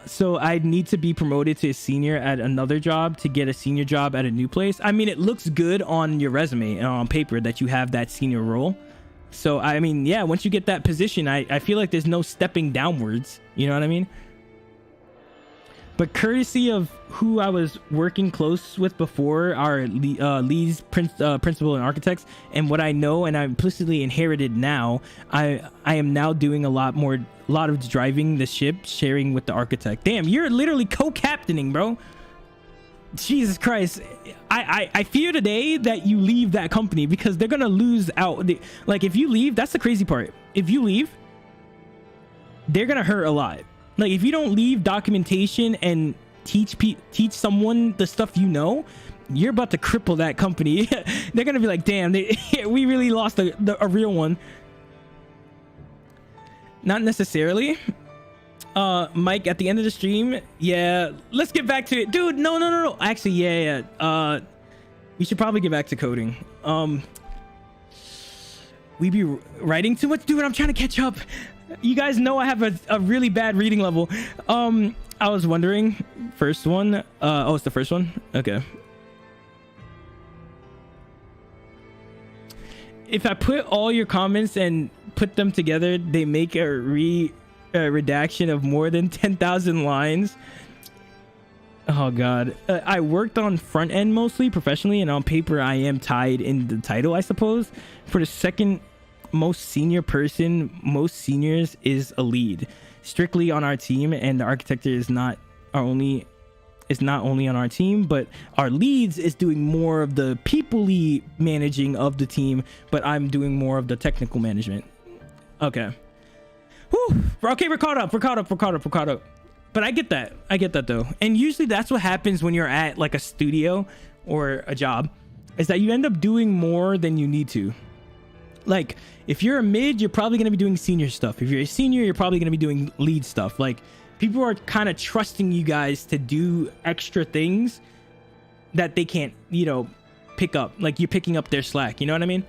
So I need to be promoted to a senior at another job to get a senior job at a new place. I mean, it looks good on your resume and on paper that you have that senior role. So I mean, yeah, once you get that position, I feel like there's no stepping downwards. You know what I mean? But courtesy of who I was working close with before, our leads, principal and architects, and what I know and I implicitly inherited now, I am now doing a lot of driving the ship, sharing with the architect. Damn, you're literally co-captaining, bro. Jesus Christ. I fear today that you leave that company, because they're gonna lose out. Like, if you leave, that's the crazy part. If you leave, they're gonna hurt a lot. Like, if you don't leave documentation and teach someone the stuff you know, you're about to cripple that company. They're gonna be like, damn, we really lost a real one. Not necessarily. Mike, at the end of the stream, yeah, let's get back to it. Dude, no. Actually, yeah. We should probably get back to coding. We be writing too much. Dude, I'm trying to catch up. You guys know I have a really bad reading level. I was wondering, first one. Oh, it's the first one? Okay. If I put all your comments and put them together, they make a redaction of more than 10,000 lines. Oh god. I worked on front end mostly professionally, and on paper I am tied in the title, I suppose. For the second most senior person, most seniors is a lead strictly on our team, and the architect is not only on our team, but our leads is doing more of the people-y managing of the team, but I'm doing more of the technical management. Okay. Whew. Okay, we're caught up. But I get that though. And usually that's what happens when you're at like a studio or a job, is that you end up doing more than you need to. Like, if you're a mid, you're probably going to be doing senior stuff. If you're a senior, you're probably going to be doing lead stuff. Like, people are kind of trusting you guys to do extra things that they can't, pick up. Like, you're picking up their slack. You know what I mean?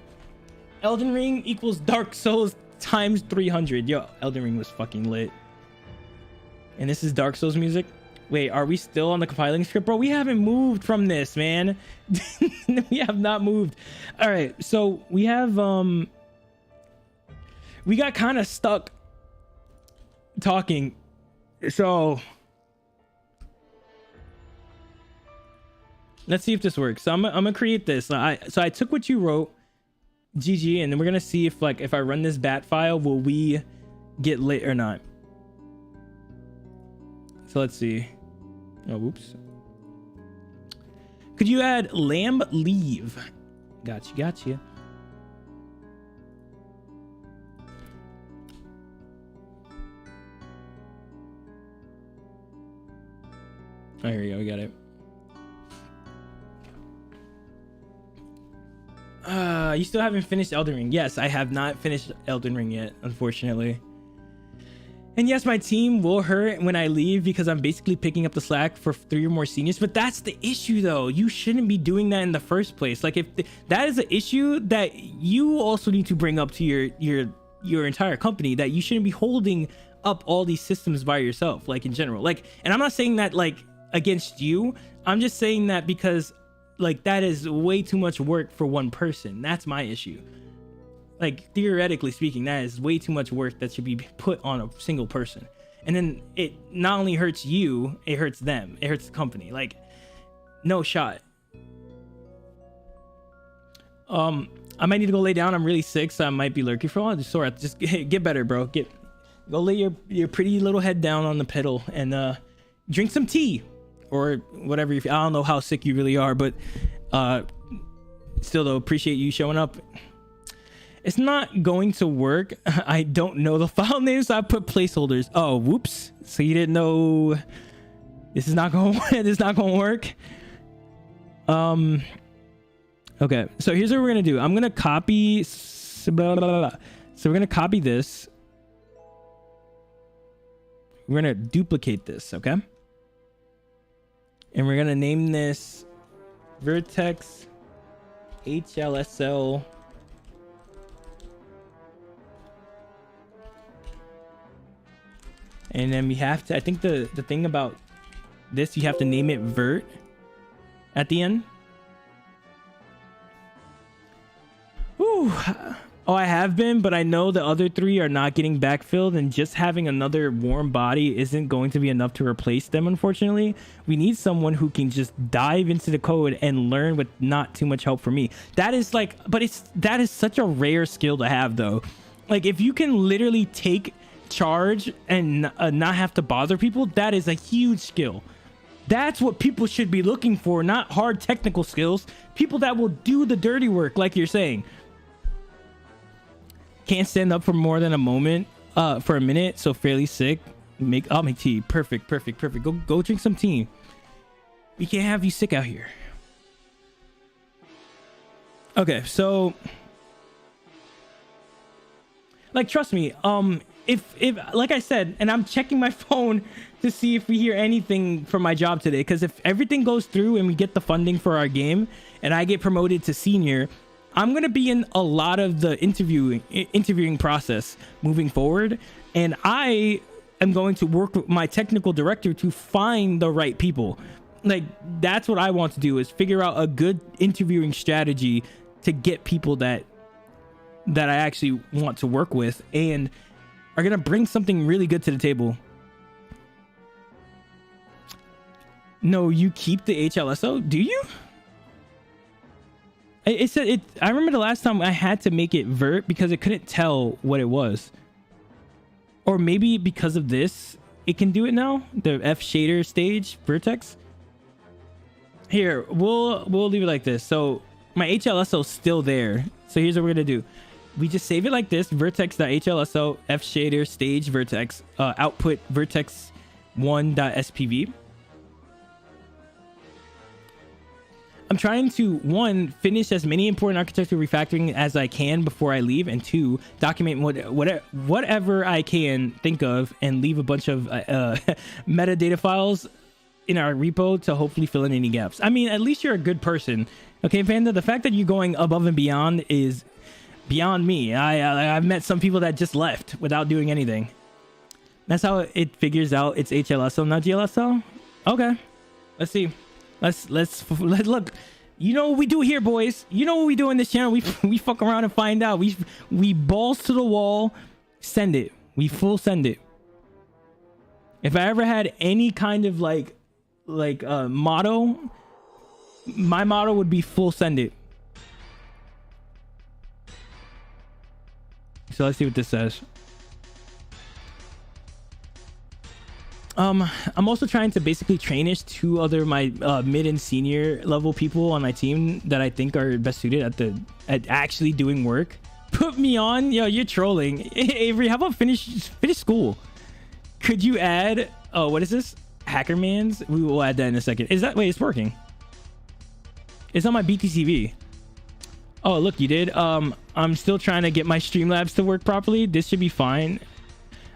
Elden Ring equals Dark Souls times 300. Yo, Elden Ring was fucking lit. And this is Dark Souls music. Wait, are we still on the compiling script? Bro, we haven't moved from this, man. We have not moved. All right, so we have we got kind of stuck talking. So Let's see if this works. So I'm gonna create this. So I took what you wrote, GG, and then we're gonna see if like if I run this bat file, will we get lit or not? So let's see. Oh, whoops. Could you add lamb leave? Gotcha. Oh, here we go. We got it. You still haven't finished Elden Ring. Yes, I have not finished Elden Ring yet, unfortunately. And yes, my team will hurt when I leave because I'm basically picking up the slack for 3 or more seniors. But that's the issue, though. You shouldn't be doing that in the first place. Like, if that is an issue that you also need to bring up to your entire company, that you shouldn't be holding up all these systems by yourself, like in general. Like, and I'm not saying that like against you. I'm just saying that because like that is way too much work for one person. That's my issue. Like, theoretically speaking, that is way too much work that should be put on a single person. And then it not only hurts you, it hurts them. It hurts the company. Like, no shot. I might need to go lay down. I'm really sick, so I might be lurking for a while. Just get better, bro. Go lay your pretty little head down on the pedal and drink some tea or whatever. I don't know how sick you really are, but still, though, appreciate you showing up. It's not going to work. I don't know the file name, so I put placeholders. Oh, whoops. So you didn't know this is not going to work. Okay. So here's what we're going to do. I'm going to copy blah, blah, blah. So we're going to copy this. We're going to duplicate this, okay? And we're going to name this Vertex HLSL and then we have to, I think the thing about this, you have to name it Vert at the end. Whew. Oh, I have been, but I know the other 3 are not getting backfilled, and just having another warm body isn't going to be enough to replace them, unfortunately. We need someone who can just dive into the code and learn with not too much help from me. That is like, but that is such a rare skill to have, though. Like, if you can literally take charge and not have to bother people, that is a huge skill. That's what people should be looking for, not hard technical skills. People that will do the dirty work, like you're saying. Can't stand up for more than a moment, for a minute, so fairly sick. I'll make tea. Perfect. Go drink some tea. We can't have you sick out here. Okay, so like, trust me, if like I said, and I'm checking my phone to see if we hear anything from my job today, because if everything goes through and we get the funding for our game and I get promoted to senior, I'm going to be in a lot of the interviewing process moving forward, and I am going to work with my technical director to find the right people. Like, that's what I want to do, is figure out a good interviewing strategy to get people that I actually want to work with and are going to bring something really good to the table. No, you keep the HLSO? Do you? It said it. I remember the last time I had to make it Vert because it couldn't tell what it was. Or maybe because of this, it can do it now. The F shader stage Vertex. Here, we'll leave it like this. So my HLSO is still there. So here's what we're gonna do. We just save it like this: vertex.hlso F shader stage Vertex output vertex 1.spv. I'm trying to, 1, finish as many important architectural refactoring as I can before I leave, and 2, document whatever I can think of and leave a bunch of metadata files in our repo to hopefully fill in any gaps. I mean, at least you're a good person. Okay, Panda, the fact that you're going above and beyond is beyond me. I've met some people that just left without doing anything. That's how it figures out it's HLSO, not GLSO. Okay, let's see. Let's look. You know what we do here, boys. You know what we do in this channel. We fuck around and find out. We balls to the wall, send it. We full send it. If I ever had any kind of like motto My motto would be full send it. So let's see what this says. I'm also trying to basically trainish 2 other my mid and senior level people on my team that I think are best suited at actually doing work. Put me on. Yo, you're trolling. Avery, how about finish school? Could you add what is this? Hackerman's? We will add that in a second. Is that wait, it's working. It's on my BTCV. Oh, look, you did. I'm still trying to get my Streamlabs to work properly. This should be fine.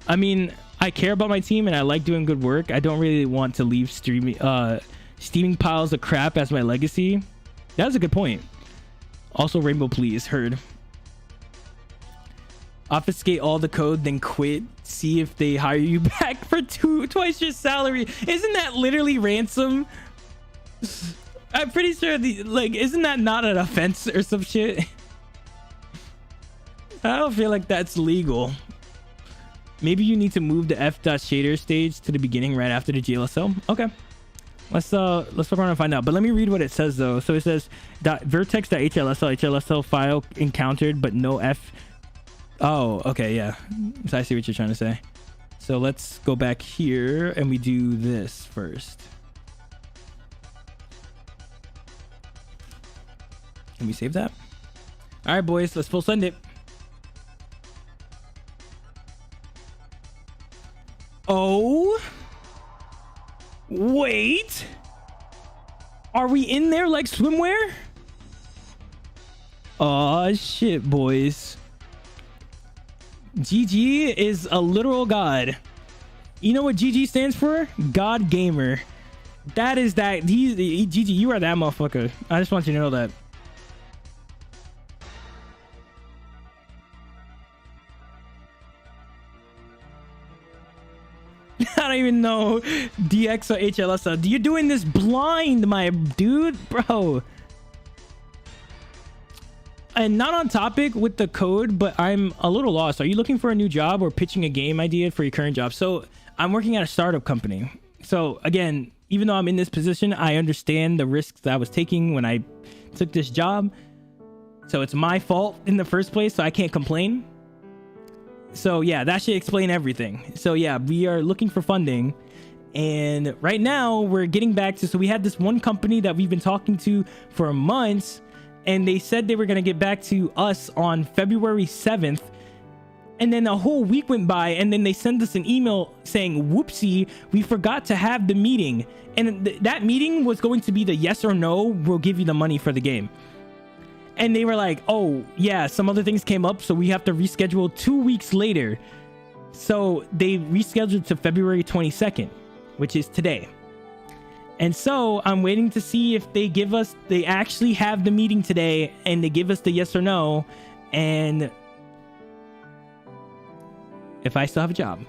I mean, I care about my team and I like doing good work. I don't really want to leave steaming piles of crap as my legacy. That's a good point. Also, Rainbow Please, heard. Obfuscate all the code, then quit. See if they hire you back for twice your salary. Isn't that literally ransom? I'm pretty sure isn't that not an offense or some shit? I don't feel like that's legal. Maybe you need to move the f.shader stage to the beginning right after the GLSL. Okay. Let's look around and find out. But let me read what it says though. So it says vertex.hlsl file encountered, but no f. Oh, okay, yeah. So I see what you're trying to say. So let's go back here and we do this first. Can we save that? All right, boys, let's full send it. Oh, wait. Are we in there like swimwear? Oh, shit, boys. GG is a literal god. You know what GG stands for? God Gamer. That is that. GG, you are that motherfucker. I just want you to know that. I don't even know DX or HLSL. You're doing this blind, my dude, bro. And not on topic with the code, but I'm a little lost. Are you looking for a new job or pitching a game idea for your current job? So I'm working at a startup company. So again, even though I'm in this position, I understand the risks that I was taking when I took this job. So it's my fault in the first place, so I can't complain. So yeah, that should explain everything. So yeah, we are looking for funding. And right now we're getting back to, so we had this one company that we've been talking to for months, and they said they were going to get back to us on February 7th. And then a whole week went by, and then they sent us an email saying, whoopsie, we forgot to have the meeting. And that meeting was going to be the yes or no, we'll give you the money for the game. And they were like, oh yeah, some other things came up, so we have to reschedule 2 weeks later. So they rescheduled to February 22nd, which is today. And so I'm waiting to see if they actually have the meeting today and they give us the yes or no, and if I still have a job.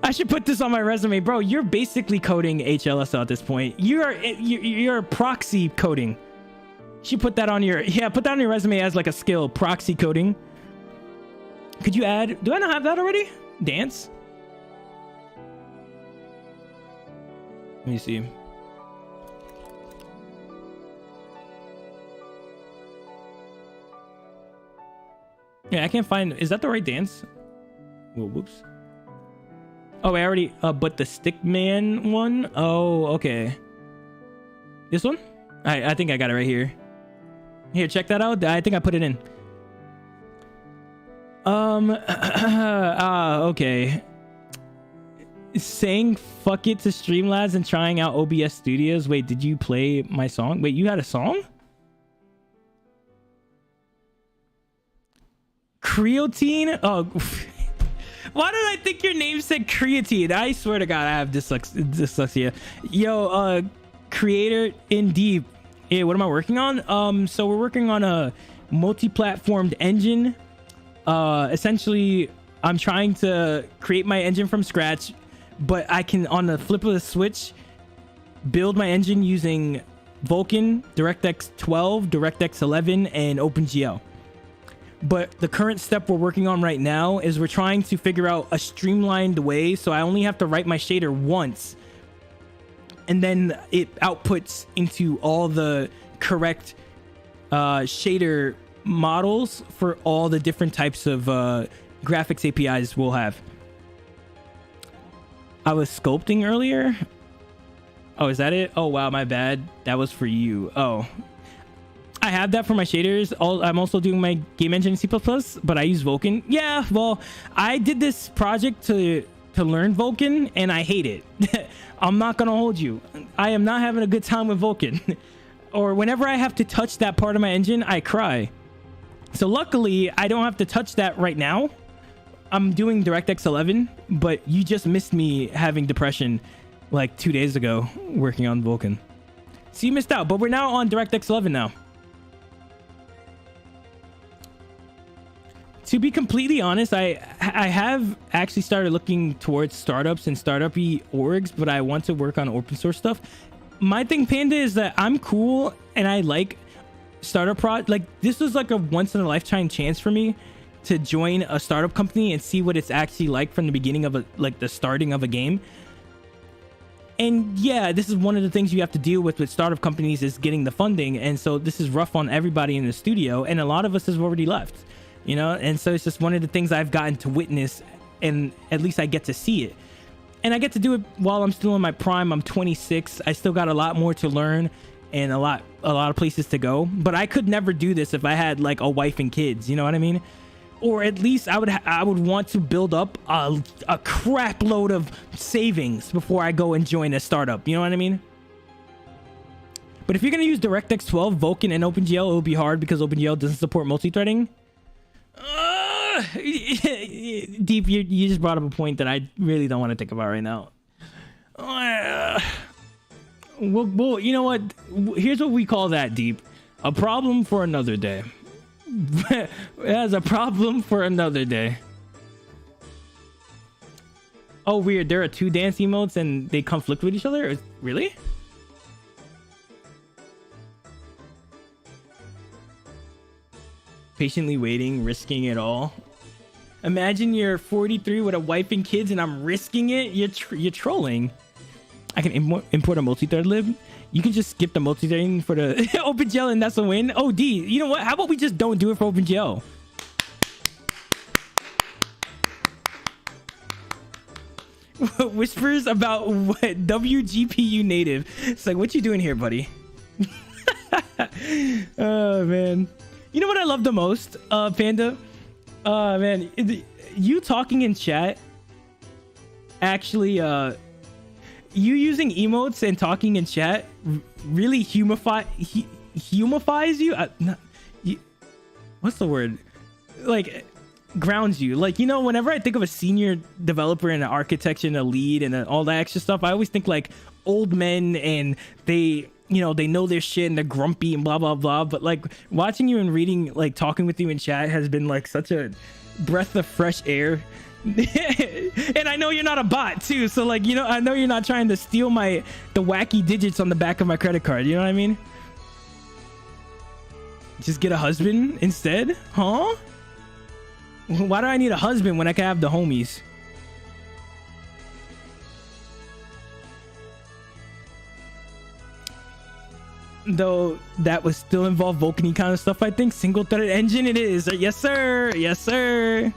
I should put this on my resume, bro. You're basically coding HLSL at this point. You're proxy coding. You should put that on your resume as like a skill, proxy coding. Could you add, do I not have that already? Dance? Let me see. Yeah, I can't find, is that the right dance? Whoa, whoops. Oh, I already, but the Stickman one? Oh, okay. This one? I think I got it right here. Here, check that out. I think I put it in. Okay. Saying fuck it to Streamlabs and trying out OBS Studios. Wait, did you play my song? Wait, you had a song? Creatine? Oh, why did I think your name said creatine? I swear to God, I have dyslexia. Yo, creator in deep. Yeah, what am I working on? So we're working on a multi-platformed engine. Essentially, I'm trying to create my engine from scratch, but I can, on the flip of the switch, build my engine using Vulkan, DirectX 12, DirectX 11, and OpenGL. But the current step we're working on right now is we're trying to figure out a streamlined way, so I only have to write my shader once. and then it outputs into all the correct shader models for all the different types of graphics APIs we'll have. I was sculpting earlier. Oh, is that it? Oh wow, my bad. That was for you. Oh, I have that for my shaders. I'm also doing my game engine in C++, but I use Vulkan. Yeah, well, I did this project to learn Vulkan, and I hate it. I'm not gonna hold you. I am not having a good time with Vulkan. Or whenever I have to touch that part of my engine, I cry. So luckily, I don't have to touch that right now. I'm doing DirectX 11, but you just missed me having depression like 2 days ago working on Vulkan. So you missed out, but we're now on DirectX 11 now. To be completely honest, I have actually started looking towards startups and startup-y orgs, but I want to work on open source stuff. My thing, Panda, is that I'm cool and I like startup like this was like a once in a lifetime chance for me to join a startup company and see what it's actually like from the beginning of the starting of a game. And yeah, this is one of the things you have to deal with startup companies, is getting the funding. And so this is rough on everybody in the studio, and a lot of us have already left, you know. And so it's just one of the things I've gotten to witness, and at least I get to see it. And I get to do it while I'm still in my prime. I'm 26. I still got a lot more to learn and a lot of places to go. But I could never do this if I had like a wife and kids, you know what I mean? Or at least I would want to build up a crap load of savings before I go and join a startup, you know what I mean? But if you're gonna use DirectX 12, Vulkan, and OpenGL, it will be hard because OpenGL doesn't support multi-threading. Deep, you just brought up a point that I really don't want to think about right now. Well, you know what? Here's what we call that, Deep. A problem for another day. That's a problem for another day. Oh, weird. There are 2 dance emotes and they conflict with each other? Really? Patiently waiting, risking it all. Imagine you're 43 with a wife and kids and I'm risking it. You're trolling. I can import a multi-thread lib. You can just skip the multi-threading for the OpenGL and that's a win. Oh, D, you know what? How about we just don't do it for OpenGL? Whispers about what WGPU native. It's like, what you doing here, buddy? Oh, man. You know what I love the most, Panda? Man, you talking in chat actually, you using emotes and talking in chat really humifies you. What's the word? Like, grounds you. Like, you know, whenever I think of a senior developer and an architecture and a lead and all that extra stuff, I always think like old men and they, you know, they know their shit and they're grumpy and blah, blah, blah. But like watching you and reading, like talking with you in chat has been like such a breath of fresh air. And I know you're not a bot too. So like, you know, I know you're not trying to steal the wacky digits on the back of my credit card. You know what I mean? Just get a husband instead? Huh? Why do I need a husband when I can have the homies? Though that would still involve Vulkan kind of stuff, I think. Single-threaded engine it is. Yes, sir. Yes, sir.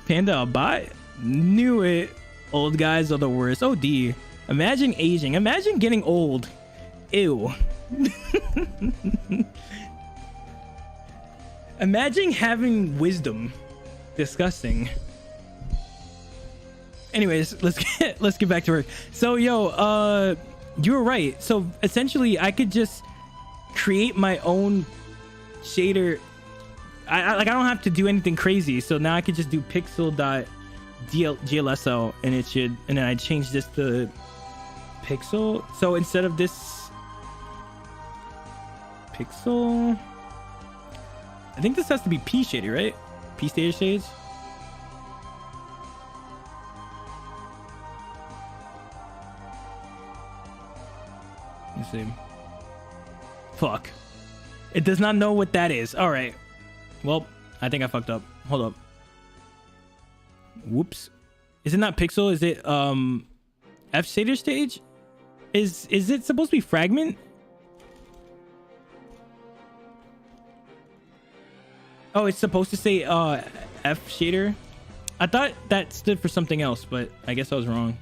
Panda, a bot? Knew it. Old guys are the worst. Oh, D. Imagine aging. Imagine getting old. Ew. Imagine having wisdom. Disgusting. Anyways, let's get back to work. So, yo, you were right. So essentially, I could just create my own shader. I don't have to do anything crazy. So now I could just do pixel.glsl and it should, and then I change this to pixel. So instead of this pixel, I think this has to be P shader, right? P shader shades. Let's see. Fuck. It does not know what that is. All right. Well, I think I fucked up. Hold up. Whoops. Is it not pixel? Is it F shader stage? Is it supposed to be fragment? Oh, it's supposed to say F shader. I thought that stood for something else, but I guess I was wrong.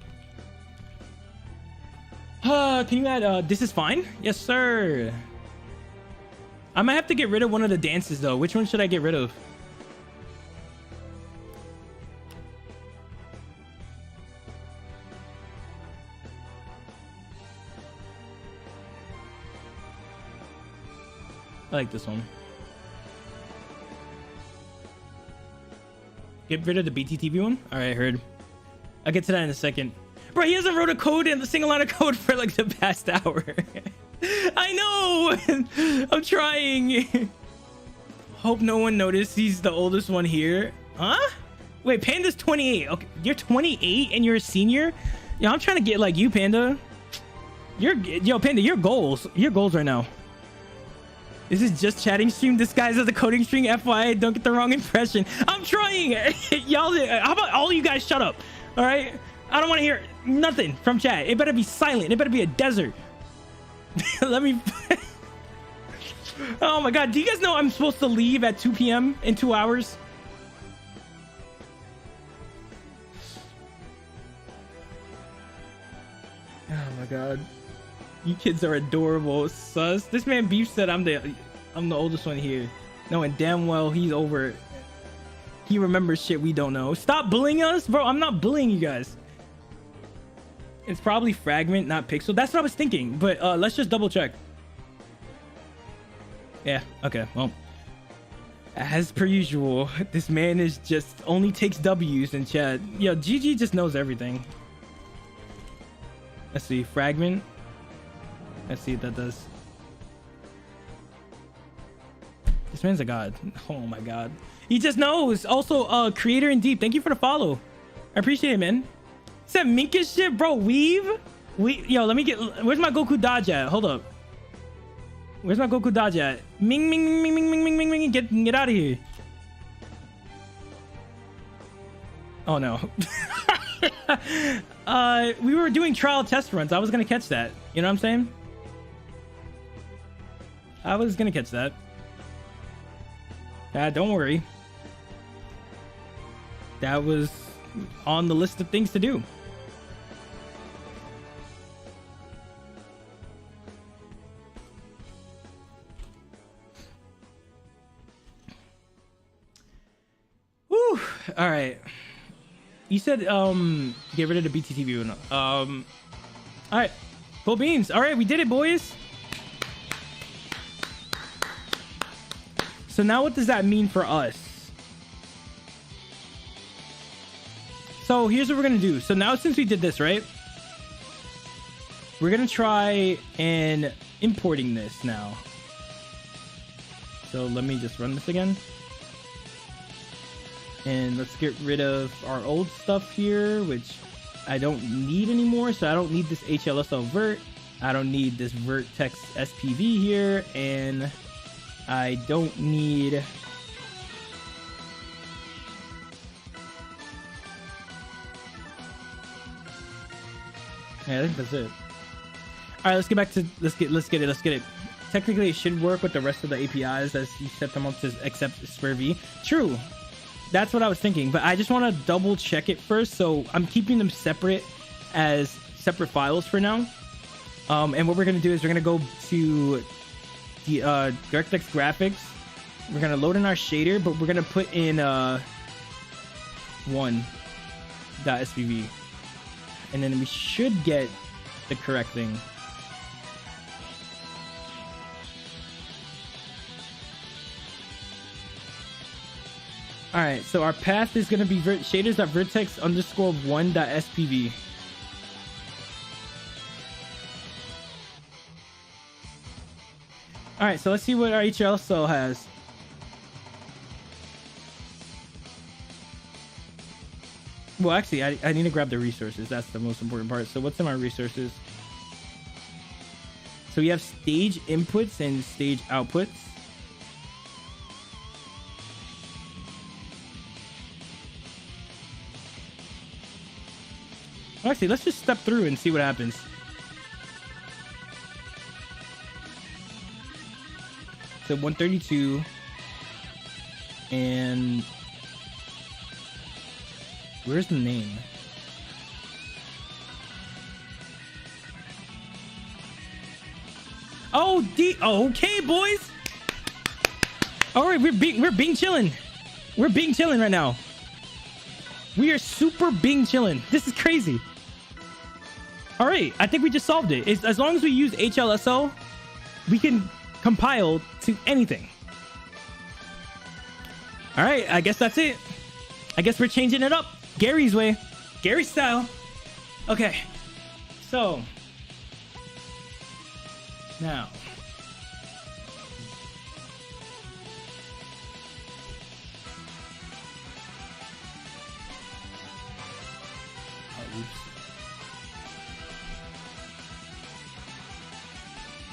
Can you add this is fine? Yes, sir. I might have to get rid of one of the dances though. Which one should I get rid of? I like this one. Get rid of the BTTV one? All right, heard. I'll get to that in a second. Bro, he hasn't wrote a code and a single line of code for like the past hour. I know. I'm trying. Hope no one noticed he's the oldest one here. Huh? Wait, Panda's 28. Okay, you're 28 and you're a senior? Yo, I'm trying to get like you, Panda. Yo, Panda, your goals right now. This is just chatting stream disguised as a coding stream. FYI, don't get the wrong impression. I'm trying. Y'all, how about all you guys shut up? All right? I don't want to hear nothing from chat. It better be silent. It better be a desert. Let me... Oh my God. Do you guys know I'm supposed to leave at 2 p.m. in 2 hours? Oh my God. You kids are adorable. Sus. This man Beef said I'm the oldest one here. Knowing damn well he's over. He remembers shit we don't know. Stop bullying us, bro. I'm not bullying you guys. It's probably fragment, not pixel. That's what I was thinking. But let's just double check. Yeah. Okay. Well, as per usual, this man is just only takes W's in chat. Yo, GG just knows everything. Let's see. Fragment. Let's see what that does. This man's a god. Oh my God. He just knows. Also, creator in deep. Thank you for the follow. I appreciate it, man. Is that minkish shit, bro? Weave? Yo, let me get... Where's my Goku dodge at? Hold up. Where's my Goku dodge at? Ming, ming, ming, ming, ming, ming, ming, ming. Get out of here. Oh, no. We were doing trial test runs. I was going to catch that. You know what I'm saying? I was going to catch that. Don't worry. That was on the list of things to do. Whew. All right. You said get rid of the BTTV one. All right. Full beans. All right, we did it, boys. So now what does that mean for us? So here's what we're gonna do. So now since we did this, right? We're gonna try and importing this now. So let me just run this again. And let's get rid of our old stuff here, which I don't need anymore. So I don't need this HLSL vert. I don't need this vertex SPV here. And I don't need... Yeah, I think that's it. All right, let's get back to let's get it. Technically, it should work with the rest of the APIs as you set them up to accept SPIR-V. True, that's what I was thinking, but I just want to double check it first. So I'm keeping them separate as separate files for now. And what we're gonna do is we're gonna go to the DirectX graphics. We're gonna load in our shader, but we're gonna put in one.svv. And then we should get the correct thing. All right, so our path is going to be shaders.vertex_1.spv. All right, so let's see what our HLSL has. Well, actually, I need to grab the resources. That's the most important part. So what's in my resources? So we have stage inputs and stage outputs. Actually, let's just step through and see what happens. So 132 and where's the name? Oh, okay, boys. All right, we're being chilling. We're being chilling right now. We are super being chilling. This is crazy. All right, I think we just solved it. As long as we use HLSO, we can compile to anything. All right, I guess that's it. I guess we're changing it up Gary's way, Gary style. Okay, so now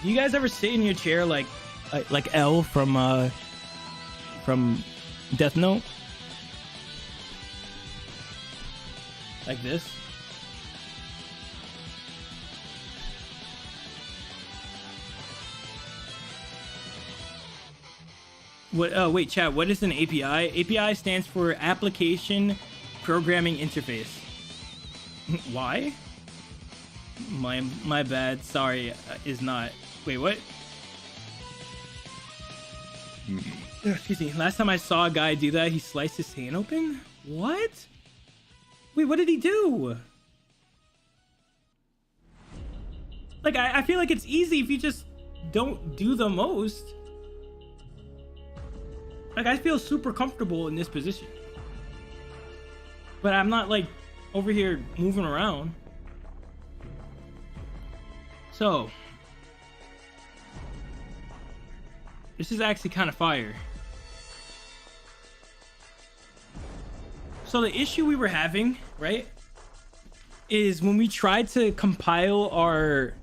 do you guys ever sit in your chair like L from Death Note? Like this? What? Oh, wait, chat. What is an API? API stands for Application Programming Interface. Why? My bad. Sorry, is not. Wait, what? Excuse me. Last time I saw a guy do that, he sliced his hand open? What? Wait, what did he do? Like, I feel like it's easy if you just don't do the most. Like, I feel super comfortable in this position. But I'm not, like, over here moving around. So, this is actually kind of fire. So the issue we were having, right, is when we tried to compile our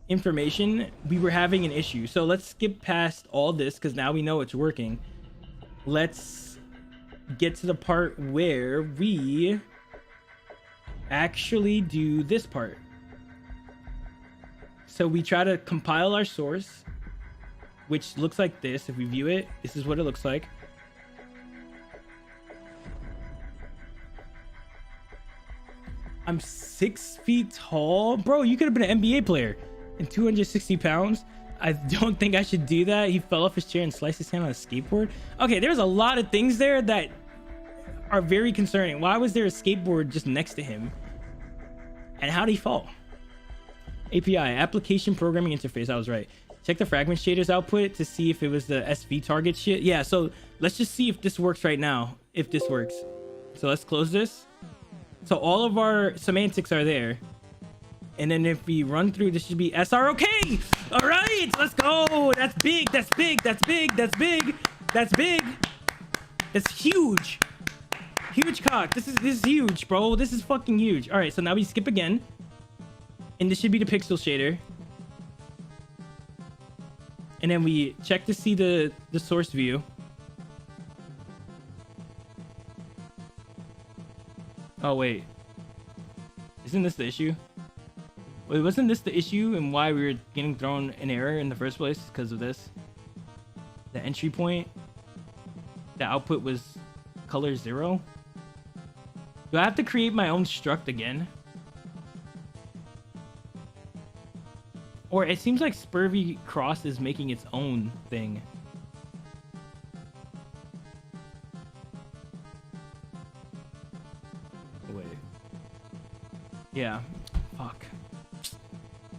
information, we were having an issue. So let's skip past all this because now we know it's working. Let's get to the part where we actually do this part. So we try to compile our source, which looks like this. If we view it, this is what it looks like. I'm 6 feet tall. Bro, you could have been an NBA player and 260 pounds. I don't think I should do that. He fell off his chair and sliced his hand on a skateboard. Okay, there's a lot of things there that are very concerning. Why was there a skateboard just next to him? And how did he fall? API, Application Programming Interface. I was right. Check the fragment shaders output to see if it was the SV target shit. Yeah, so let's just see if this works right now. If this works. So let's close this. So all of our semantics are there. And then if we run through, this should be SROK. All right, let's go. That's big. That's big. That's big. That's big. That's big. That's huge. Huge cock. This is huge, bro. This is fucking huge. All right, so now we skip again. And this should be the pixel shader. And then we check to see the source view. Oh, wait. Isn't this the issue? Wait, wasn't this the issue and why we were getting thrown an error in the first place? Because of this? The entry point? The output was color 0? Do I have to create my own struct again? Or it seems like Spurvy Cross is making its own thing. Wait. Yeah. Fuck.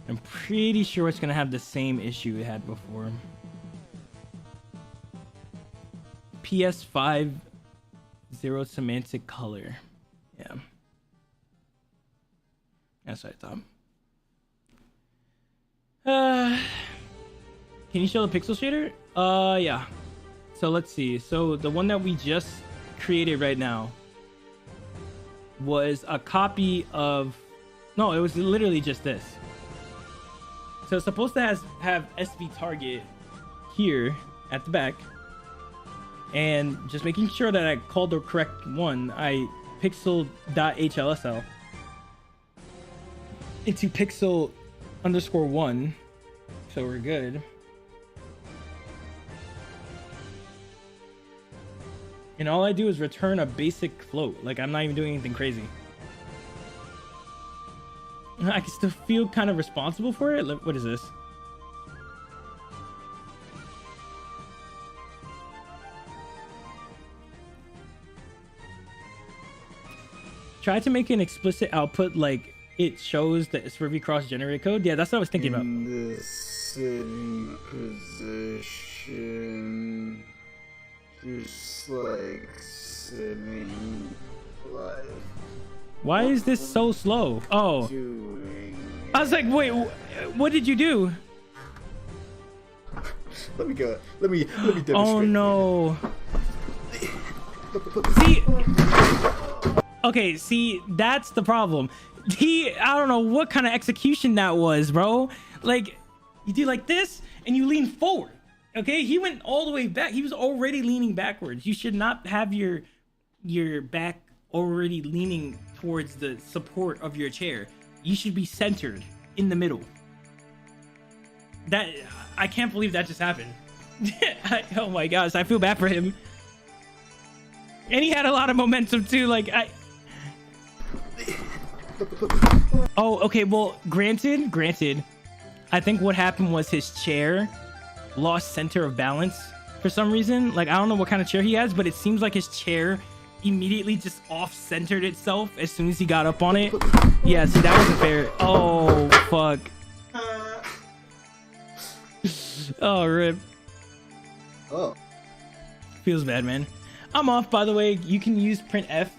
I'm pretty sure it's gonna have the same issue it had before. PS5 0 semantic color. Yeah. That's what I thought. Can you show the pixel shader? Yeah. So let's see. So the one that we just created right now was a copy of... No, it was literally just this. So it's supposed to have SV target here at the back. And just making sure that I called the correct one, I pixel.hlsl. into pixel underscore 1, so we're good. And all I do is return a basic float. Like, I'm not even doing anything crazy. I can still feel kind of responsible for it. What is this? Try to make an explicit output like it shows the Swervy Cross generated code. Yeah, that's what I was thinking about. In the sitting position, just like sitting like. Why is this so slow? Oh, I was like, wait, what did you do? Let me go. Let me demonstrate. Oh no. See, okay, see, that's the problem. I don't know what kind of execution that was, bro. Like, you do like this and you lean forward. Okay, he went all the way back. He was already leaning backwards. You should not have your back already leaning towards the support of your chair. You should be centered in the middle. That, I can't believe that just happened. Oh my gosh, I feel bad for him. And he had a lot of momentum too. Like, oh, okay, well, granted, I think what happened was his chair lost center of balance for some reason. Like, I don't know what kind of chair he has, but it seems like his chair immediately just off-centered itself as soon as he got up on it. Yeah, see, that wasn't fair. Oh, fuck. Oh, rip. Oh. Feels bad, man. I'm off, by the way. You can use printf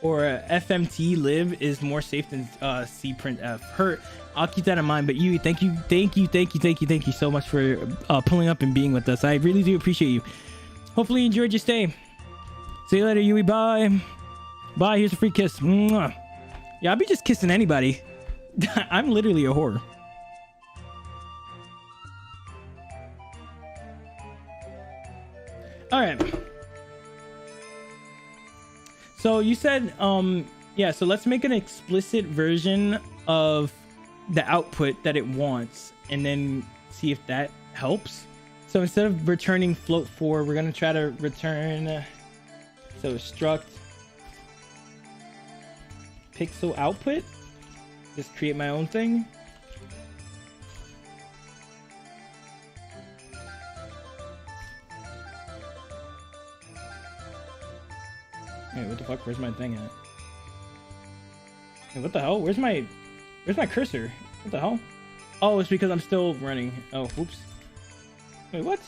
or FMT lib is more safe than cprintf. I'll keep that in mind. But you, thank you so much for pulling up and being with us. I really do appreciate you. Hopefully you enjoyed your stay. See you later, Yui. Bye. Bye. Here's a free kiss. Mwah. Yeah, I'll be just kissing anybody. I'm literally a whore. All right. So you said, yeah, so let's make an explicit version of the output that it wants and then see if that helps. So instead of returning float 4, we're going to try to return, so struct pixel output. Just create my own thing. Wait, what the fuck? Where's my thing at? Wait, what the hell? Where's my cursor? What the hell? Oh, it's because I'm still running. Oh, whoops. Wait, what?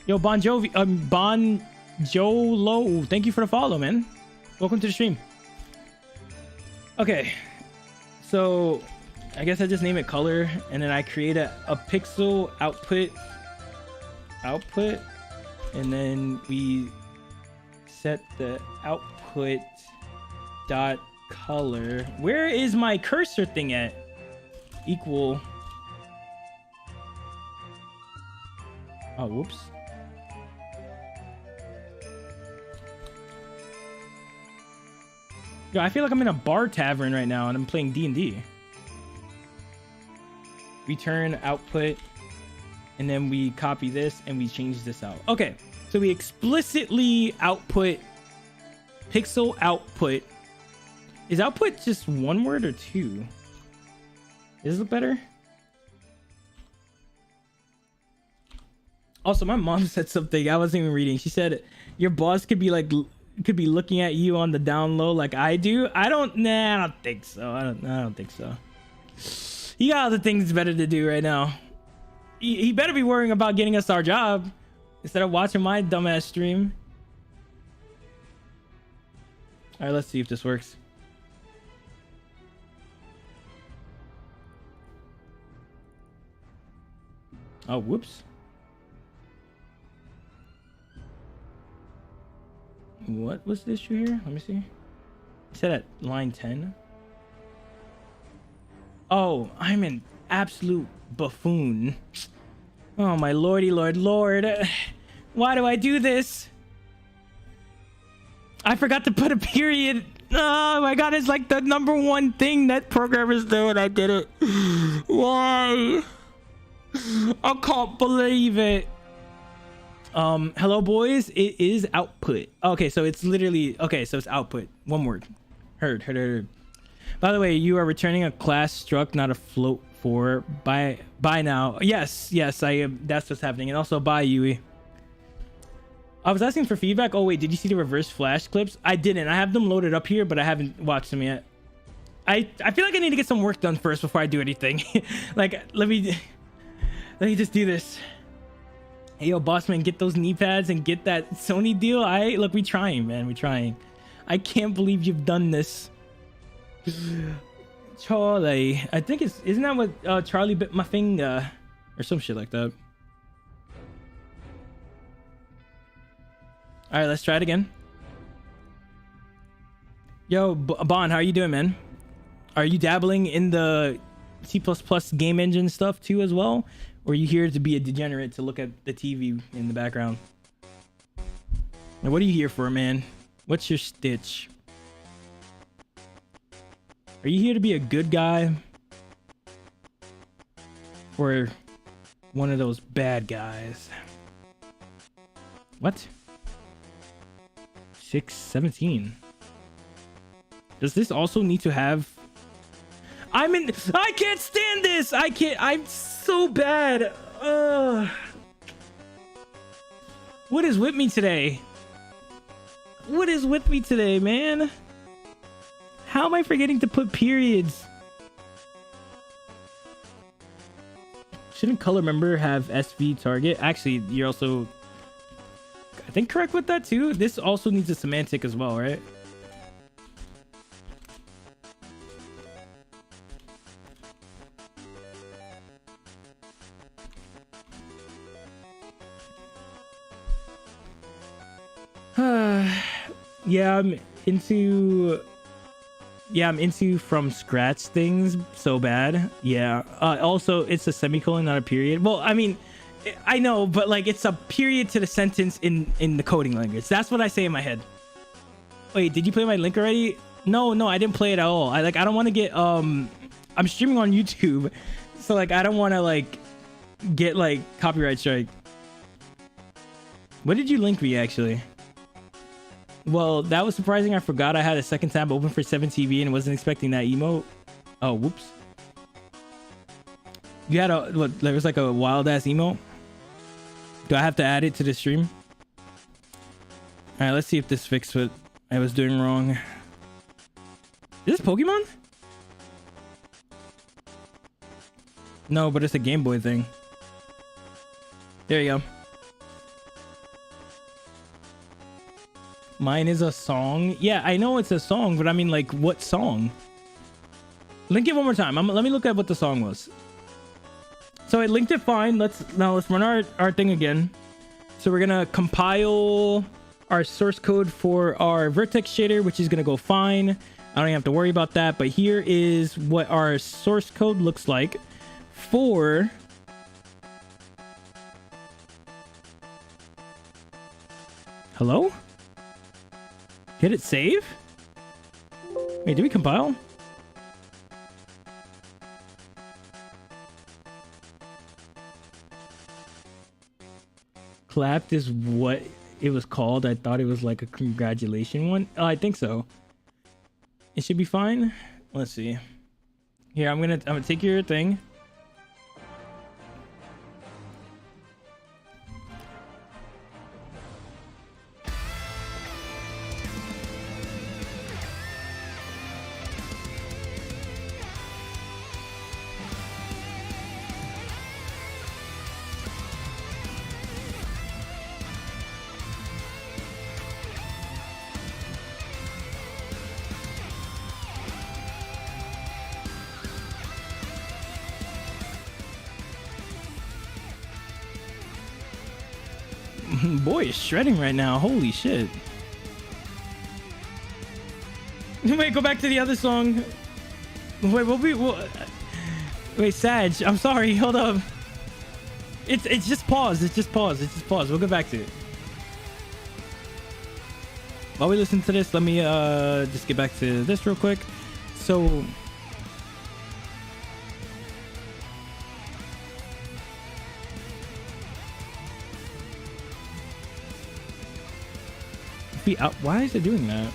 Yo, Bon Jovi, Bon Jolo, thank you for the follow, man. Welcome to the stream. Okay, so I guess I just name it color, and then I create a pixel output, and then we set the output dot color. Where is my cursor thing at? Equal. Oh, whoops. Yo, I feel like I'm in a bar tavern right now and I'm playing D&D. Return output, and then we copy this and we change this out. Okay, so we explicitly output pixel output. Is output just one word or two? Does this look better? Also, my mom said something I wasn't even reading. She said your boss could be looking at you on the down low like I do. I don't think so. I don't think so. He got other things better to do right now. He better be worrying about getting us our job instead of watching my dumbass stream. All right, let's see if this works. Oh, whoops. What was the issue here? Let me see. It said at line 10. Oh, I'm an absolute buffoon. Oh, my lordy lord. Why do I do this? I forgot to put a period Oh my god, it's like the #1 thing that programmers do, and I did it. Why? I can't believe it. Hello boys, it is output. Okay, so it's literally, okay, so it's output. One word. Heard. By the way, you are returning a class struck, not a float for. Bye now. Yes, I am. That's what's happening. And also bye, Yui. I was asking for feedback. Oh wait, did you see the reverse flash clips? I didn't. I have them loaded up here, but I haven't watched them yet. I feel like I need to get some work done first before I do anything. Like, let me just do this. Hey yo, boss man, get those knee pads and get that Sony deal. Look, we trying, man. We trying. I can't believe you've done this. Charlie, I think isn't that what Charlie bit my finger or some shit like that. All right, let's try it again. Yo, Bon, how are you doing, man? Are you dabbling in the C++ game engine stuff too as well? Or are you here to be a degenerate to look at the TV in the background? Now, what are you here for, man? What's your stitch? Are you here to be a good guy? Or one of those bad guys? What? 617. Does this also need to have... I can't stand this! I'm so bad! What is with me today? What is with me today, man? How am I forgetting to put periods? Shouldn't color member have SV target? Actually, you're also... I think correct with that too. This also needs a semantic as well, right? Yeah, I'm into from scratch things so bad. Yeah. Also, it's a semicolon, not a period. Well, I mean, I know, but like it's a period to the sentence in the coding language. That's what I say in my head. Wait, did you play my link already? No, I didn't play it at all. I don't want to get I'm streaming on YouTube, so like I don't want to like get like copyright strike. What did you link me actually? Well, that was surprising. I forgot I had a second tab open for 7TV and wasn't expecting that emote. Oh, whoops. You had what? There was like a wild ass emote. Do I have to add it to the stream? All right, let's see if this fixed what I was doing wrong. Is this Pokemon? No, but it's a Game Boy thing. There you go. Mine is a song. Yeah, I know it's a song, but I mean, like, what song? Link it one more time. Let me look at what the song was. So I linked it fine. Let's run our thing again. So we're gonna compile our source code for our vertex shader, which is gonna go fine. I don't even have to worry about that. But here is what our source code looks like for hello? Did it save? Wait, did we compile? Clapped is what it was called. I thought it was like a congratulation one. Oh, I think so. It should be fine. Let's see. Here, I'm gonna take your thing. Boy is shredding right now. Holy shit. Wait, go back to the other song. Wait, wait, Sag, I'm sorry. Hold up. It's just pause. It's just pause. We'll go back to it. while we listen to this, let me just get back to this real quick. So why is it doing that?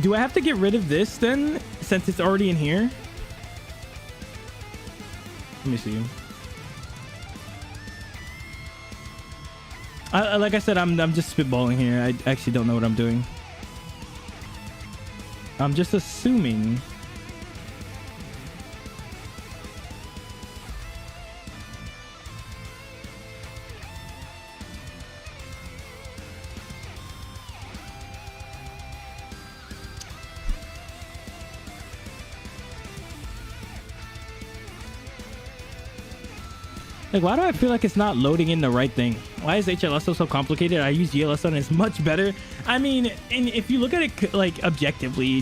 Do I have to get rid of this then, since it's already in here? Let me see. Like I said, I'm just spitballing here. I actually don't know what I'm doing. I'm just assuming. Like, why do I feel like it's not loading in the right thing? Why is HLSO so complicated? I use GLSO and it's much better. I mean, and if you look at it like objectively,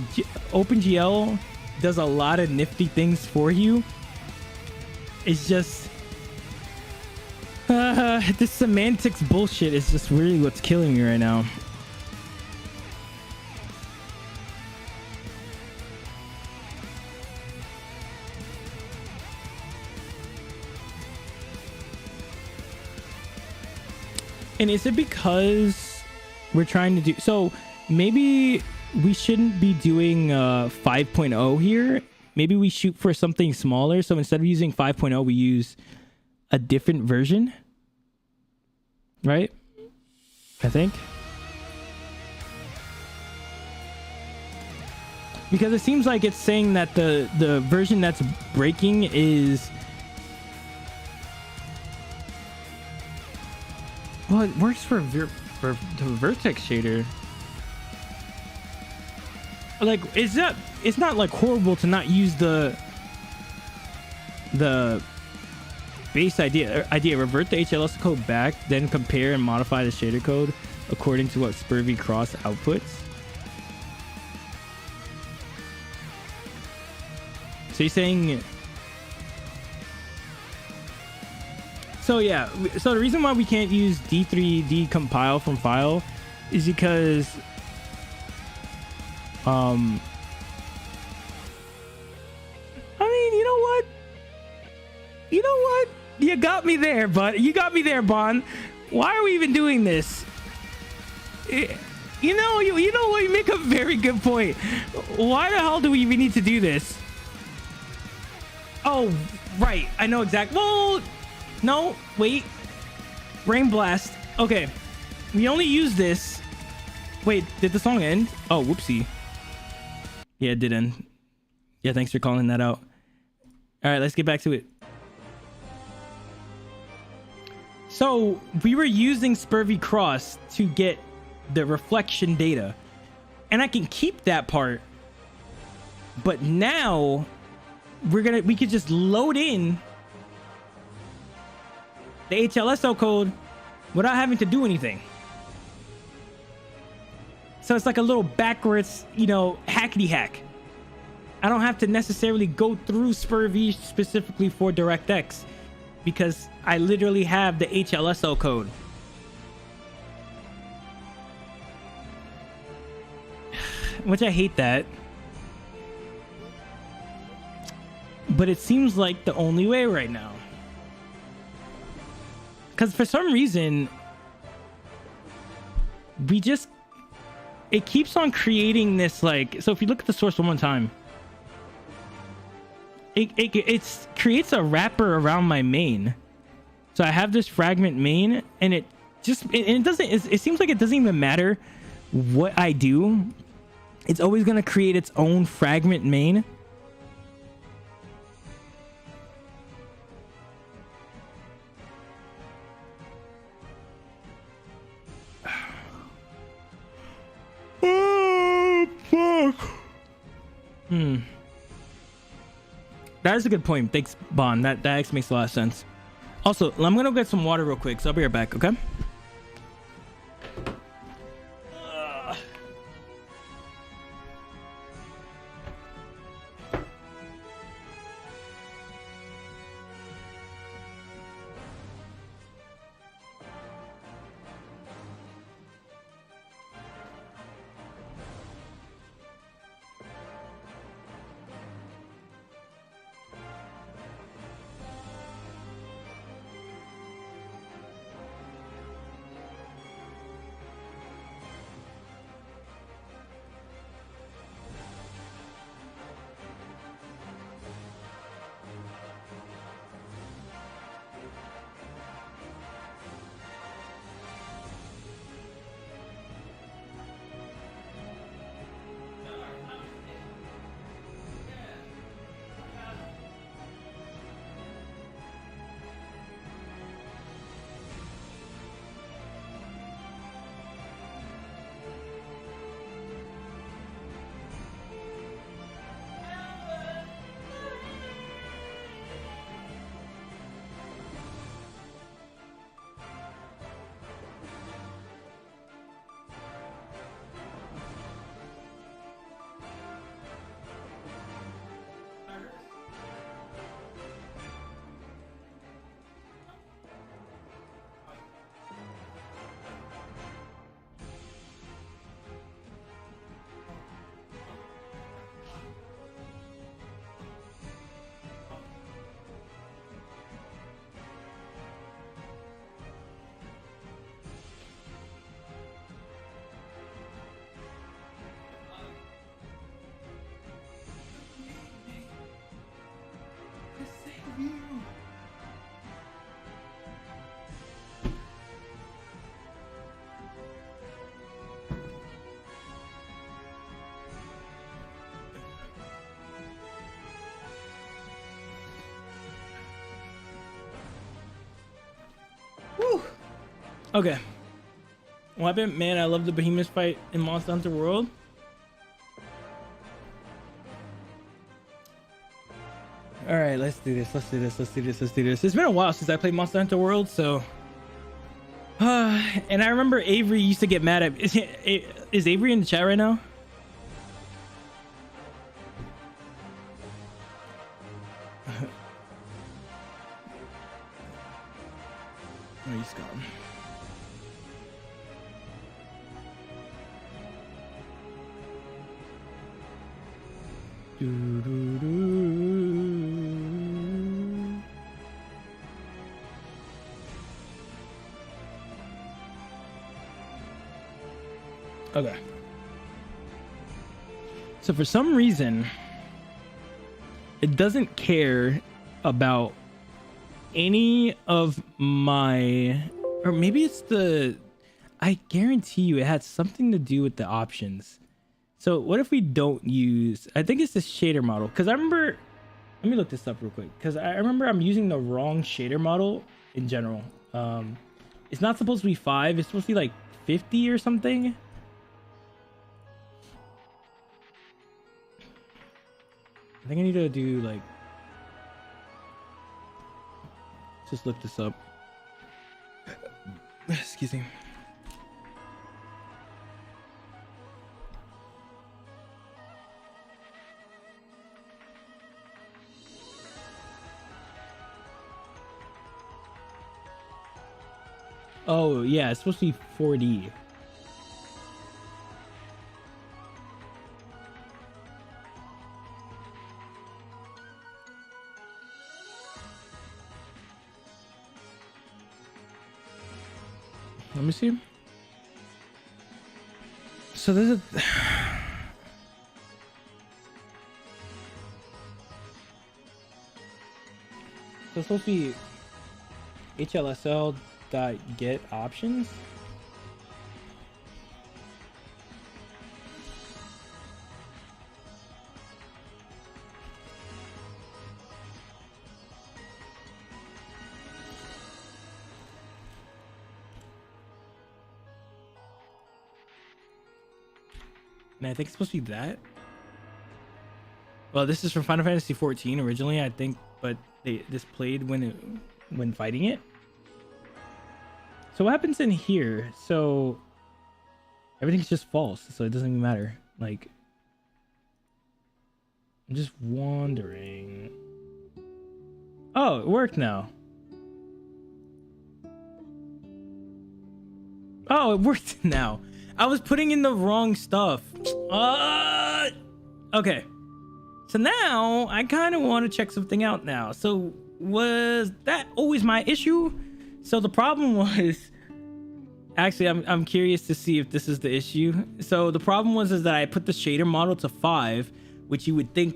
OpenGL does a lot of nifty things for you. It's just this semantics bullshit is just really what's killing me right now. And is it because we're trying to do... So maybe we shouldn't be doing 5.0 here. Maybe we shoot for something smaller. So instead of using 5.0, we use a different version. Right? I think. Because it seems like it's saying that the version that's breaking is... Well, it works for the vertex shader. Like, it's not like horrible to not use the base idea. Revert the HLS code back, then compare and modify the shader code according to what Spurvy Cross outputs. So you're saying... So yeah, so the reason why we can't use D3 decompile from file is because I mean, you know what? You got me there, bud. You got me there, Bon. Why are we even doing this? You know what? You make a very good point. Why the hell do we even need to do this? Oh, right. I know exactly. Well, no, wait. Brain blast. Okay. We only use this. Wait, did the song end? Oh, whoopsie. Yeah, it did end. Yeah, thanks for calling that out. All right, let's get back to it. So we were using Spurvy Cross to get the reflection data. And I can keep that part. But now we could just load in the HLSO code without having to do anything. So it's like a little backwards, hackety hack. I don't have to necessarily go through Spurvy specifically for DirectX because I literally have the HLSO code. Which I hate that. But it seems like the only way right now. Because for some reason, it keeps on creating this, like, so if you look at the source one more time, it creates a wrapper around my main. So I have this fragment main, and it seems like it doesn't even matter what I do. It's always going to create its own fragment main. Oh, fuck. That is a good point. Thanks, Bon. That actually makes a lot of sense. Also, I'm gonna get some water real quick, so I'll be right back, okay? Okay. What happened? Man, I love the behemoth fight in Monster Hunter World. All right, let's do this. Let's do this. Let's do this. Let's do this. It's been a while since I played Monster Hunter World, so. And I remember Avery used to get mad at. Is Avery in the chat right now? Oh, he's gone. Okay. So for some reason, it doesn't care about any of my, or maybe it's the, I guarantee you it had something to do with the options. So what if we don't use, I think it's the shader model, because I remember, let me look this up real quick, because I remember I'm using the wrong shader model in general. It's not supposed to be 5, it's supposed to be like 50 or something. I think I need to do like, just look this up. Excuse me. Oh yeah, it's supposed to be 4D. Let me see. So there's a so it's supposed to be HLSL dot get options. And I think it's supposed to be that. Well, this is from Final Fantasy 14 originally, I think, but they displayed when fighting it. So what happens in here? So everything's just false, so it doesn't even matter. Like, I'm just wondering. Oh, it worked now. Oh, it worked now. I was putting in the wrong stuff. Okay. So now I kind of want to check something out now. So was that always my issue? So the problem was, actually, I'm curious to see if this is the issue. So the problem was is that I put the shader model to 5, which you would think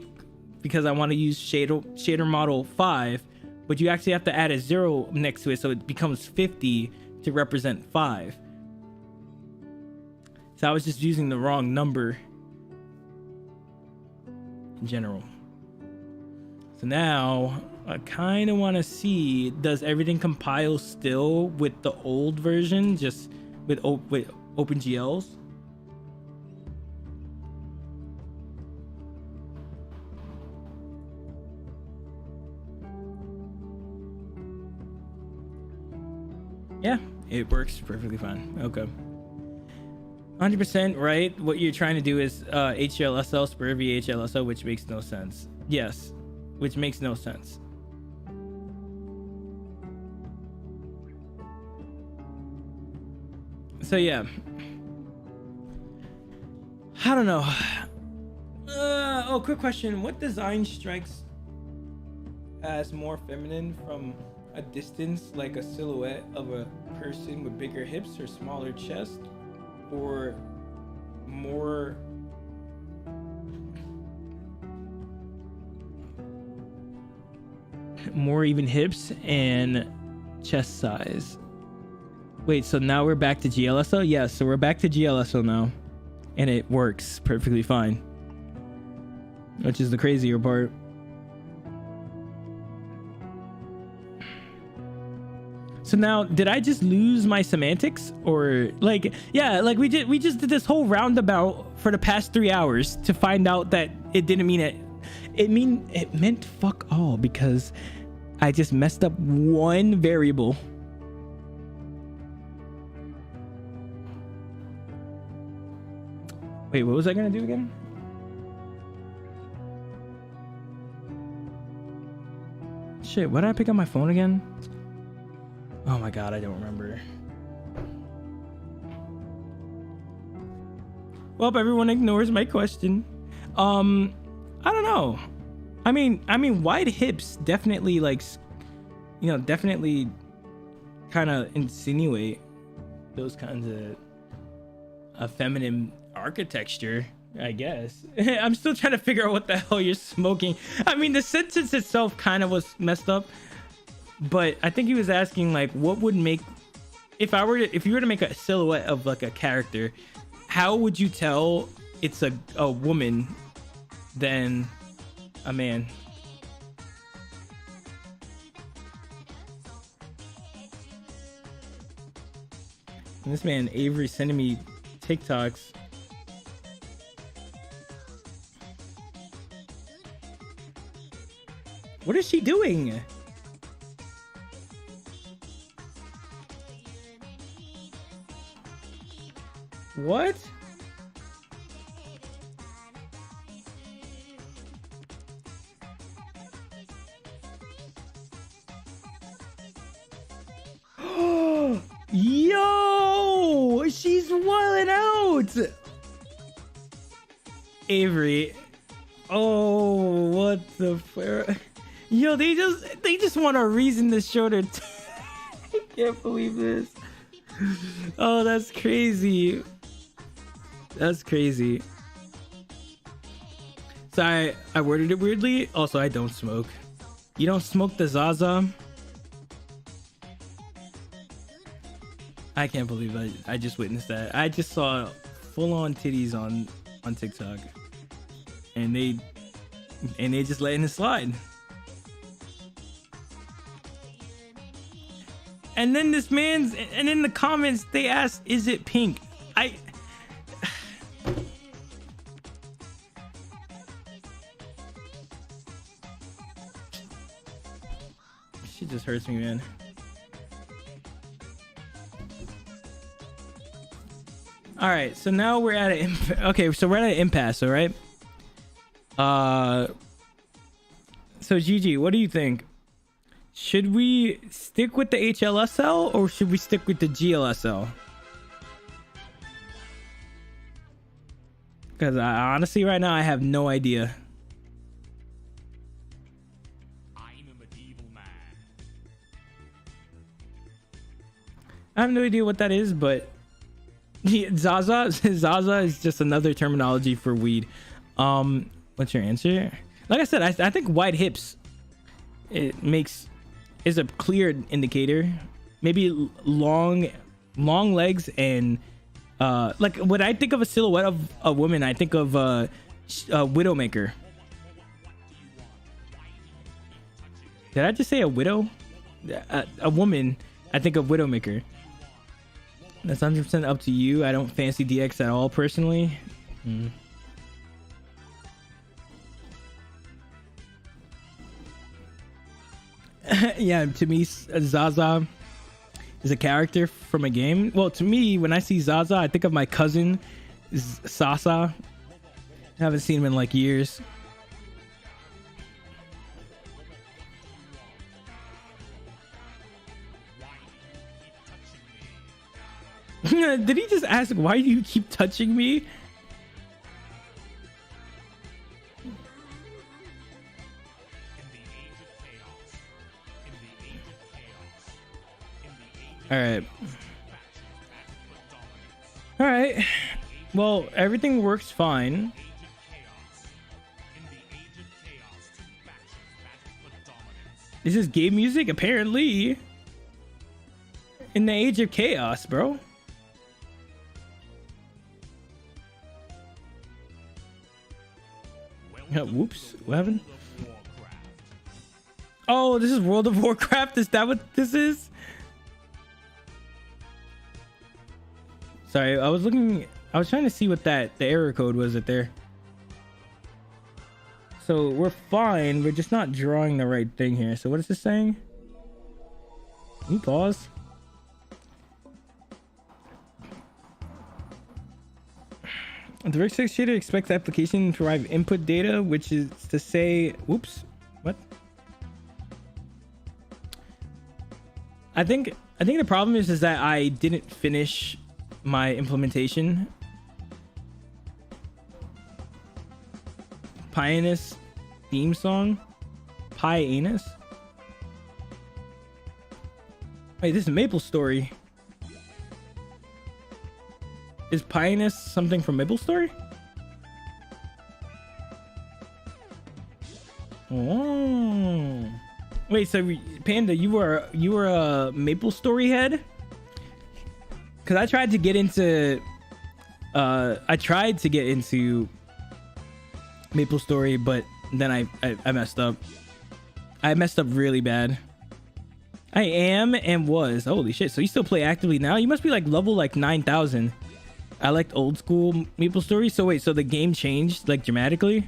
because I want to use shader model 5, but you actually have to add a 0 next to it, so it becomes 50 to represent 5. So I was just using the wrong number in general. So now I kind of want to see, does everything compile still with the old version, just with OpenGLs? Yeah, it works perfectly fine. Okay. 100% right. What you're trying to do is HLSL spur VHLSL, which makes no sense. Yes, which makes no sense. So yeah, I don't know. Oh, quick question. What design strikes as more feminine from a distance, like a silhouette of a person with bigger hips or smaller chest, or more even hips and chest size? Wait, so now we're back to GLSO? Yes, so we're back to GLSO now, and it works perfectly fine, which is the crazier part. So now, did I just lose my semantics, or like, yeah, like we just did this whole roundabout for the past 3 hours to find out that it didn't mean it. It meant fuck all because I just messed up one variable. Wait, what was I gonna do again? Shit, why did I pick up my phone again? Oh my god, I don't remember. Well, everyone ignores my question. I don't know. I mean, wide hips definitely, like, you know, definitely kind of insinuate those kinds of feminine architecture, I guess. I'm still trying to figure out what the hell you're smoking. I mean, the sentence itself kind of was messed up, but I think he was asking, like, what would make, if you were to make a silhouette of like a character, how would you tell it's a woman than a man? And this man Avery sending me TikToks. What is she doing? What? Yo, she's wilding out. Avery. Oh, what the fuck? Yo, they just want a reason to show their I can't believe this. Oh, that's crazy. That's crazy. Sorry, I worded it weirdly. Also, I don't smoke. You don't smoke the Zaza? I can't believe I just witnessed that. I just saw full-on titties on TikTok, and they just letting it slide. And then and in the comments they asked, "Is it pink?" She just hurts me, man. All right, so now we're at an so we're at an impasse, all right? So Gigi, what do you think? Should we stick with the HLSL or should we stick with the GLSL? Because honestly, right now, I have no idea. I'm a medieval man. I have no idea what that is, but Zaza is just another terminology for weed. What's your answer? Like I said, I think wide hips is a clear indicator. Maybe long legs and like when I think of a silhouette of a woman, I think of a Widowmaker. Did I just say a widow? A woman, I think of Widowmaker. That's 100% up to you. I don't fancy DX at all personally. Yeah, to me, Zaza is a character from a game. Well, to me, when I see Zaza, I think of my cousin, Sasa. I haven't seen him in like years. Did he just ask, why do you keep touching me? All right. Well, everything works fine. This is game music, apparently. In the age of chaos, bro. Whoops, what happened? Oh, this is World of Warcraft. Is that what this is? Sorry, I was trying to see what the error code was it there. So we're fine, we're just not drawing the right thing here. So what is this saying? Can you pause? The DirectX shader expects the application to provide input data, which is to say, whoops, what? I think the problem is that I didn't finish my implementation. Pianus theme song. Pianus. Wait, this is Maple Story. Is Pianus something from Maple Story? Oh. Wait, so Panda, you were a Maple Story head? Cause I tried to get into Maple Story, but then I messed up. I messed up really bad. I am and was. Holy shit. So you still play actively now? You must be like level like 9,000. I liked old school Maple Story. So wait, so the game changed like dramatically?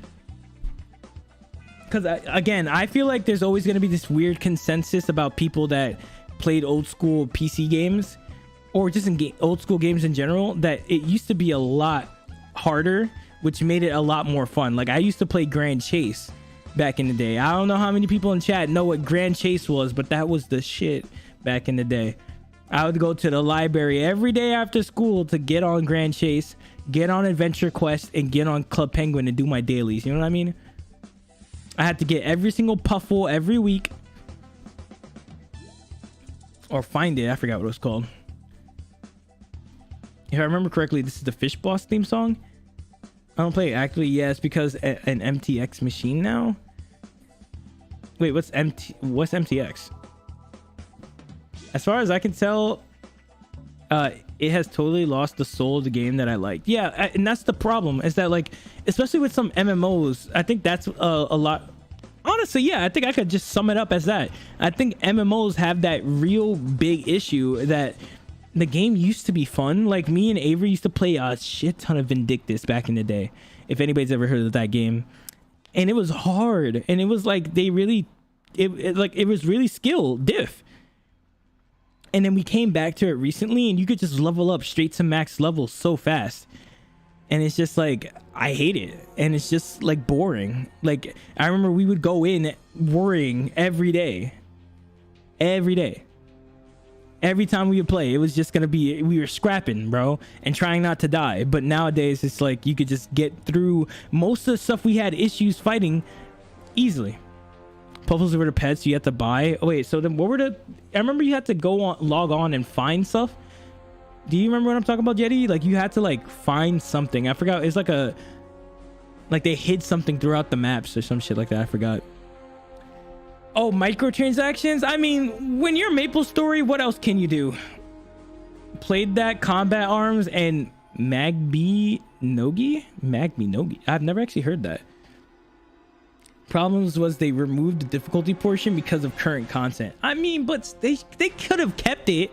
Because again, I feel like there's always going to be this weird consensus about people that played old school PC games or just in old school games in general, that it used to be a lot harder, which made it a lot more fun. Like I used to play Grand Chase back in the day. I don't know how many people in chat know what Grand Chase was, but that was the shit back in the day. I would go to the library every day after school to get on Grand Chase, get on Adventure Quest, and get on Club Penguin and do my dailies. You know what I mean? I had to get every single puffle every week. Or find it. I forgot what it was called. If I remember correctly, this is the Fish Boss theme song. I don't play it actively. Yeah, it's because an MTX machine now. Wait, what's MTX? As far as I can tell, it has totally lost the soul of the game that I liked. Yeah, and that's the problem, is that like, especially with some MMOs, I think that's a lot. Honestly, yeah, I think I could just sum it up as that. I think MMOs have that real big issue that the game used to be fun. Like me and Avery used to play a shit ton of Vindictus back in the day, if anybody's ever heard of that game. And it was hard, and it was like it was really skill diff. And then we came back to it recently, and you could just level up straight to max level so fast. And it's just like, I hate it. And it's just like boring. Like I remember we would go in worrying every day. Every day. Every time we would play, it was just gonna be, we were scrapping, bro, and trying not to die. But nowadays it's like you could just get through most of the stuff we had issues fighting easily. Puffles were the pets you had to buy. Oh wait, so then what were the, I remember you had to go on, log on and find stuff. Do you remember what I'm talking about, Jetty? Like you had to like find something. I forgot. It's like they hid something throughout the maps or some shit like that. I forgot. Oh, microtransactions. I mean, when you're Maple Story, what else can you do? Played that Combat Arms and Magby Nogi. I've never actually heard that. Problems was they removed the difficulty portion because of current content. I mean, but they could have kept it.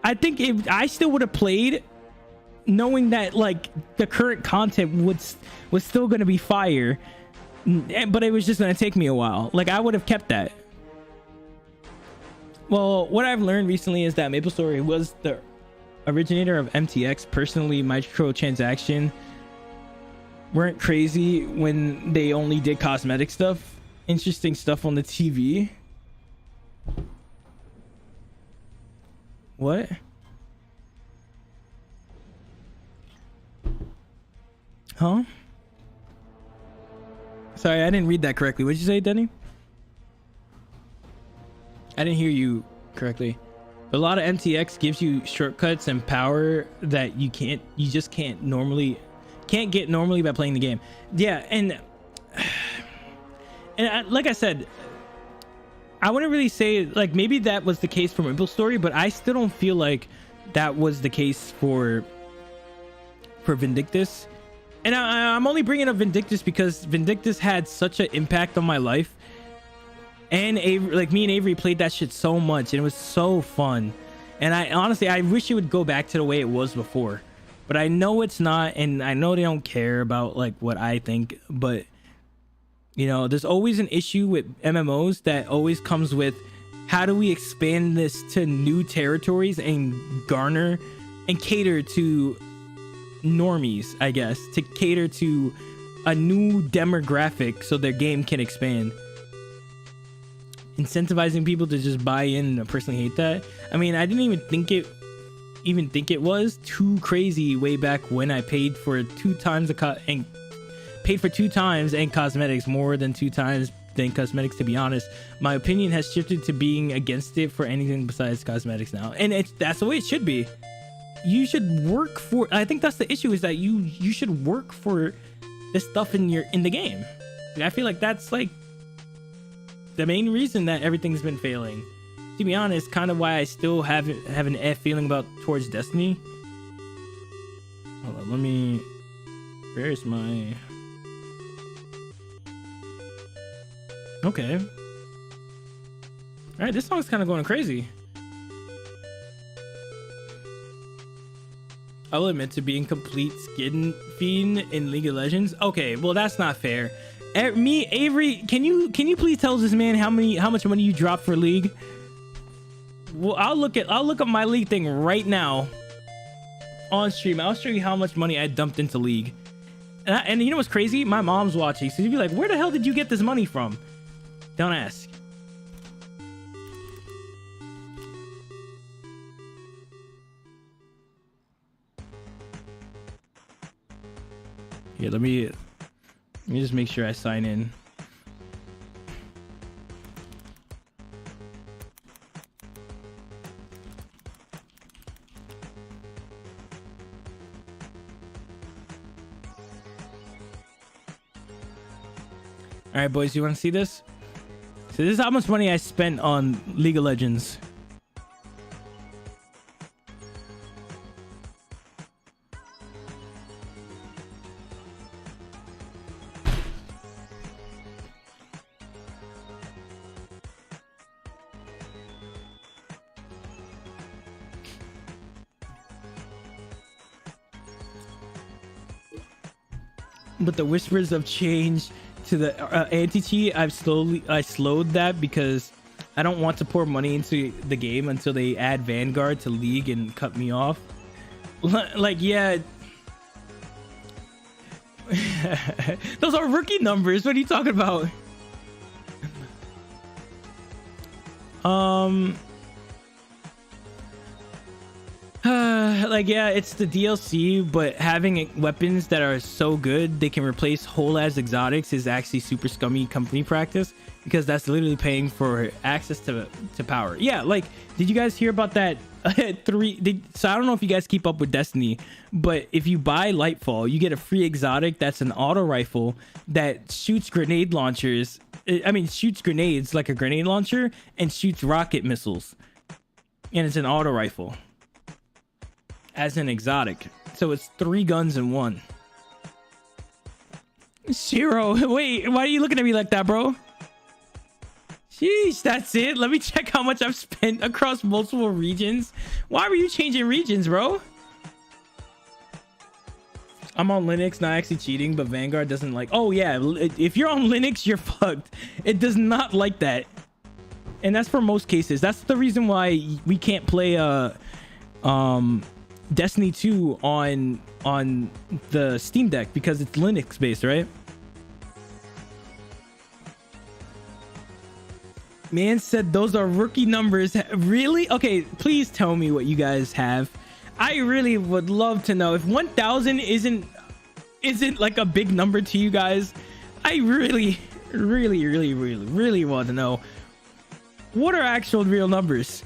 I think if I still would have played knowing that like the current content was still going to be fire, but it was just going to take me a while. Like I would have kept that. Well, what I've learned recently is that MapleStory was the originator of MTX. Personally, microtransaction weren't crazy when they only did cosmetic stuff, interesting stuff on the TV. What? Huh? Sorry, I didn't read that correctly. What did you say, Denny? I didn't hear you correctly. A lot of MTX gives you shortcuts and power that you just can't get normally by playing the game. Yeah, and like I said, I wouldn't really say like maybe that was the case for MapleStory, but I still don't feel like that was the case for Vindictus. And I'm only bringing up Vindictus because Vindictus had such an impact on my life. And like me and Avery played that shit so much, and it was so fun. And I honestly, I wish it would go back to the way it was before. but I know it's not, and I know they don't care about like what I think, but you know, there's always an issue with MMOs that always comes with how do we expand this to new territories and garner and cater to normies, I guess, to cater to a new demographic so their game can expand. Incentivizing people to just buy in, I personally hate that. I mean, I didn't even think it was too crazy way back when I paid for 2 times and paid for 2 times and cosmetics, more than 2 times than cosmetics, to be honest. My opinion has shifted to being against it for anything besides cosmetics now, and that's the way it should be. You should work for, I think that's the issue, is that you should work for this stuff in the game. I feel like that's like the main reason that everything's been failing, to be honest. Kind of why I still have an F feeling towards Destiny. Hold on, where's my, okay, all right, this song's kind of going crazy. I'll admit to being complete skin fiend in League of Legends. Okay, well that's not fair. Me, Avery, can you please tell this man how much money you dropped for League? Well, I'll look up my League thing right now on stream. I'll show you how much money I dumped into League. And you know what's crazy? My mom's watching, so she'd be like, "Where the hell did you get this money from?" Don't ask. Yeah, let me just make sure I sign in. All right, boys, you want to see this? So this is how much money I spent on League of Legends. But the whispers of change to the anti-cheat, I slowed that because I don't want to pour money into the game until they add Vanguard to League and cut me off. Like, yeah. Those are rookie numbers. What are you talking about? Like, yeah, it's the DLC, but having weapons that are so good they can replace whole ass exotics is actually super scummy company practice, because that's literally paying for access to power. Yeah, like, did you guys hear about that? So I don't know if you guys keep up with Destiny, but if you buy Lightfall, you get a free exotic that's an auto rifle that shoots grenade launchers. I mean, shoots grenades like a grenade launcher and shoots rocket missiles, and it's an auto rifle as an exotic. So it's 3 guns in 1. Shiro, wait, why are you looking at me like that, bro? Sheesh, that's it. Let me check how much I've spent across multiple regions. Why were you changing regions, bro? I'm on Linux, not actually cheating, but Vanguard doesn't like. Oh yeah, if you're on Linux, you're fucked. It does not like that, and that's for most cases. That's the reason why we can't play Destiny 2 on the Steam Deck, because it's Linux based, right? Man said those are rookie numbers. Really? Okay, please tell me what you guys have. I really would love to know. If 1,000 isn't like a big number to you guys, I really want to know what are actual real numbers.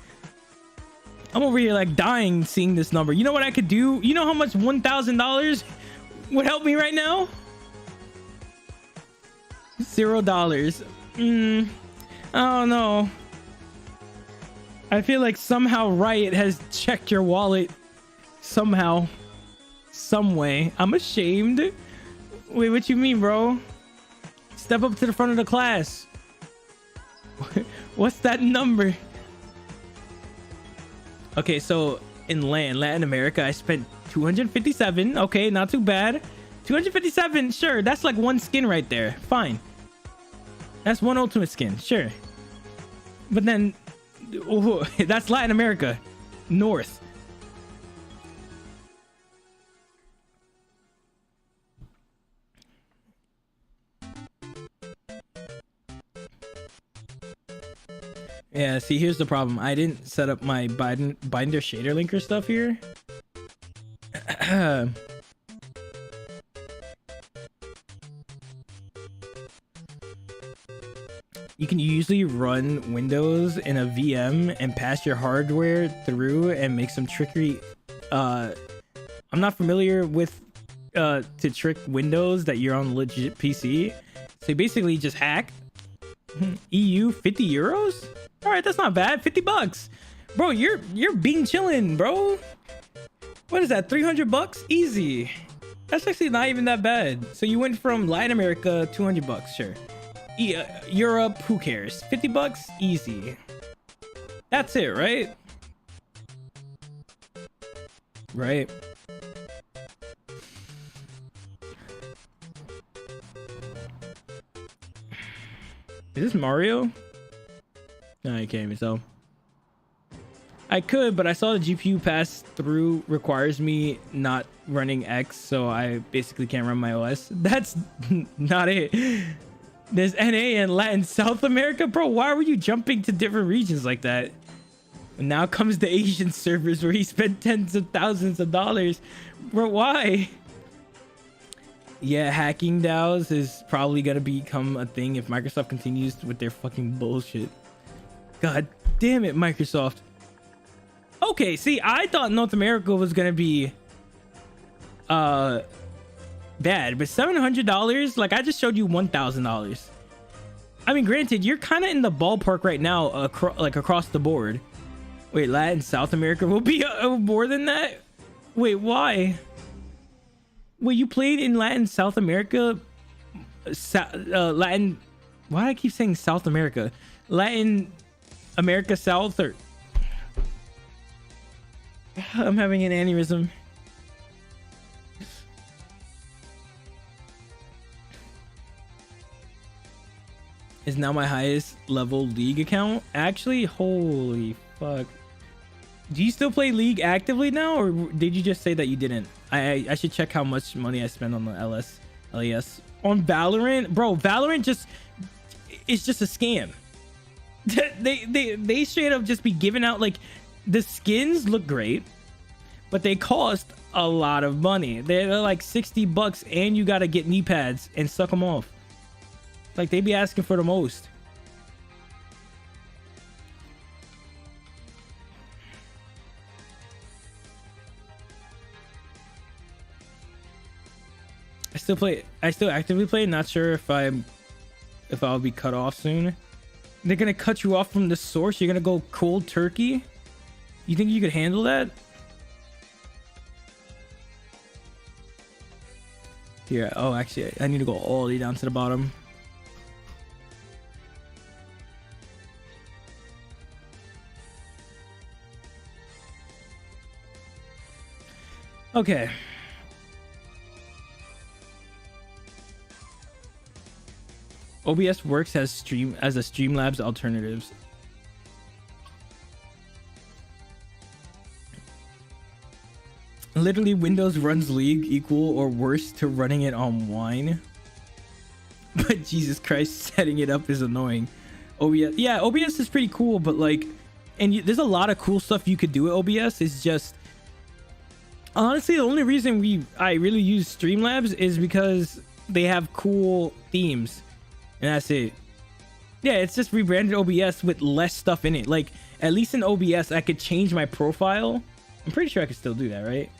I'm over here like dying seeing this number. You know what I could do? You know how much $1,000 would help me right now? $0. I don't know. I feel like somehow Riot has checked your wallet somehow, some way. I'm ashamed. Wait, what you mean, bro? Step up to the front of the class. What's that number? Okay, so in Latin America, I spent 257. Okay, not too bad. 257, sure. That's like one skin right there. Fine. That's one ultimate skin, sure. But then, oh, that's Latin America. North. Yeah, see, here's the problem. I didn't set up my binder shader linker stuff here. You can usually run Windows in a VM and pass your hardware through and make some trickery. I'm not familiar with to trick Windows that you're on a legit PC. So you basically just hack. EU 50 euros? All right, that's not bad. 50 bucks. Bro, you're being chilling, bro. What is that? 300 bucks? Easy. That's actually not even that bad. So you went from Latin America, 200 bucks, sure. Europe, who cares? 50 bucks? Easy. That's it, right? Right. Is this Mario? No, you can't even tell. I could, but I saw the GPU pass through requires me not running X, so I basically can't run my OS. That's not it. There's NA and Latin South America, bro. Why were you jumping to different regions like that? And now comes the Asian servers where he spent tens of thousands of dollars. Bro, why? Yeah, hacking DAOs is probably gonna become a thing if Microsoft continues with their fucking bullshit. God damn it, Microsoft. Okay, see, I thought North America was gonna be bad, but $700, like I just showed you $1,000. I mean, granted, you're kind of in the ballpark right now, like across the board. Wait, Latin South America will be more than that? Wait, why? Wait, you played in Latin South America? Latin... Why do I keep saying South America? Latin America South, or... I'm having an aneurysm. Is now my highest level League account. Actually, holy fuck. Do you still play League actively now, or did you just say that you didn't? I should check how much money I spend on the LAS. On Valorant, bro. Valorant just... It's just a scam. They straight up just be giving out, like... The skins look great, but they cost a lot of money. They're like 60 bucks, and you gotta get knee pads and suck them off. Like, they be asking for the most. I still actively play. Not sure if I'll be cut off soon. They're gonna cut you off from the source. You're gonna go cold turkey. You think you could handle that? Here, oh, actually, I need to go all the way down to the bottom. Okay. OBS works as a Streamlabs alternatives. Literally, Windows runs League equal or worse to running it on Wine. But Jesus Christ, setting it up is annoying. OBS, yeah, OBS is pretty cool, but like, there's a lot of cool stuff you could do with OBS. It's just, honestly, the only reason I really use Streamlabs is because they have cool themes, and that's it. Yeah, it's just rebranded OBS with less stuff in it. Like, at least in OBS, I could change my profile. I'm pretty sure I could still do that, right?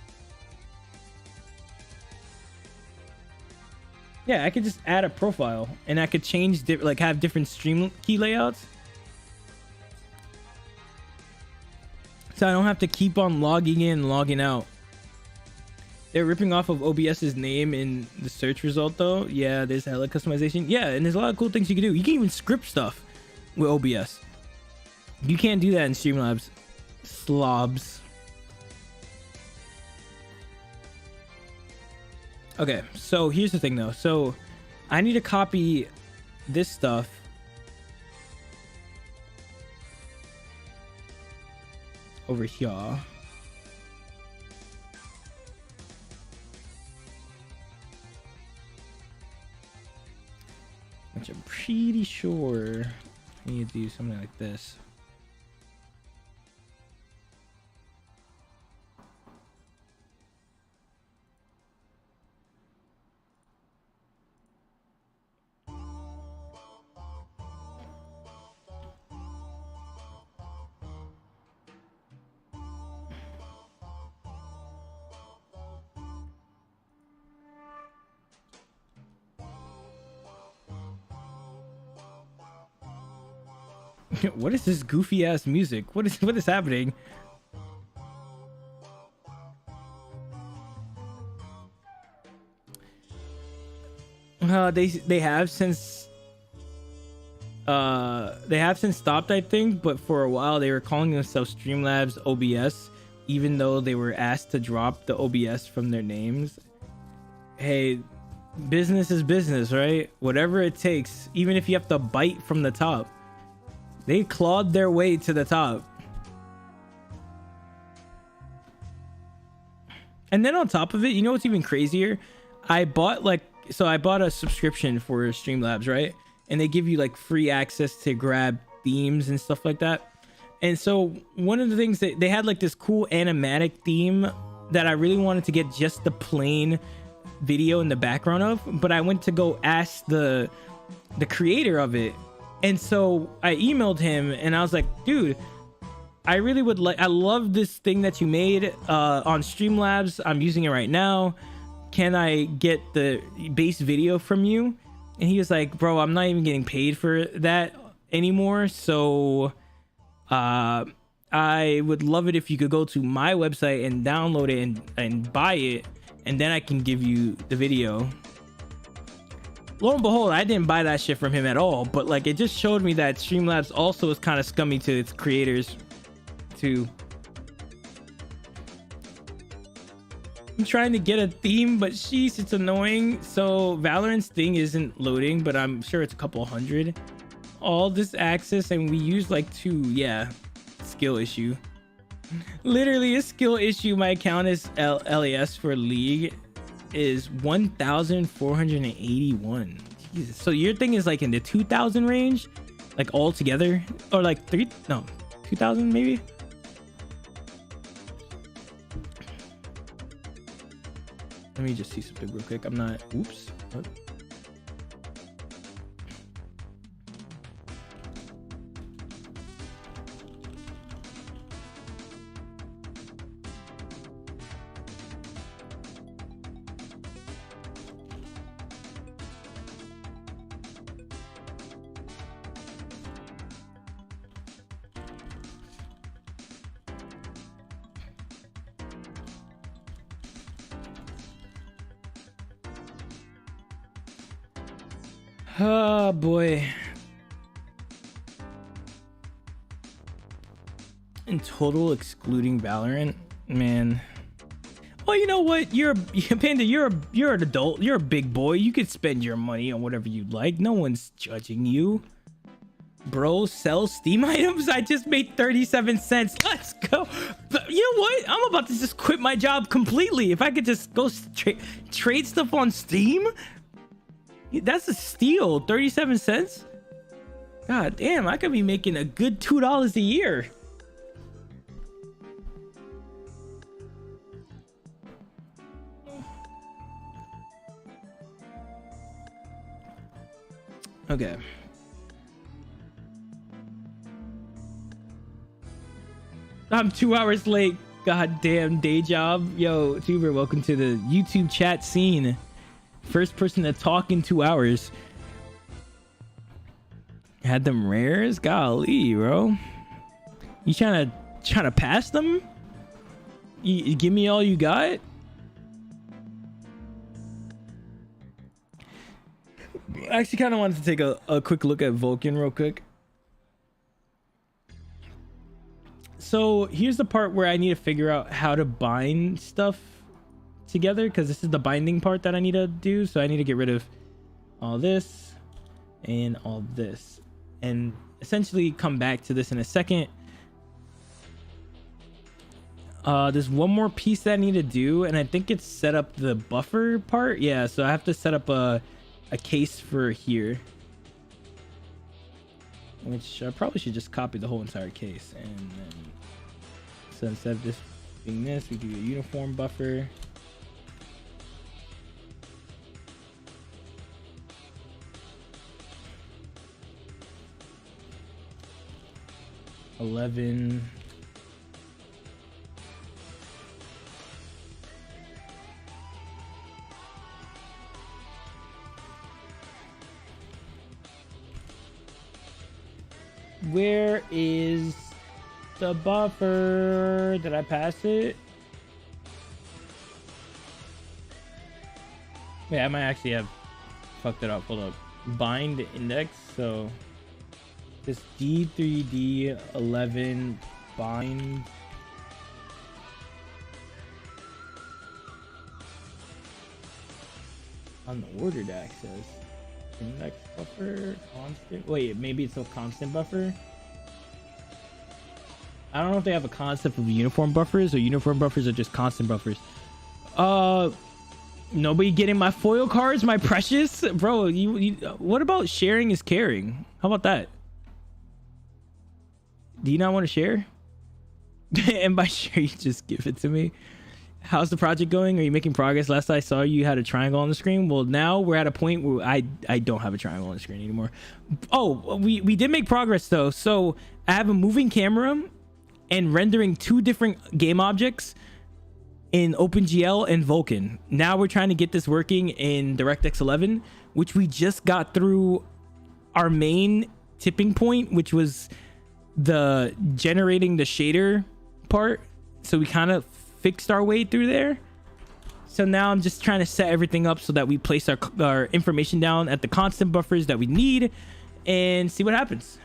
Yeah, I could just add a profile, and I could change, like, have different stream key layouts. So I don't have to keep on logging in and logging out. They're ripping off of OBS's name in the search result, though. Yeah, there's hella customization. Yeah, and there's a lot of cool things you can do. You can even script stuff with OBS. You can't do that in Streamlabs. Slobs. Okay, so here's the thing though. So I need to copy this stuff over here. Which I'm pretty sure I need to do something like this. What is this goofy ass music? What is happening? They have since stopped, I think, but for a while they were calling themselves Streamlabs OBS, even though they were asked to drop the OBS from their names. Hey, business is business, right? Whatever it takes, even if you have to bite from the top. They clawed their way to the top. And then on top of it, you know what's even crazier? I bought a subscription for Streamlabs, right? And they give you like free access to grab themes and stuff like that. And so one of the things that they had, like this cool animatic theme that I really wanted to get just the plain video in the background of, but I went to go ask the creator of it. And so I emailed him and I was like, dude, I really would like, I love this thing that you made on Streamlabs. I'm using it right now. Can I get the base video from you? And he was like, bro, I'm not even getting paid for that anymore. So I would love it if you could go to my website and download it and buy it. And then I can give you the video. Lo and behold, I didn't buy that shit from him at all, but like it just showed me that Streamlabs also is kind of scummy to its creators too. I'm trying to get a theme, but sheesh, it's annoying. So Valorant's thing isn't loading, but I'm sure it's a couple hundred. All this access, and we use like 2. Yeah, skill issue. Literally a skill issue. My account is LAS for League is 1,481. Jesus. So your thing is like in the 2,000 range, like all together, or like 2,000 maybe. Let me just see something real quick. I'm not. Oops. What? Oh boy. In total, excluding Valorant, man. Well, you know what? Panda, you're an adult. You're a big boy. You could spend your money on whatever you like. No one's judging you. Bro, sell Steam items? I just made 37 cents. Let's go. But you know what? I'm about to just quit my job completely. If I could just go trade stuff on Steam. That's a steal. 37 cents? God damn, I could be making a good $2 a year. Okay. I'm 2 hours late. God damn, day job. Yo, Tuber, welcome to the YouTube chat scene. First person to talk in 2 hours. Had them rares? Golly, bro. You trying to pass them? You give me all you got? I actually kind of wanted to take a quick look at Vulcan real quick. So here's the part where I need to figure out how to bind stuff together because this is the binding part that I need to do. So I need to get rid of all this and all this and essentially come back to this in a second. There's one more piece that I need to do, and I think it's set up the buffer part. Yeah, so I have to set up a case for here, which I probably should just copy the whole entire case. And then, so instead of this being this, we do a uniform buffer. $11. Where is the buffer? Did I pass it? Yeah, I might actually have fucked it up. Hold up. Bind index. So this D3D11 bind. On the ordered access. Index buffer constant. Wait, maybe it's a constant buffer. I don't know if they have a concept of uniform buffers or uniform buffers are just constant buffers. Nobody getting my foil cards, my precious bro. You what about sharing is caring? How about that? Do you not want to share? And by share, you just give it to me. How's the project going? Are you making progress? Last I saw you had a triangle on the screen. Well, now we're at a point where I don't have a triangle on the screen anymore. Oh, we did make progress though. So I have a moving camera and rendering 2 different game objects in OpenGL and Vulkan. Now we're trying to get this working in DirectX 11, which we just got through our main tipping point, which was the generating the shader part. So we kind of fixed our way through there. So now I'm just trying to set everything up so that we place our information down at the constant buffers that we need and see what happens.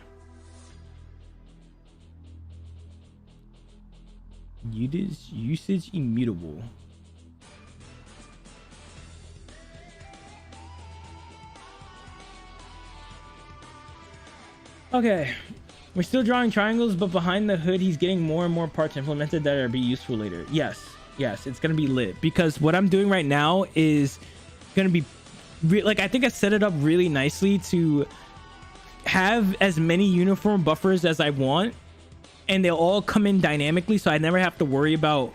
Usage immutable. Okay, we're still drawing triangles, but behind the hood he's getting more and more parts implemented that are be useful later. Yes, it's gonna be lit because what I'm doing right now is gonna be like, I think I set it up really nicely to have as many uniform buffers as I want, and they'll all come in dynamically, so I never have to worry about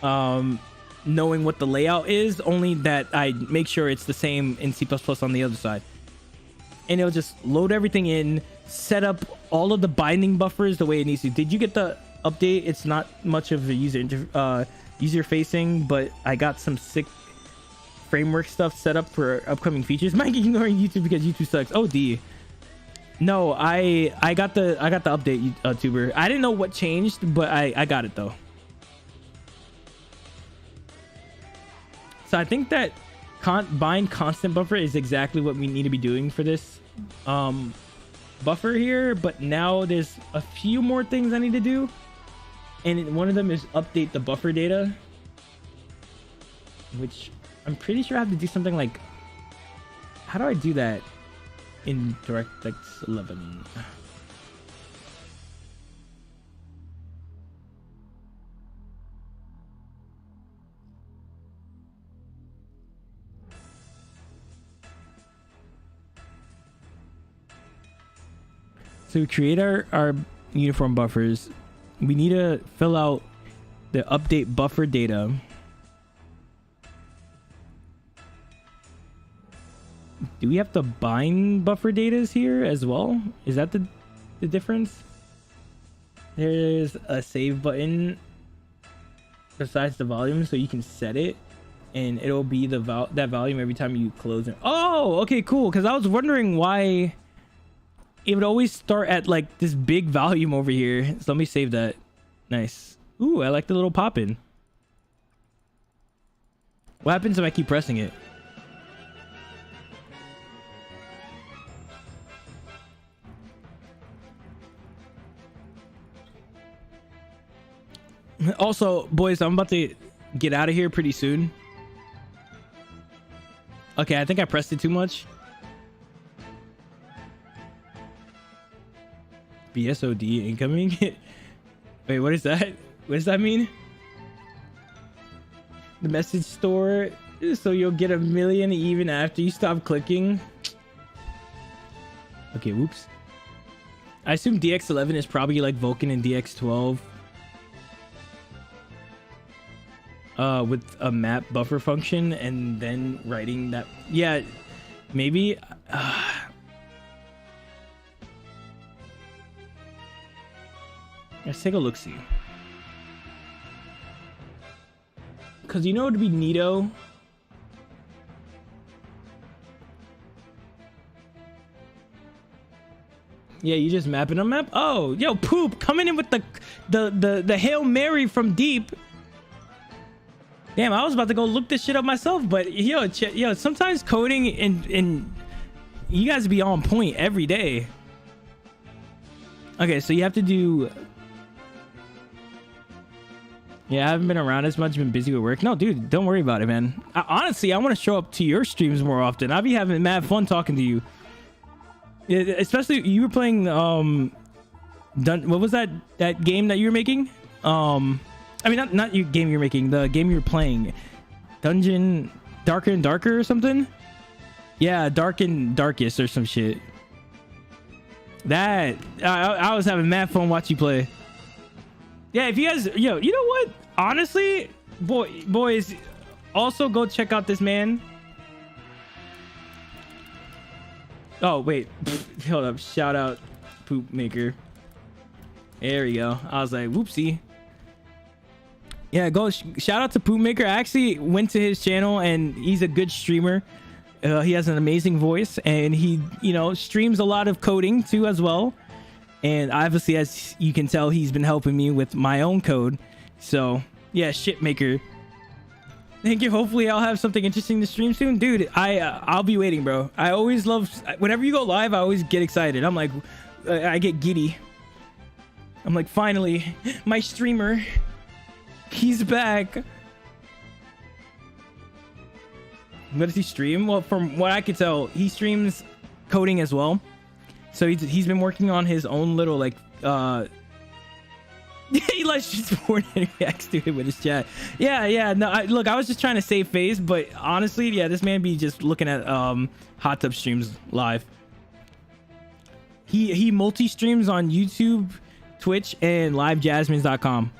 knowing what the layout is, only that I make sure it's the same in C++ on the other side. And it'll just load everything in, set up all of the binding buffers the way it needs to. Did you get the update? It's not much of a user facing, but I got some sick framework stuff set up for upcoming features. Mike ignoring YouTube because YouTube sucks. Oh D. No, I got the update, tuber. I didn't know what changed, but I got it though. So I think that bind constant buffer is exactly what we need to be doing for this buffer here, but now there's a few more things I need to do, and one of them is update the buffer data, which I'm pretty sure I have to do something like, how do I do that in DirectX 11? So we create our uniform buffers. We need to fill out the update buffer data. Do we have to bind buffer data here as well? Is that the difference? There's a save button besides the volume, so you can set it and it'll be that volume every time you close it. Oh, okay, cool. Because I was wondering why it would always start at like this big volume over here. So let me save that. Nice. Ooh, I like the little pop-in. What happens if I keep pressing it? Also, boys, I'm about to get out of here pretty soon. Okay, I think I pressed it too much. BSOD incoming. Wait, what is that? What does that mean? The message store, so you'll get 1 million even after you stop clicking. Okay, whoops. I assume DX11 is probably like Vulcan and DX12. With a map buffer function and then writing that. Yeah, maybe. Let's take a look-see. Because you know it would be neato. Yeah, you just mapping a map. Oh, yo, Poop coming in with the Hail Mary from deep. Damn, I was about to go look this shit up myself, but yo, sometimes coding and you guys be on point every day. Okay, so you have to do. Yeah, I haven't been around as much. Been busy with work. No, dude, don't worry about it, man. Honestly, I want to show up to your streams more often. I'll be having mad fun talking to you. Yeah, especially you were playing what was that game that you were making? I mean, not your game you're making, the game you're playing. Dungeon Darker and Darker or something? Yeah, Dark and Darkest or some shit. That I was having mad fun watching you play. Yeah, if you guys, yo, you know what? Honestly, boys, also go check out this man. Oh, wait. Hold up. Shout out Poop Maker. There we go. I was like, whoopsie. Yeah, go shout out to Poop Maker. I actually went to his channel and he's a good streamer. He has an amazing voice and he, streams a lot of coding too as well. And obviously, as you can tell, he's been helping me with my own code. So yeah, Shitmaker. Thank you. Hopefully I'll have something interesting to stream soon. Dude, I'll be waiting, bro. I always love, whenever you go live, I always get excited. I'm like, I get giddy. I'm like, finally, my streamer, he's back. What does he stream? Well, from what I could tell, he streams coding as well. So he's been working on his own little like he likes just support and reacts to it with his chat. Yeah. No, look, I was just trying to save face, but honestly, yeah, this man be just looking at hot tub streams live. He multi streams on YouTube, Twitch, and livejasmines.com.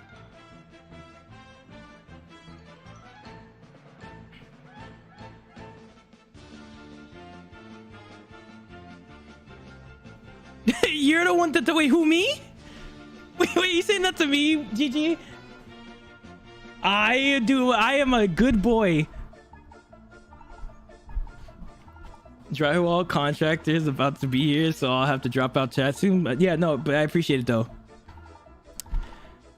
You're the one that wait, who, me? Wait, you saying that to me, GG? I am a good boy. Drywall contractor is about to be here, so I'll have to drop out chat soon. But yeah, no, but I appreciate it though.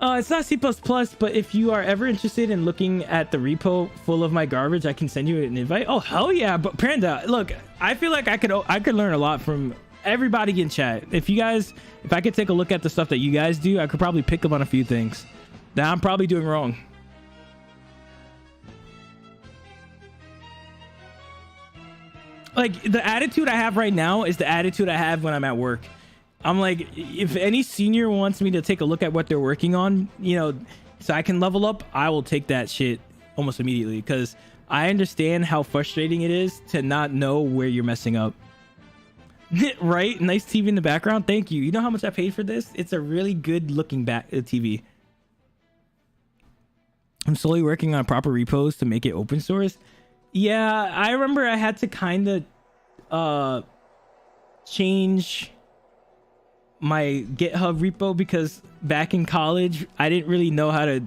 It's not C++, but if you are ever interested in looking at the repo full of my garbage, I can send you an invite. Oh hell yeah! But Panda, look, I feel like I could learn a lot from everybody in chat. If I could take a look at the stuff that you guys do, I could probably pick up on a few things that I'm probably doing wrong. Like the attitude I have right now is the attitude I have when I'm at work. I'm like, if any senior wants me to take a look at what they're working on, so I can level up, I will take that shit almost immediately because I understand how frustrating it is to not know where you're messing up. Right? Nice TV in the background. Thank you. You know how much I paid for this? It's a really good looking TV. I'm slowly working on proper repos to make it open source. Yeah, I remember I had to kind of change my GitHub repo because back in college, I didn't really know how to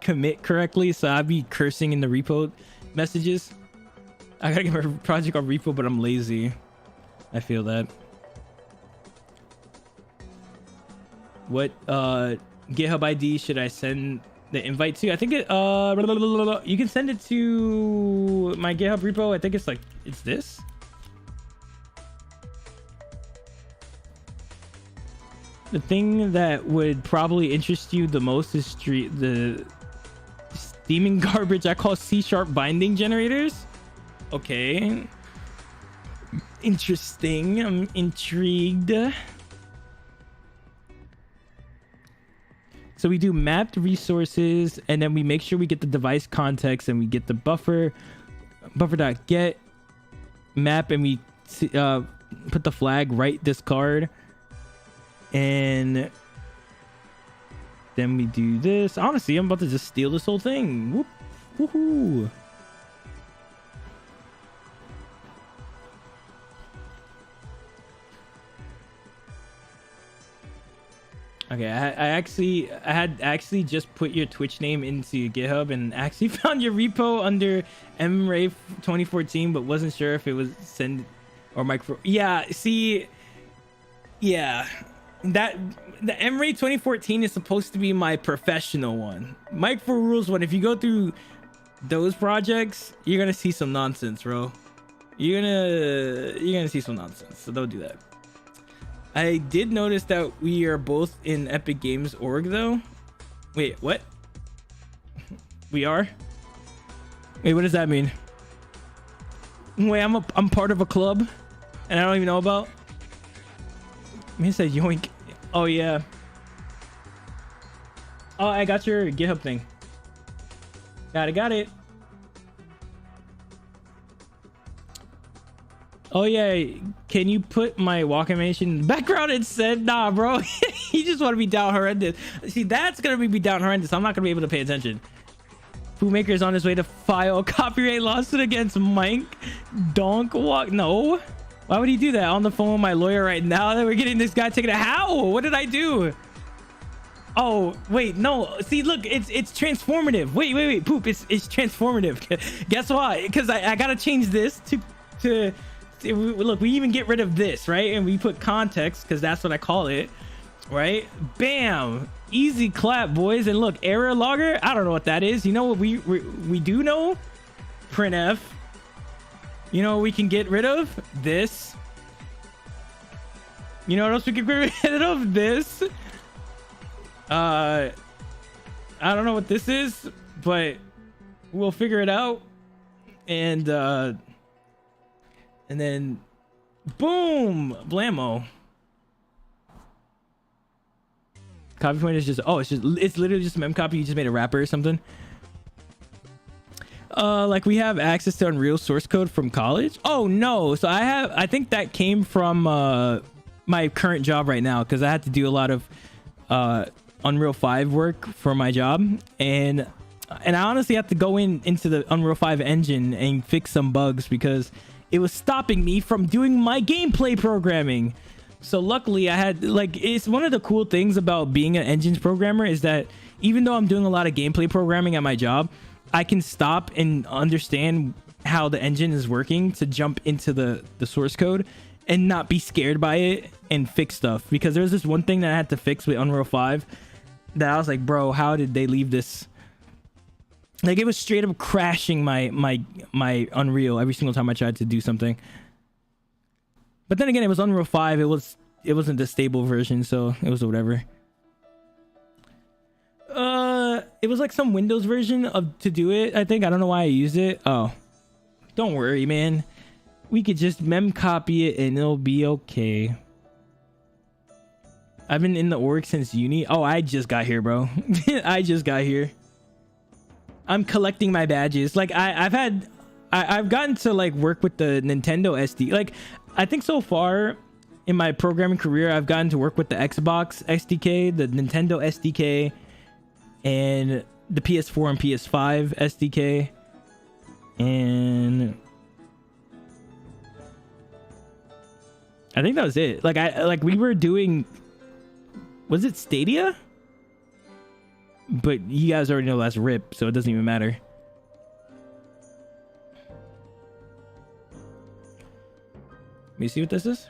commit correctly. So I'd be cursing in the repo messages. I gotta get my project on repo, but I'm lazy. I feel that. What GitHub ID should I send the invite to? I think it you can send it to my GitHub repo. I think it's this. The thing that would probably interest you the most is Demon garbage I call C# binding generators. Okay. Interesting. I'm intrigued. So we do mapped resources, and then we make sure we get the device context, and we get the buffer.get map, and we put the flag right discard, and then we do this. Honestly, I'm about to just steal this whole thing. Whoop, woohoo. Okay, I had actually just put your Twitch name into GitHub and actually found your repo under MRay 2014, but wasn't sure if it was send or micro. Yeah, see, yeah, that the MRay 2014 is supposed to be my professional one. Mike for Rules one. If you go through those projects, you're gonna see some nonsense, bro. You're gonna see some nonsense. So don't do that. I did notice that we are both in Epic Games org though. Wait, what? We are? Wait, what does that mean? Wait, I'm part of a club and I don't even know about. Me said yoink. Oh yeah. Oh, I got your GitHub thing. Got it. Oh yeah, can you put my walk animation in the background? It said, nah, bro. You just want to be down horrendous. See, that's gonna be down horrendous. I'm not gonna be able to pay attention. Foodmaker is on his way to file a copyright lawsuit against Mike Donk Walk. No, why would he do that? On the phone with my lawyer right now that we're getting this guy taken. How? What did I do? Oh wait, no. See, look, it's transformative. Wait, poop. It's transformative. Guess why? Because I gotta change this to. Look, we even get rid of this, right? And we put context because that's what I call it, right? Bam, easy clap, boys. And look, error logger, I don't know what that is. You know what we do know? Printf. You know what we can get rid of? This. You know what else we can get rid of? This. I don't know what this is, but we'll figure it out. And then, boom, blammo. Copy point is just, it's literally just a mem copy. You just made a wrapper or something. Like we have access to Unreal source code from college. Oh no, so I think that came from my current job right now because I had to do a lot of Unreal 5 work for my job, and I honestly have to go into the Unreal 5 engine and fix some bugs because it was stopping me from doing my gameplay programming. So luckily I had, like, it's one of the cool things about being an engines programmer is that even though I'm doing a lot of gameplay programming at my job, I can stop and understand how the engine is working to jump into the source code and not be scared by it and fix stuff. Because there's this one thing that I had to fix with Unreal 5 that I was like, bro, how did they leave this? Like, it was straight up crashing my Unreal every single time I tried to do something. But then again, it was Unreal 5. It wasn't the stable version, so it was whatever. It was like some Windows version to do it, I think. I don't know why I used it. Oh, don't worry, man. We could just mem copy it and it'll be okay. I've been in the org since uni. Oh, I just got here, bro. I just got here. I'm collecting my badges. Like I've gotten to like work with the Nintendo SD. Like I think so far in my programming career, I've gotten to work with the Xbox SDK, the Nintendo SDK, and the PS4 and PS5 SDK. And I think that was it. Like we were doing, was it Stadia? But you guys already know that's RIP, so it doesn't even matter. Let me see what this is.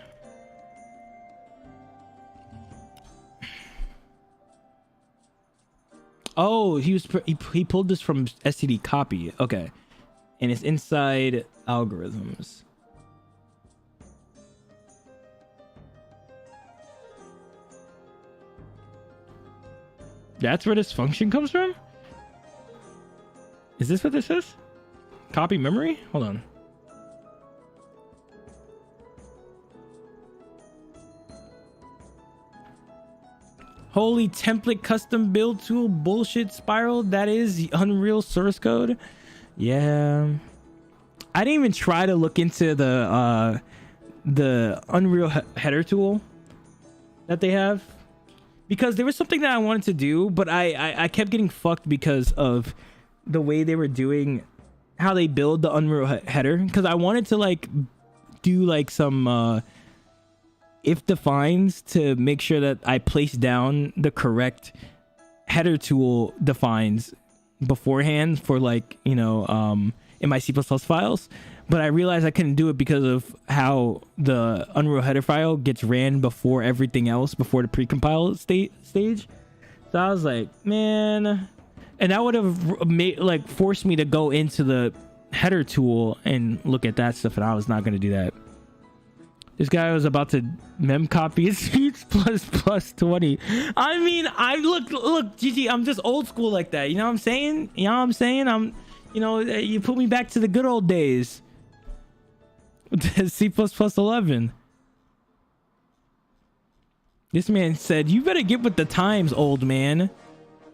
Oh, he pulled this from STD copy. Okay. And it's inside algorithms. That's where this function comes from? Is this what this is? Copy memory? Hold on. Holy template custom build tool bullshit spiral. That is Unreal source code. Yeah. I didn't even try to look into the Unreal header tool that they have, because there was something that I wanted to do, but I kept getting fucked because of the way they were doing how they build the Unreal header, because I wanted to like do like some if defines to make sure that I place down the correct header tool defines beforehand for, like, you know, in my C++ files. But I realized I couldn't do it because of how the Unreal header file gets ran before everything else, before the precompile stage. So I was like, man, and that would have made, like, forced me to go into the header tool and look at that stuff, and I was not going to do that. This guy was about to mem copy his speech plus 20. I mean, I look, GG, I'm just old school like that. You know what I'm saying? You know what I'm saying? You know, you put me back to the good old days. C++ 11. This man said, you better get with the times, old man.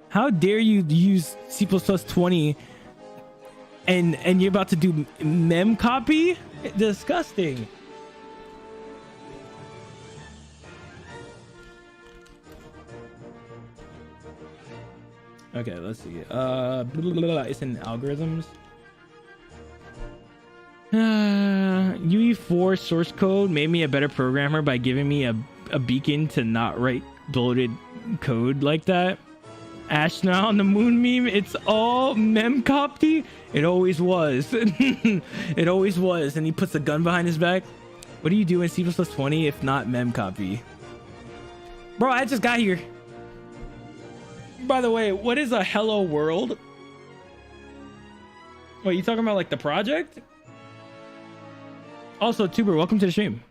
How dare you use C++ 20 and you're about to do mem copy? Disgusting. Okay, let's see. It's in algorithms. UE4 source code made me a better programmer by giving me a beacon to not write bloated code like that. Astronaut on the moon meme, it's all mem copy. It always was. It always was. And he puts a gun behind his back. What do you do in C++ 20 if not mem copy? Bro, I just got here. By the way, what is a hello world? Wait, you talking about like the project? Also, Tuber, welcome to the stream.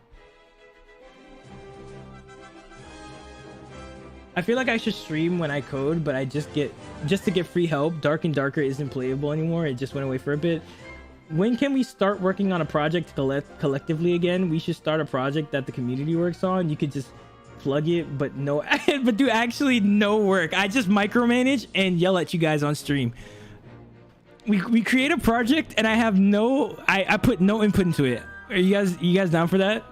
I feel like I should stream when I code, but I just to get free help. Dark and Darker isn't playable anymore. It just went away for a bit. When can we start working on a project collectively again? We should start a project that the community works on. You could just plug it, but no, but do actually no work. I just micromanage and yell at you guys on stream. We create a project and I have I put no input into it. Are you guys down for that?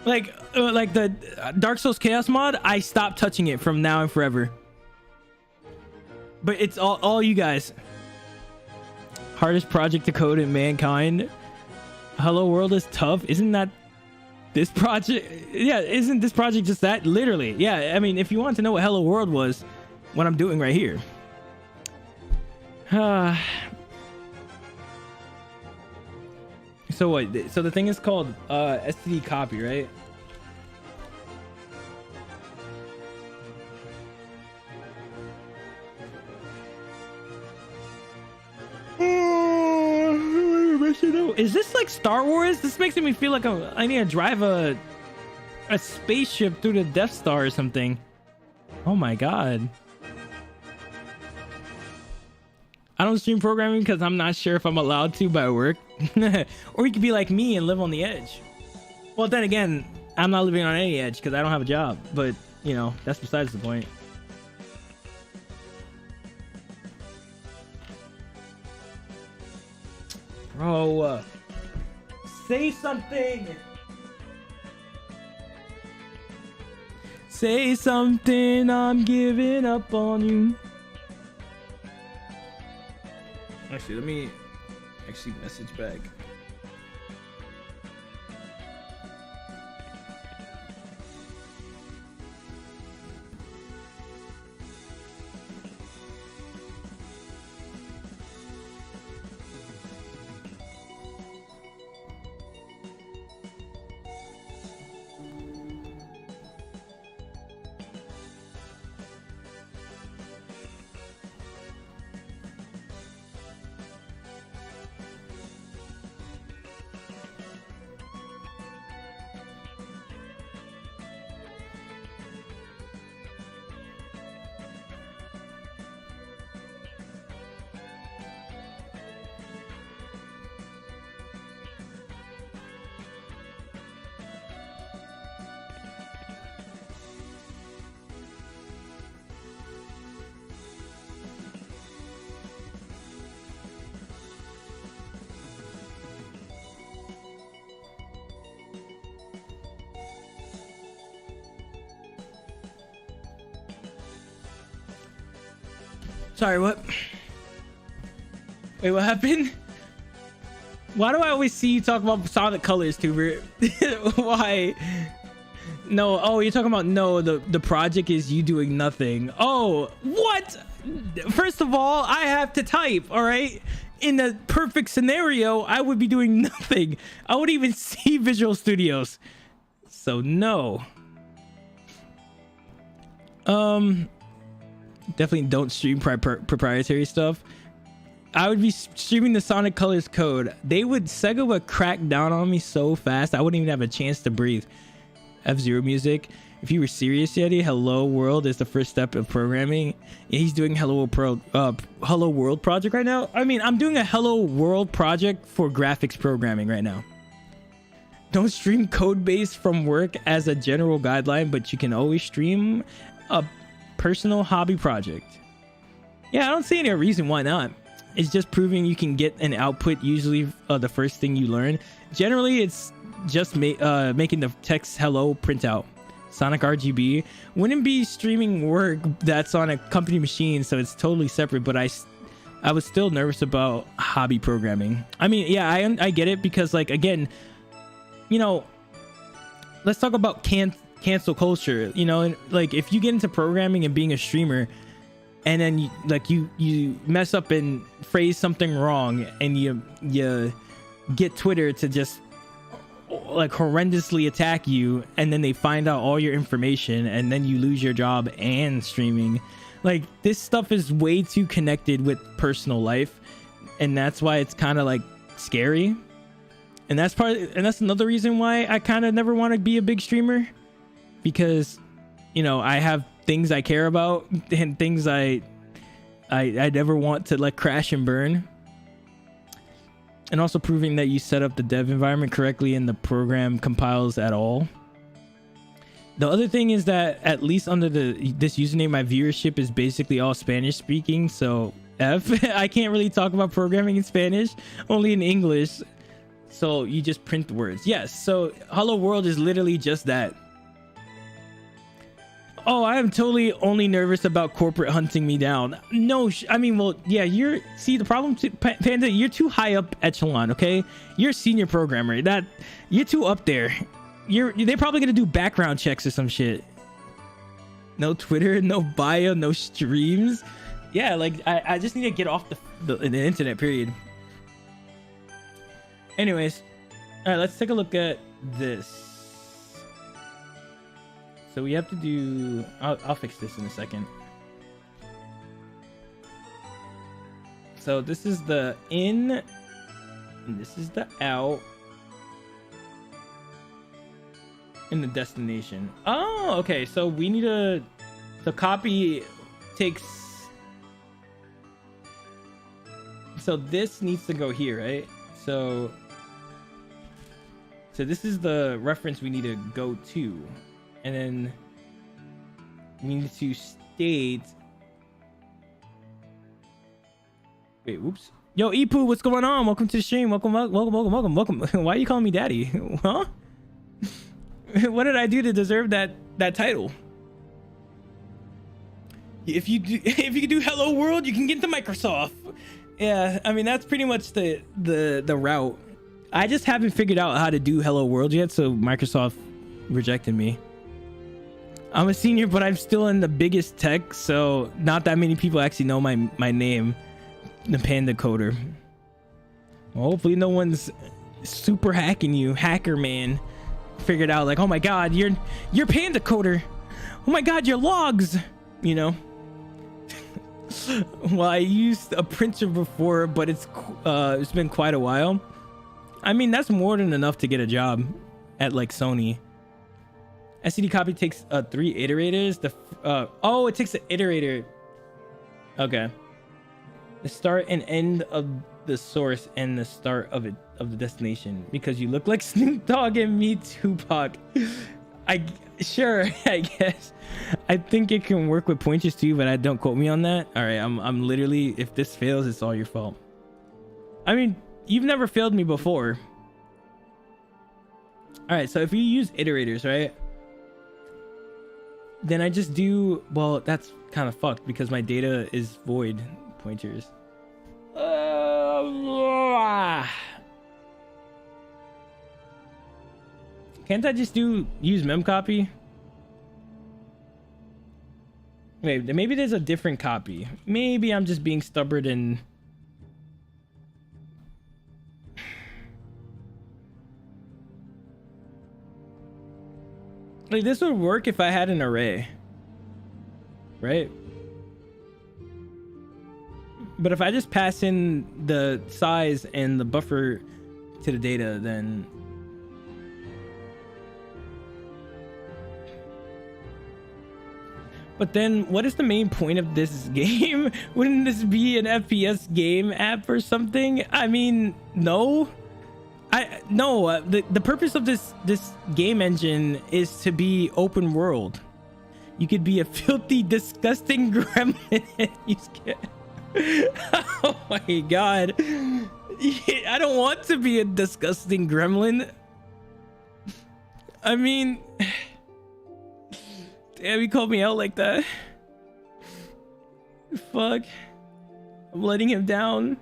Like the Dark Souls Chaos mod, I stopped touching it from now and forever. But it's all you guys. Hardest project to code in mankind. Hello World is tough. Isn't that this project? Yeah, isn't this project just that? Literally. Yeah, I mean, if you want to know what Hello World was, what I'm doing right here. So what? So the thing is called STD copy, right? Is this like Star Wars? This makes me feel like I need to drive a spaceship through the Death Star or something. Oh my god. I don't stream programming because I'm not sure if I'm allowed to by work. Or you could be like me and live on the edge. Well, then again, I'm not living on any edge because I don't have a job. But, you know, that's besides the point. Bro, say something. Say something, I'm giving up on you. Actually, let me actually message back. Sorry, what? Wait, what happened? Why do I always see you talk about Sonic Colors, Tuber? Why? No, oh, you're talking about no, the project is you doing nothing. Oh, what? First of all, I have to type, all right? In the perfect scenario, I would be doing nothing. I wouldn't even see Visual Studios. So no. Definitely don't stream proprietary stuff. I would be streaming the Sonic Colors code. Sega would crack down on me so fast I wouldn't even have a chance to breathe. F-Zero music. If you were serious, Yeti, Hello World is the first step of programming. Yeah, he's doing Hello World project right now. I mean, I'm doing a Hello World project for graphics programming right now. Don't stream code base from work as a general guideline, but you can always stream a personal hobby project. Yeah, I don't see any reason why not. It's just proving you can get an output, usually the first thing you learn. Generally, it's just making the text hello print out. Sonic RGB wouldn't be streaming work that's on a company machine, so it's totally separate, but I was still nervous about hobby programming. I mean, yeah, I get it, because like, again, you know, let's talk about cancel culture. You know, and like, if you get into programming and being a streamer, and then you mess up and phrase something wrong, and you get Twitter to just like horrendously attack you, and then they find out all your information, and then you lose your job and streaming. Like, this stuff is way too connected with personal life, and that's why it's kind of like scary. And that's another reason why I kind of never want to be a big streamer, because, you know, I have things I care about and things I never want to like crash and burn. And also proving that you set up the dev environment correctly and the program compiles at all. The other thing is that at least under this username, my viewership is basically all Spanish speaking. So I can't really talk about programming in Spanish, only in English. So you just print the words. Yes. So Hello World is literally just that. Oh, I am totally only nervous about corporate hunting me down. No, I mean, well, yeah, see the problem, Panda, you're too high up echelon, okay? You're a senior programmer. You're too up there. They're probably gonna do background checks or some shit. No Twitter, no bio, no streams. Yeah, like I just need to get off the internet, period. Anyways, all right, let's take a look at this. So we have to do, I'll fix this in a second. So this is the in, and this is the out, and the destination. Oh, okay. So we need the copy takes, so this needs to go here, right? So this is the reference we need to go to. And then we need to state. Wait, whoops. Yo, Ipu, what's going on? Welcome to the stream. Welcome. Why are you calling me daddy? Huh? What did I do to deserve that title? If you do Hello World, you can get to Microsoft. Yeah, I mean, that's pretty much the route. I just haven't figured out how to do Hello World yet, so Microsoft rejected me. I'm a senior, but I'm still in the biggest tech, so not that many people actually know my name, the Panda Coder. Well, hopefully no one's super hacking you, hacker man. Figured out like, oh my god, you're Panda Coder. Oh my god, your logs. You know. Well, I used a printer before, but it's been quite a while. I mean, that's more than enough to get a job at like Sony. SCD copy takes 3 iterators. It takes an iterator. Okay. The start and end of the source and the start of the destination, because you look like Snoop Dogg and me, Tupac. I guess. I think it can work with pointers too, but don't quote me on that. All right, I'm literally, if this fails, it's all your fault. I mean, you've never failed me before. All right, so if you use iterators, right? then I just do, well, that's kind of fucked because my data is void pointers. Can't I just use memcopy? Wait, maybe there's a different copy. Maybe I'm just being stubborn and... Like, this would work if I had an array. Right? But if I just pass in the size and the buffer to the data, then... But then, what is the main point of this game? Wouldn't this be an FPS game app or something? I mean, no. No. The purpose of this game engine is to be open world. You could be a filthy, disgusting gremlin. You scared? Oh my god! I don't want to be a disgusting gremlin. I mean. Damn, he called me out like that. Fuck. I'm letting him down.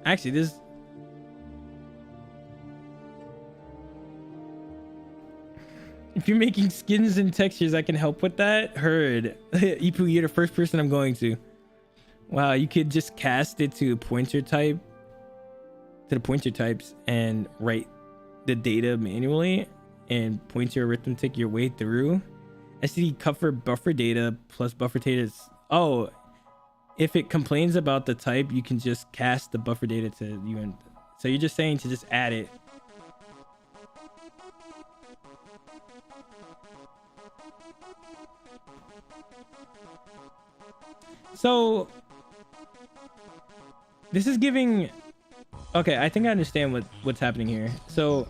Actually, this... If you're making skins and textures, I can help with that. Heard. Ipu, you're the first person I'm going to. Wow, you could just cast it to a pointer type. To the pointer types and write the data manually. And point your arithmetic your way through. STD cover buffer data plus buffer data. Oh, if it complains about the type, you can just cast the buffer data to you. And so you're just saying to just add it. So this is giving. Okay, I think I understand what's happening here. So.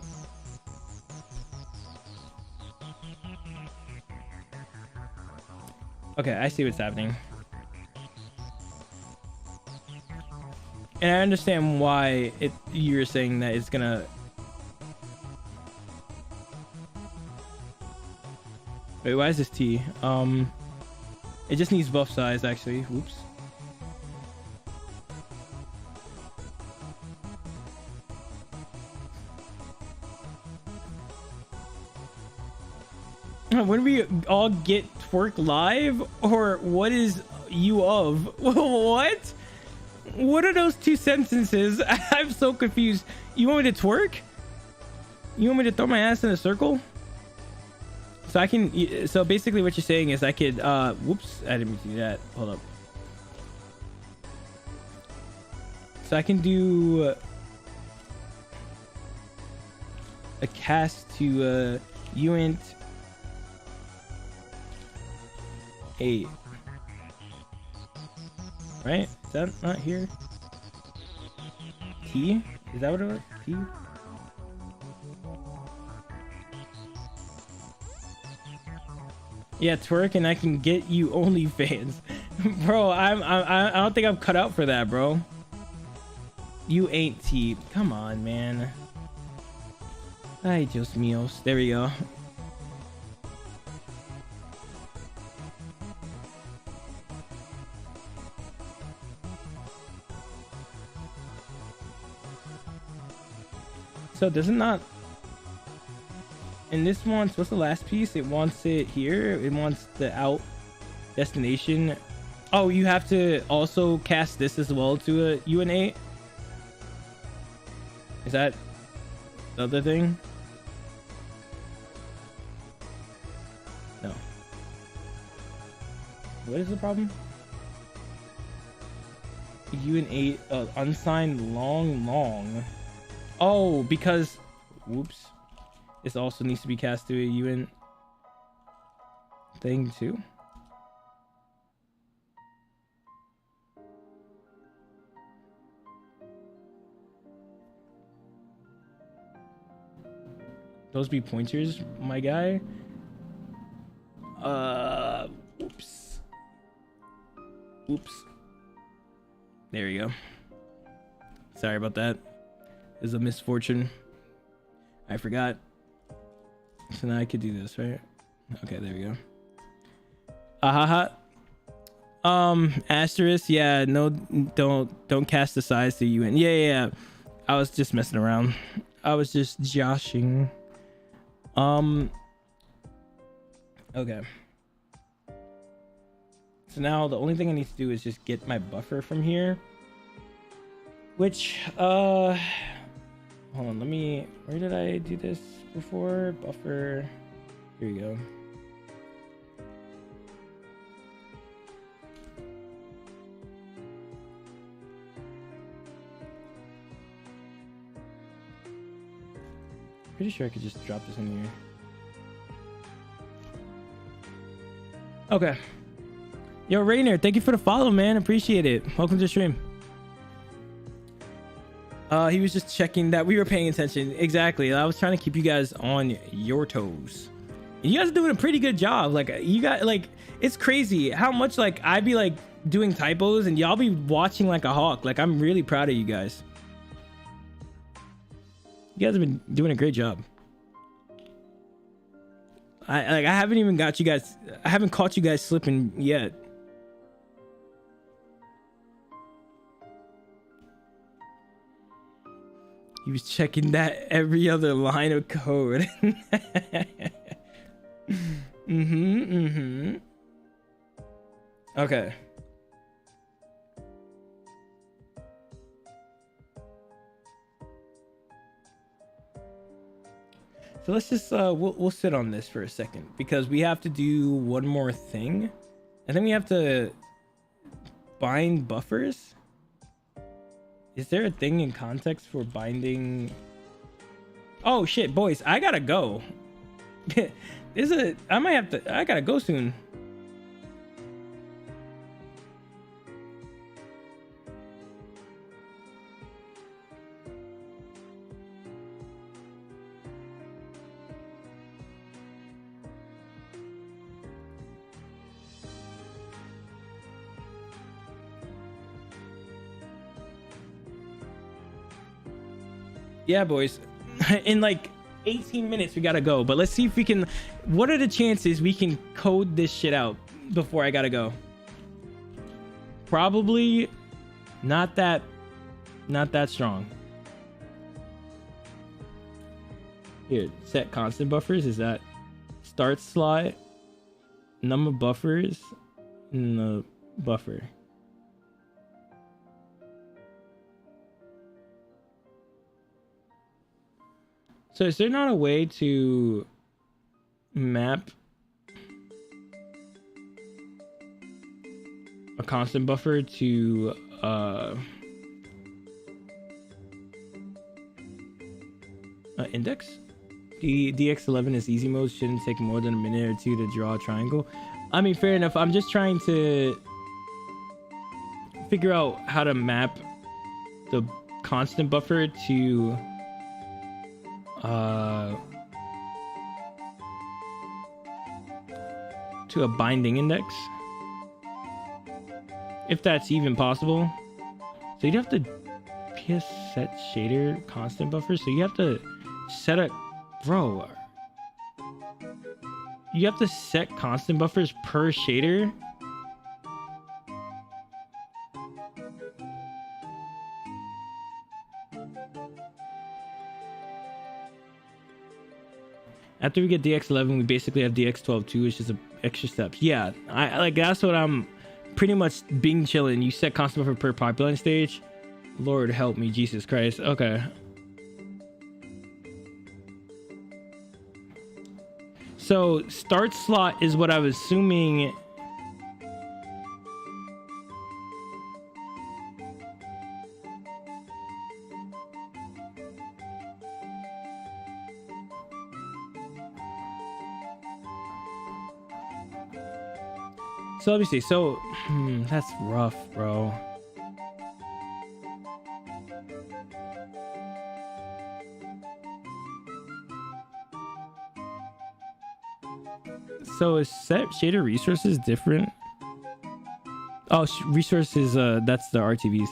Okay, I see what's happening. And I understand why you're saying that it's gonna... Wait, why is this T? It just needs buff size, actually. Whoops. When we all get twerk live, or what is you of? What? What are those two sentences? I'm so confused. You want me to twerk? You want me to throw my ass in a circle? So I can. So basically, what you're saying is I could. Whoops! I didn't mean to do that. Hold up. So I can do a cast to uint 8. Right? Is that not here? T? Is that what it was? T? Yeah, twerk and I can get you OnlyFans. Bro, I don't think I'm cut out for that, bro. You ain't T. Come on, man. Ay, Dios míos. There we go. So does it not... And this wants... What's the last piece? It wants it here. It wants the out destination. Oh, you have to also cast this as well to a UNA? Is that the other thing? No. What is the problem? UNA unsigned long. Oh, because whoops, this also needs to be cast to a UN thing too. Those be pointers, my guy. Oops. There you go. Sorry about that. Is a misfortune. I forgot. So now I could do this, right? Okay, there we go. Asterisk, yeah, no, don't cast the size to UN. Yeah. I was just messing around. I was just joshing. Okay. So now the only thing I need to do is just get my buffer from here. Which, hold on, where did I do this before? Buffer, here we go. Pretty sure I could just drop this in here. Okay. Yo, Rainer, thank you for the follow, man. Appreciate it. Welcome to the stream. He was just checking that we were paying attention. Exactly. I was trying to keep you guys on your toes. And you guys are doing a pretty good job. Like, you got, like, it's crazy how much, like, I'd be, like, doing typos and y'all be watching like a hawk. Like, I'm really proud of you guys. You guys have been doing a great job. I haven't even got you guys. I haven't caught you guys slipping yet. He was checking that every other line of code. Okay. So let's just we'll sit on this for a second because we have to do one more thing. And then we have to bind buffers. Is there a thing in context for binding? Oh shit, boys, I gotta go. I gotta go soon. Yeah, boys. In like 18 minutes, we gotta go. But let's see if we can... What are the chances we can code this shit out before I gotta go? Probably not that strong. Here, set constant buffers. Is that start slot, number of buffers, and the buffer? So is there not a way to map a constant buffer to index? DX11 is easy mode, shouldn't take more than a minute or two to draw a triangle. I mean, fair enough. I'm just trying to figure out how to map the constant buffer to a binding index, if that's even possible. So you'd have to PS set shader constant buffer. So you have to set a you have to set constant buffers per shader. After we get DX11, we basically have DX12 too, which is a extra steps. Yeah, I like that's what I'm pretty much being chilling. You set constant buffer per pipeline stage. Lord help me, Jesus Christ. Okay. So start slot is what I was assuming. So let me see. So that's rough, bro. So is set shader resources different? Oh, resources, that's the RTVs.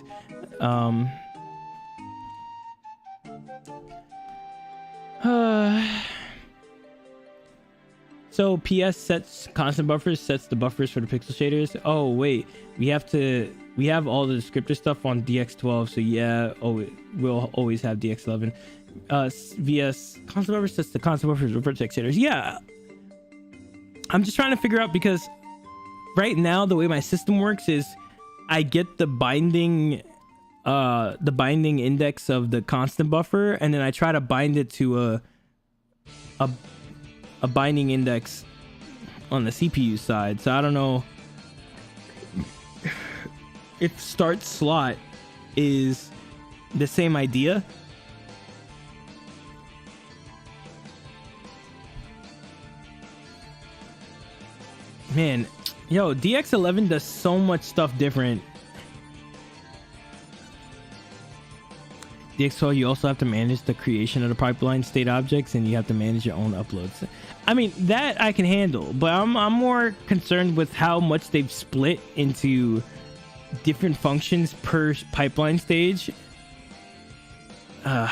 So PS sets constant buffers, sets the buffers for the pixel shaders. Oh wait, we have all the descriptor stuff on DX12. So yeah, we'll always have DX11. VS constant buffers sets the constant buffers for vertex shaders. Yeah, I'm just trying to figure out, because right now the way my system works is I get the binding index of the constant buffer, and then I try to bind it to a binding index on the CPU side. So I don't know if start slot is the same idea. Man, yo, DX11 does so much stuff different. DX12, you also have to manage the creation of the pipeline state objects, and you have to manage your own uploads. I mean, that I can handle, but I'm more concerned with how much they've split into different functions per pipeline stage. Like,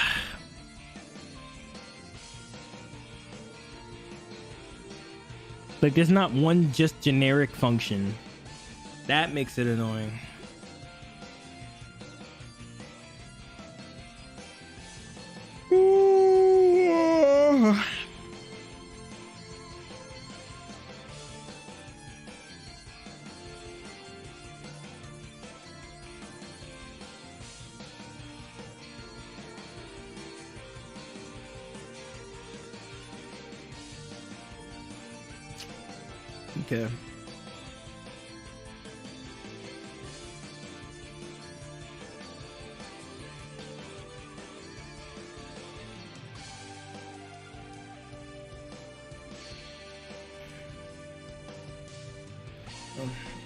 there's not one just generic function. That makes it annoying. Okay.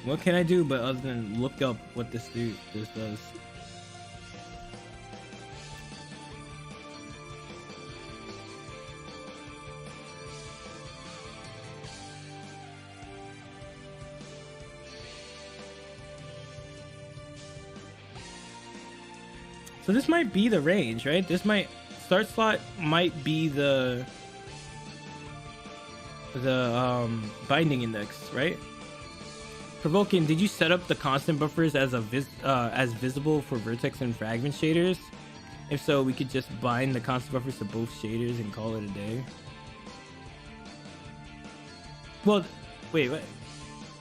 What can I do but other than look up what this does? So this might be the range, right? This might start slot might be the binding index, right? Provoking, did you set up the constant buffers as as visible for vertex and fragment shaders? If so, we could just bind the constant buffers to both shaders and call it a day. Well, wait, what?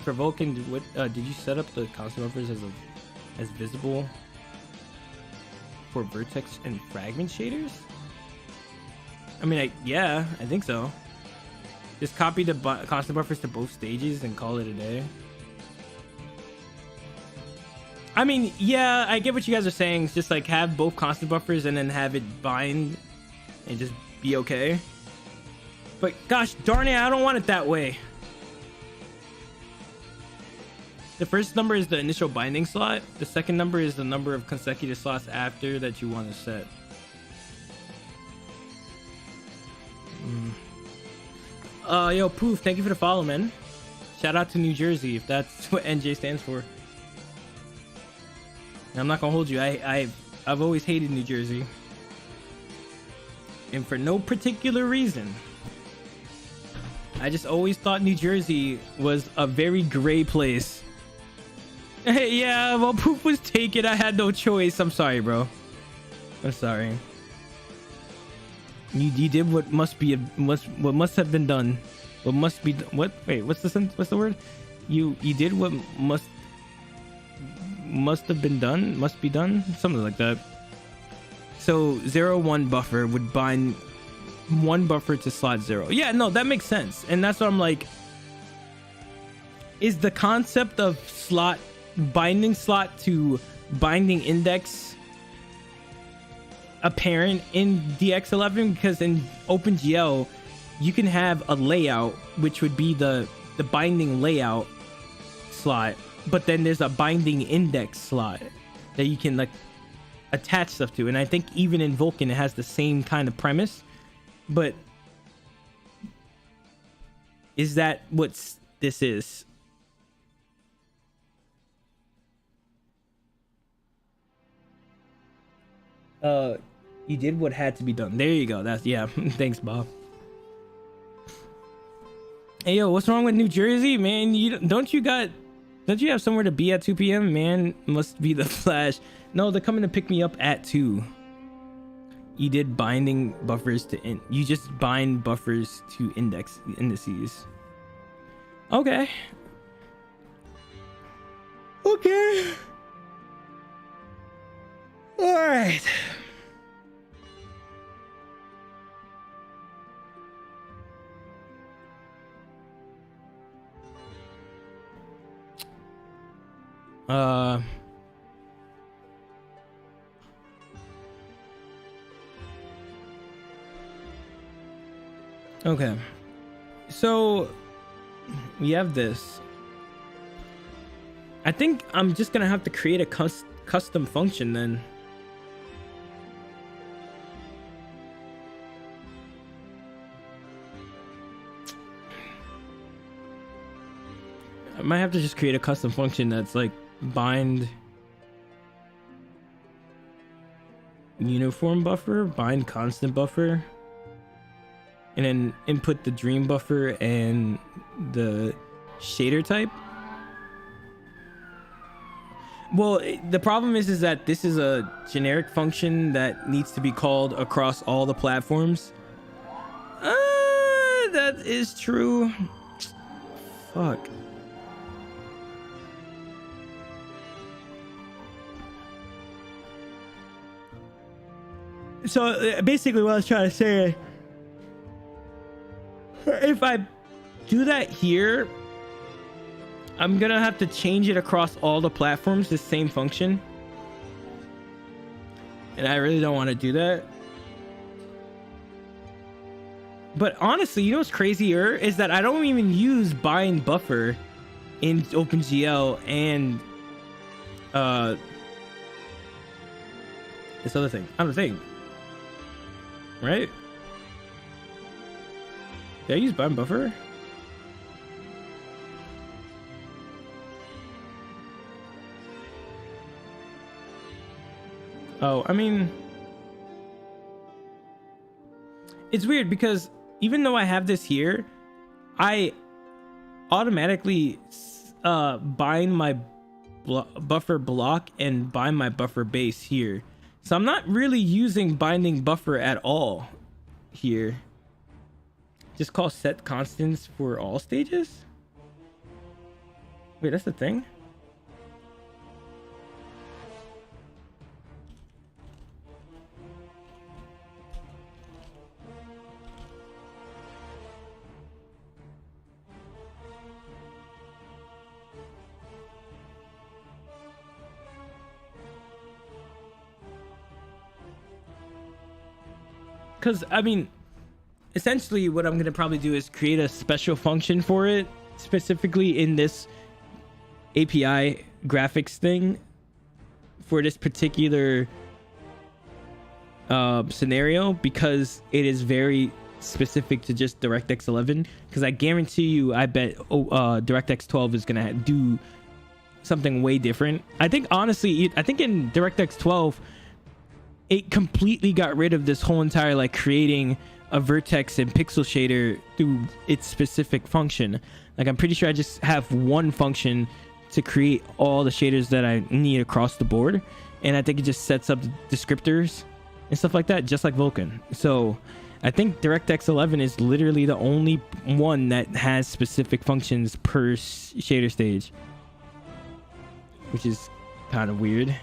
Provoking, what? Did you set up the constant buffers as visible for vertex and fragment shaders? I mean, yeah, I think so. Just copy the constant buffers to both stages and call it a day. I mean, yeah, I get what you guys are saying. It's just like have both constant buffers and then have it bind and just be okay. But gosh darn it, I don't want it that way. The first number is the initial binding slot. The second number is the number of consecutive slots after that you want to set. Yo, Poof, thank you for the follow, man. Shout out to New Jersey, if that's what NJ stands for. I'm not gonna hold you. I've always hated New Jersey, and for no particular reason. I just always thought New Jersey was a very gray place. Yeah, well, Poof was taken. I had no choice. I'm sorry, bro. I'm sorry. You did what must have been done. What must be what? Wait, what's the word? You did what must have been done. Must be done. Something like that. So 0-1 buffer would bind one buffer to slot 0. Yeah, no, that makes sense, and that's what I'm like. Is the concept of slot binding slot to binding index apparent in DX11? Because in OpenGL you can have a layout which would be the binding layout slot, but then there's a binding index slot that you can like attach stuff to, and I think even in Vulkan it has the same kind of premise. But is that what this is? You did what had to be done. There you go. That's, yeah. Thanks, Bob. Hey yo, what's wrong with New Jersey, man? Don't you have somewhere to be at 2 p.m.? Man, must be the Flash. No, they're coming to pick me up at 2. You did binding buffers to you just bind buffers to indices. Okay. Okay. All right. Okay. So we have this. I think I'm just gonna have to create a custom function then. I might have to just create a custom function that's like bind uniform buffer, bind constant buffer, and then input the dream buffer and the shader type. Well, the problem is that this is a generic function that needs to be called across all the platforms. That is true. Fuck. So basically what I was trying to say, if I do that here, I'm gonna have to change it across all the platforms, the same function. And I really don't want to do that. But honestly, you know what's crazier is that I don't even use bind buffer in OpenGL and this other thing. I don't think. Right? Did I use bind buffer? Oh, I mean, it's weird because even though I have this here, I automatically bind my buffer block and bind my buffer base here. So I'm not really using binding buffer at all here. Just call set constants for all stages? Wait, that's the thing? Because, I mean, essentially what I'm going to probably do is create a special function for it, specifically in this API graphics thing for this particular scenario, because it is very specific to just DirectX 11. Because I guarantee you, I bet DirectX 12 is going to do something way different. I think, honestly, I think in DirectX 12... it completely got rid of this whole entire like creating a vertex and pixel shader through its specific function. Like I'm pretty sure I just have one function to create all the shaders that I need across the board, and I think it just sets up descriptors and stuff like that, just like Vulkan. So I think DirectX 11 is literally the only one that has specific functions per shader stage, which is kind of weird.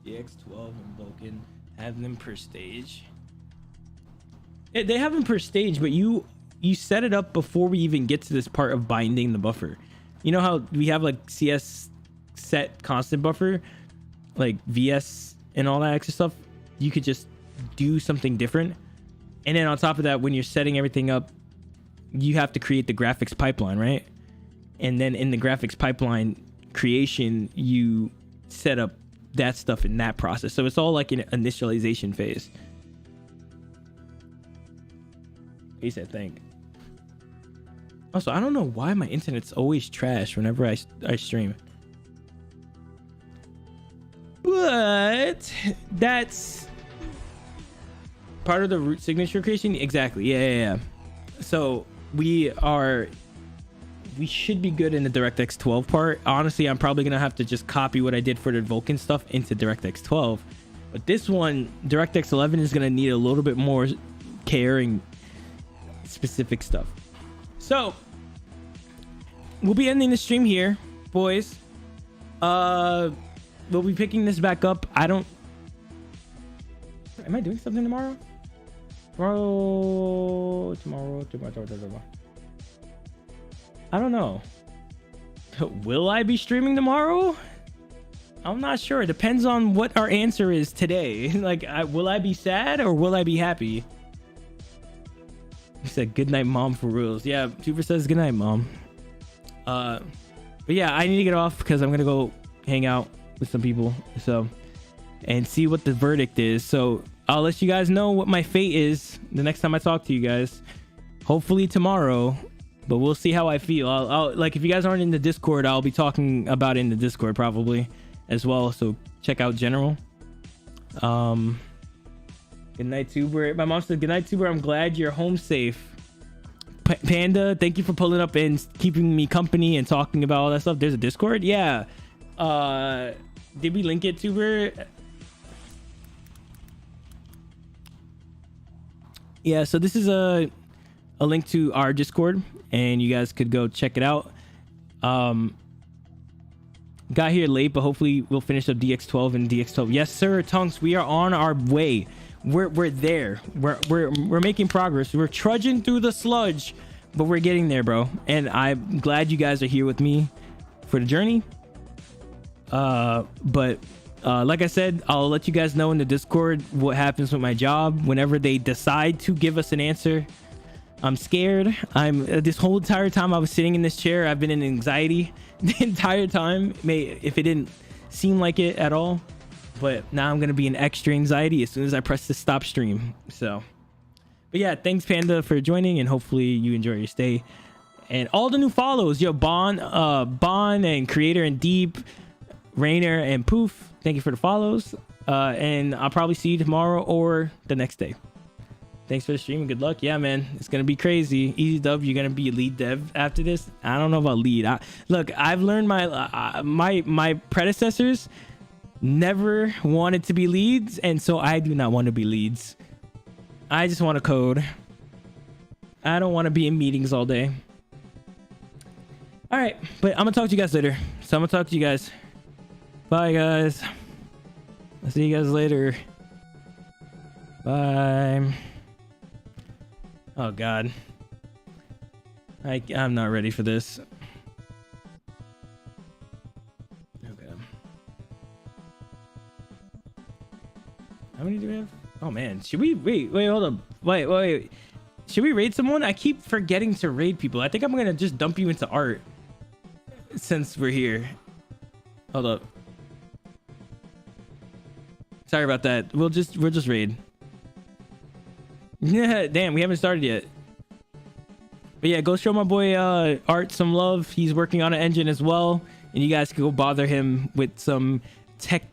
DX12 and Vulkan have them per stage. They have them per stage, but you set it up before we even get to this part of binding the buffer. You know how we have like CS set constant buffer, like VS and all that extra stuff? You could just do something different. And then on top of that, when you're setting everything up, you have to create the graphics pipeline, right? And then in the graphics pipeline creation, you set up that stuff in that process. So it's all like an initialization phase. At least I think. Also, I don't know why my internet's always trash whenever I stream. But that's part of the root signature creation. Exactly. Yeah. So we should be good in the DirectX 12 part. Honestly, I'm probably gonna have to just copy what I did for the Vulkan stuff into DirectX 12. But this one, DirectX 11, is gonna need a little bit more care and specific stuff. So we'll be ending the stream here, boys. We'll be picking this back up. Am I doing something tomorrow? Tomorrow. I don't know. Will I be streaming tomorrow? I'm not sure. It depends on what our answer is today. Like, will I be sad or will I be happy? He said, "Good night, mom," for reals. Yeah, Tuber says, "Good night, mom." But yeah, I need to get off because I'm gonna go hang out with some people, so, and see what the verdict is. So I'll let you guys know what my fate is the next time I talk to you guys. Hopefully tomorrow, but we'll see how I feel. I'll like, if you guys aren't in the Discord, I'll be talking about it in the Discord probably as well. So check out General. Good night, Tuber. My mom said, "Good night, Tuber. I'm glad you're home safe." Panda, thank you for pulling up and keeping me company and talking about all that stuff. There's a Discord. Yeah. Did we link it, Tuber? Yeah, so this is a link to our Discord, and you guys could go check it out. Got here late, but hopefully we'll finish up DX12 and DX12. Yes, sir, Tonks. We are on our way. We're there. We're making progress. We're trudging through the sludge, but we're getting there, bro. And I'm glad you guys are here with me for the journey. But like I said, I'll let you guys know in the Discord what happens with my job whenever they decide to give us an answer. I'm scared. This whole entire time I was sitting in this chair, I've been in anxiety the entire time. If it didn't seem like it at all, but now I'm gonna be in extra anxiety as soon as I press the stop stream. So, but yeah, thanks Panda for joining, and hopefully you enjoy your stay. And all the new follows, yo, Bon and Creator and Deep, Rainer and Poof, thank you for the follows. And I'll probably see you tomorrow or the next day. Thanks for the stream and good luck. Yeah, man, it's gonna be crazy. Easy Dub, you're gonna be a lead dev after this. I don't know about lead. Look, I've learned my predecessors never wanted to be leads, and so I do not want to be leads. I just want to code. I don't want to be in meetings all day. All right, but I'm gonna talk to you guys later. So I'm gonna talk to you guys. Bye, guys. I'll see you guys later. Bye. Oh, God. I'm not ready for this. Okay. How many do we have? Oh, man. Should we... Wait, hold up. Wait. Should we raid someone? I keep forgetting to raid people. I think I'm going to just dump you into art since we're here. Hold up. Sorry about that. We'll just raid. Yeah, damn, we haven't started yet. But yeah, go show my boy Art some love. He's working on an engine as well, and you guys can go bother him with some tech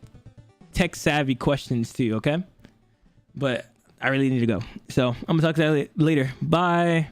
savvy questions too, okay? But I really need to go, so I'm gonna talk to you later. Bye.